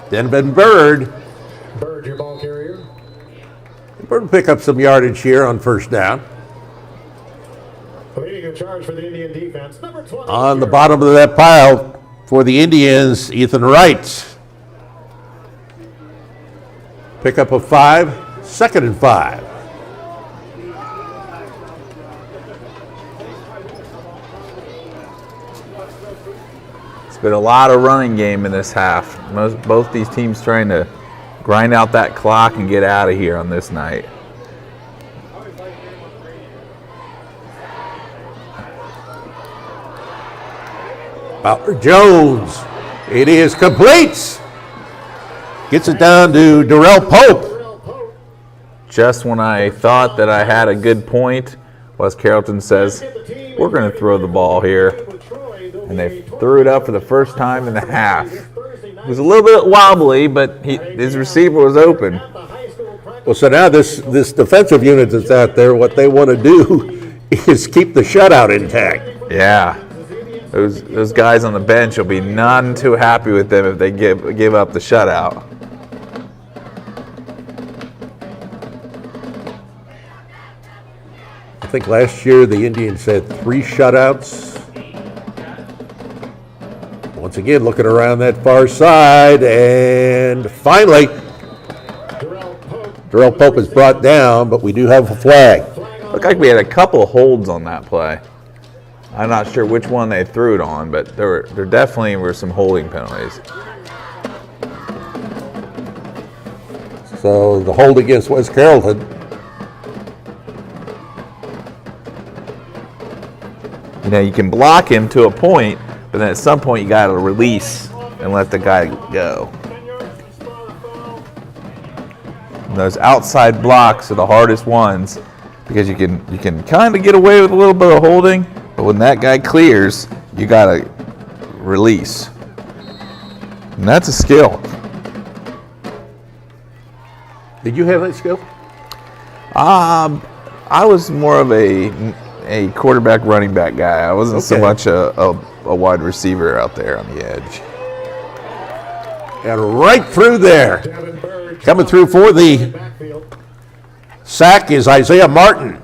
Devin Bird. Bird, your ball carrier. Bird will pick up some yardage here on first down. Leading a charge for the Indian defense, number 20. On the bottom of that pile for the Indians, Ethan Wright. Pickup of 5, 2nd and 5. It's been a lot of running game in this half. Both these teams trying to grind out that clock and get out of here on this night. Bauer Jones. It is complete. Gets it down to Darrell Pope. Just when I thought that I had a good point, West Carrollton says, we're going to throw the ball here. And they threw it up for the first time in the half. It was a little bit wobbly, but his receiver was open. Well, so now this defensive unit that's out there, what they want to do is keep the shutout intact. Yeah. Those guys on the bench will be none too happy with them if they give up the shutout. I think last year the Indians had 3 shutouts. Once again, looking around that far side, and finally, Darrell Pope is brought down, but we do have a flag. Looked like we had a couple holds on that play. I'm not sure which one they threw it on, but there definitely were some holding penalties. So the hold against West Carrollton. You know, you can block him to a point, but then at some point you got to release and let the guy go. And those outside blocks are the hardest ones because you can kind of get away with a little bit of holding, but when that guy clears, you got to release. And that's a skill. Did you have that skill? I was more of a quarterback running back guy. I wasn't so much a wide receiver out there on the edge. And right through there. Coming through for the sack is Isaiah Martin.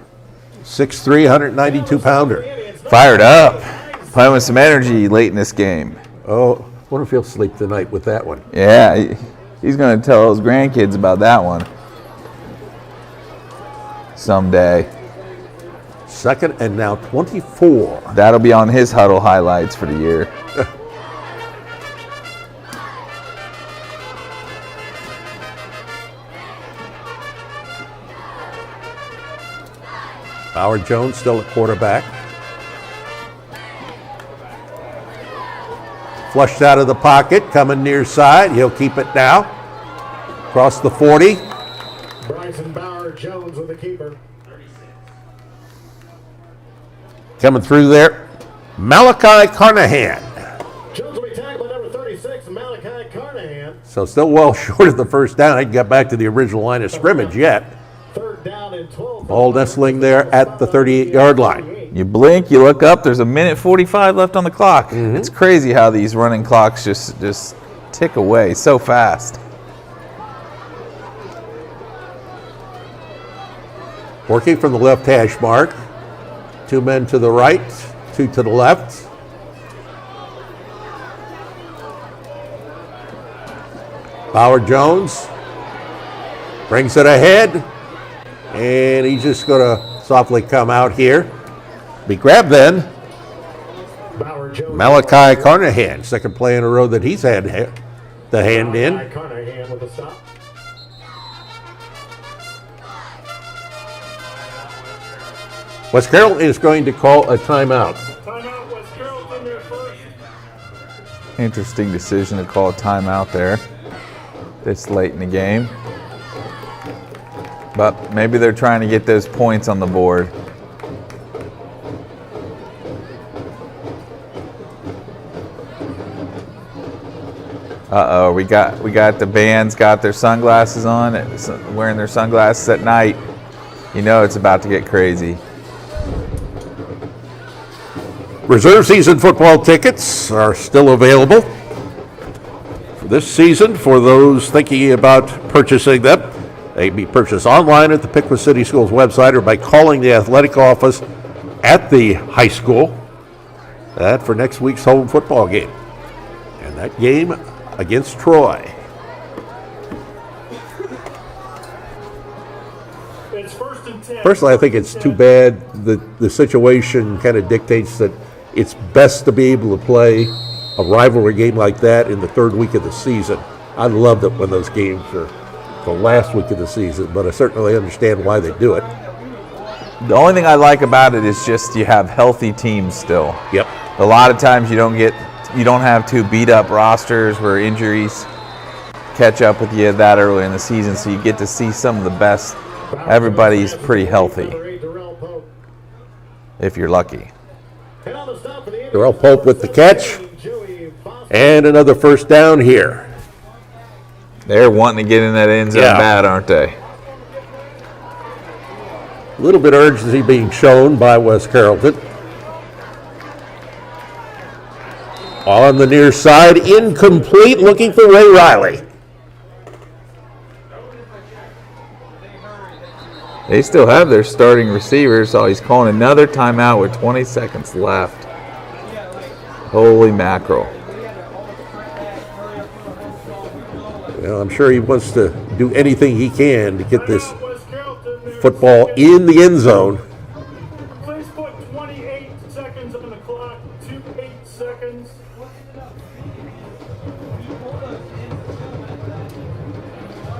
6'3", 192-pounder. Fired up. Playing with some energy late in this game. Oh, I wonder if he'll sleep tonight with that one. Yeah, he's going to tell his grandkids about that one someday. 2nd and now 24. That'll be on his huddle highlights for the year. Bauer Jones still at quarterback. Flushed out of the pocket, coming near side. He'll keep it now. Across the 40. Bryson Bauer Jones with the keeper. Coming through there, Malachi Carnahan. Jones will be tackled by number 36, Malachi Carnahan. So still well short of the first down. He got back to the original line of scrimmage yet. Third down and 12. Ball nestling there at the 38-yard line. You blink, you look up, there's a minute 45 left on the clock. It's crazy how these running clocks just tick away so fast. Working from the left hash mark. 2 men to the right, 2 to the left. Bauer Jones brings it ahead, and he's just going to softly come out here. Be grabbed then. Malachi Carnahan, second play in a row that he's had the hand in. Carnahan with a stop. West Carrollton is going to call a timeout. Timeout, West Carrollton, their first. Interesting decision to call a timeout there this late in the game. But maybe they're trying to get those points on the board. Uh-oh, we got the band's got their sunglasses on, wearing their sunglasses at night. You know it's about to get crazy. Reserve season football tickets are still available for this season for those thinking about purchasing them. They can be purchased online at the Piqua City Schools website or by calling the athletic office at the high school. That for next week's home football game. And that game against Troy. It's 1st and 10. Personally, I think it's too bad that the situation kind of dictates that it's best to be able to play a rivalry game like that in the third week of the season. I love it when those games are the last week of the season, but I certainly understand why they do it. The only thing I like about it is just you have healthy teams still. Yep. A lot of times you don't have two beat up rosters where injuries catch up with you that early in the season, so you get to see some of the best. Everybody's pretty healthy if you're lucky. Darrell Pope with the catch. And another first down here. They're wanting to get in that end zone bad, aren't they? A little bit of urgency being shown by West Carrollton. On the near side, incomplete, looking for Ray Riley. They still have their starting receiver, so he's calling another timeout with 20 seconds left. Holy mackerel. Well, I'm sure he wants to do anything he can to get this football in the end zone. Please put 28 seconds on the clock. 28 seconds.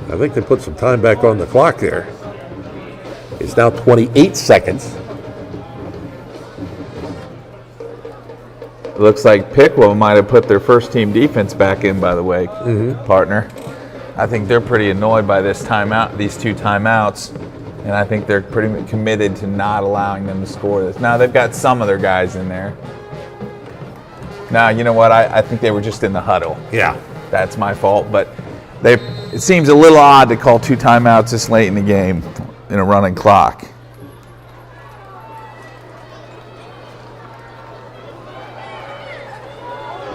I think they put some time back on the clock there. It's now 28 seconds. It looks like Piqua might have put their first team defense back in, by the way, partner. I think they're pretty annoyed by this timeout, these two timeouts, and I think they're pretty committed to not allowing them to score this. Now, they've got some of their guys in there. Now, you know what? I think they were just in the huddle. Yeah. That's my fault, but it seems a little odd to call two timeouts this late in the game in a running clock.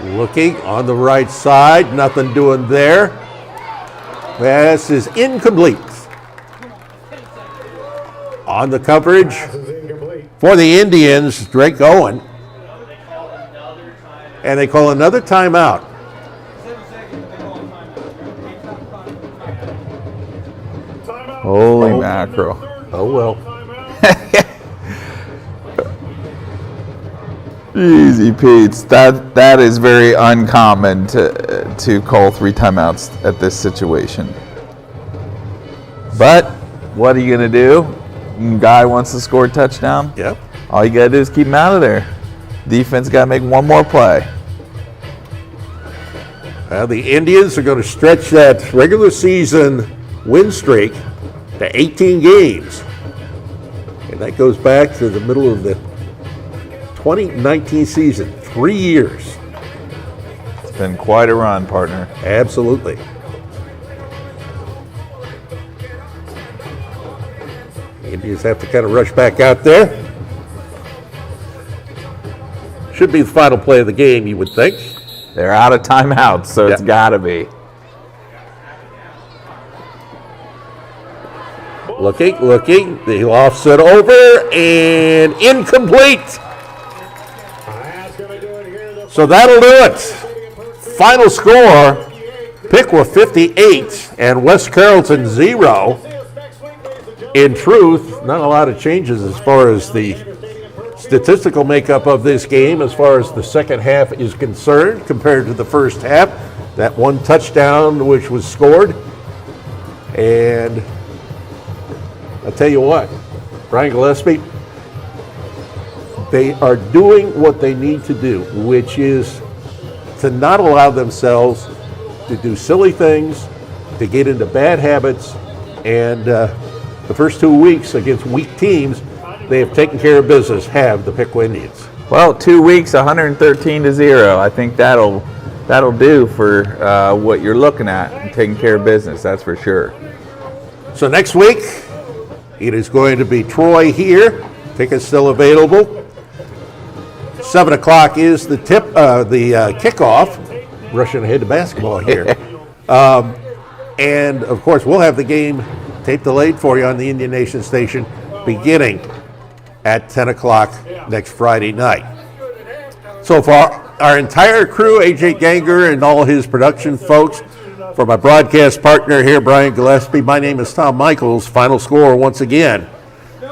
Looking on the right side, nothing doing there. Pass is incomplete. On the coverage for the Indians, Drake Owen. And they call another timeout. Holy mackerel. Oh, well. Easy, Pete's. That is very uncommon to call three timeouts at this situation. But what are you going to do? Guy wants to score a touchdown. Yep. All you got to do is keep him out of there. Defense got to make one more play. The Indians are going to stretch that regular season win streak to 18 games. And that goes back to the middle of the 2019 season, 3 years. It's been quite a run, partner. Absolutely. The Indians have to kind of rush back out there. Should be the final play of the game, you would think. They're out of timeouts, so it's got to be. Looking. The offset over and incomplete. So that'll do it. Final score, Piqua 58 and West Carrollton 0. In truth, not a lot of changes as far as the statistical makeup of this game as far as the second half is concerned compared to the first half. That one touchdown which was scored. And I'll tell you what, Brian Gillespie, they are doing what they need to do, which is to not allow themselves to do silly things, to get into bad habits, and the first 2 weeks against weak teams, they have taken care of business, have the Piqua Indians. Well, 2 weeks, 113-0. I think that'll do for what you're looking at and taking care of business, that's for sure. So next week, it is going to be Troy here. Tickets still available. 7 o'clock is the kickoff. Rushing ahead to basketball here. And, of course, we'll have the game tape delayed for you on the Indian Nation station beginning at 10 o'clock next Friday night. So for our entire crew, AJ Ganger and all his production folks, for my broadcast partner here, Brian Gillespie, my name is Tom Michaels. Final score once again,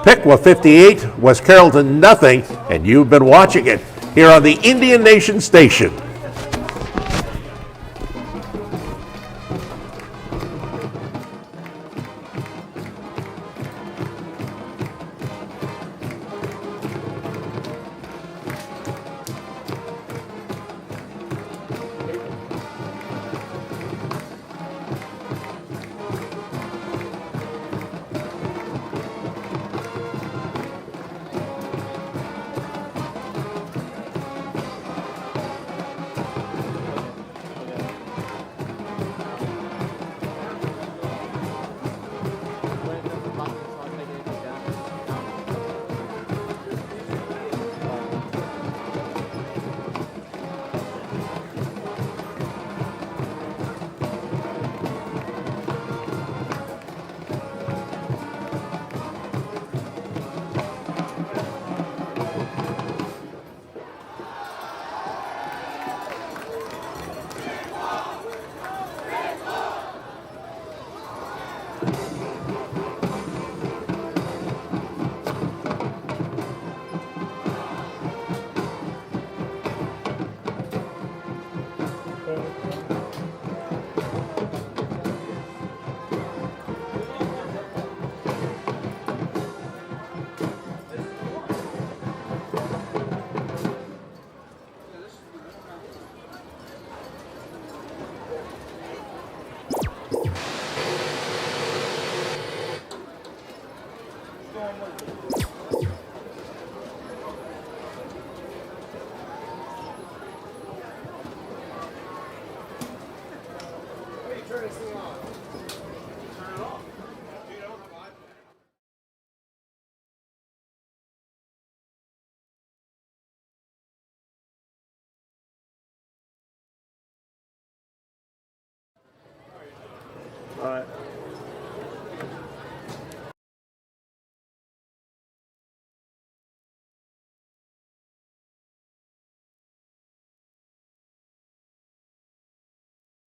Piqua 58, West Carrollton nothing, and you've been watching it here on the Indian Nation station. All right.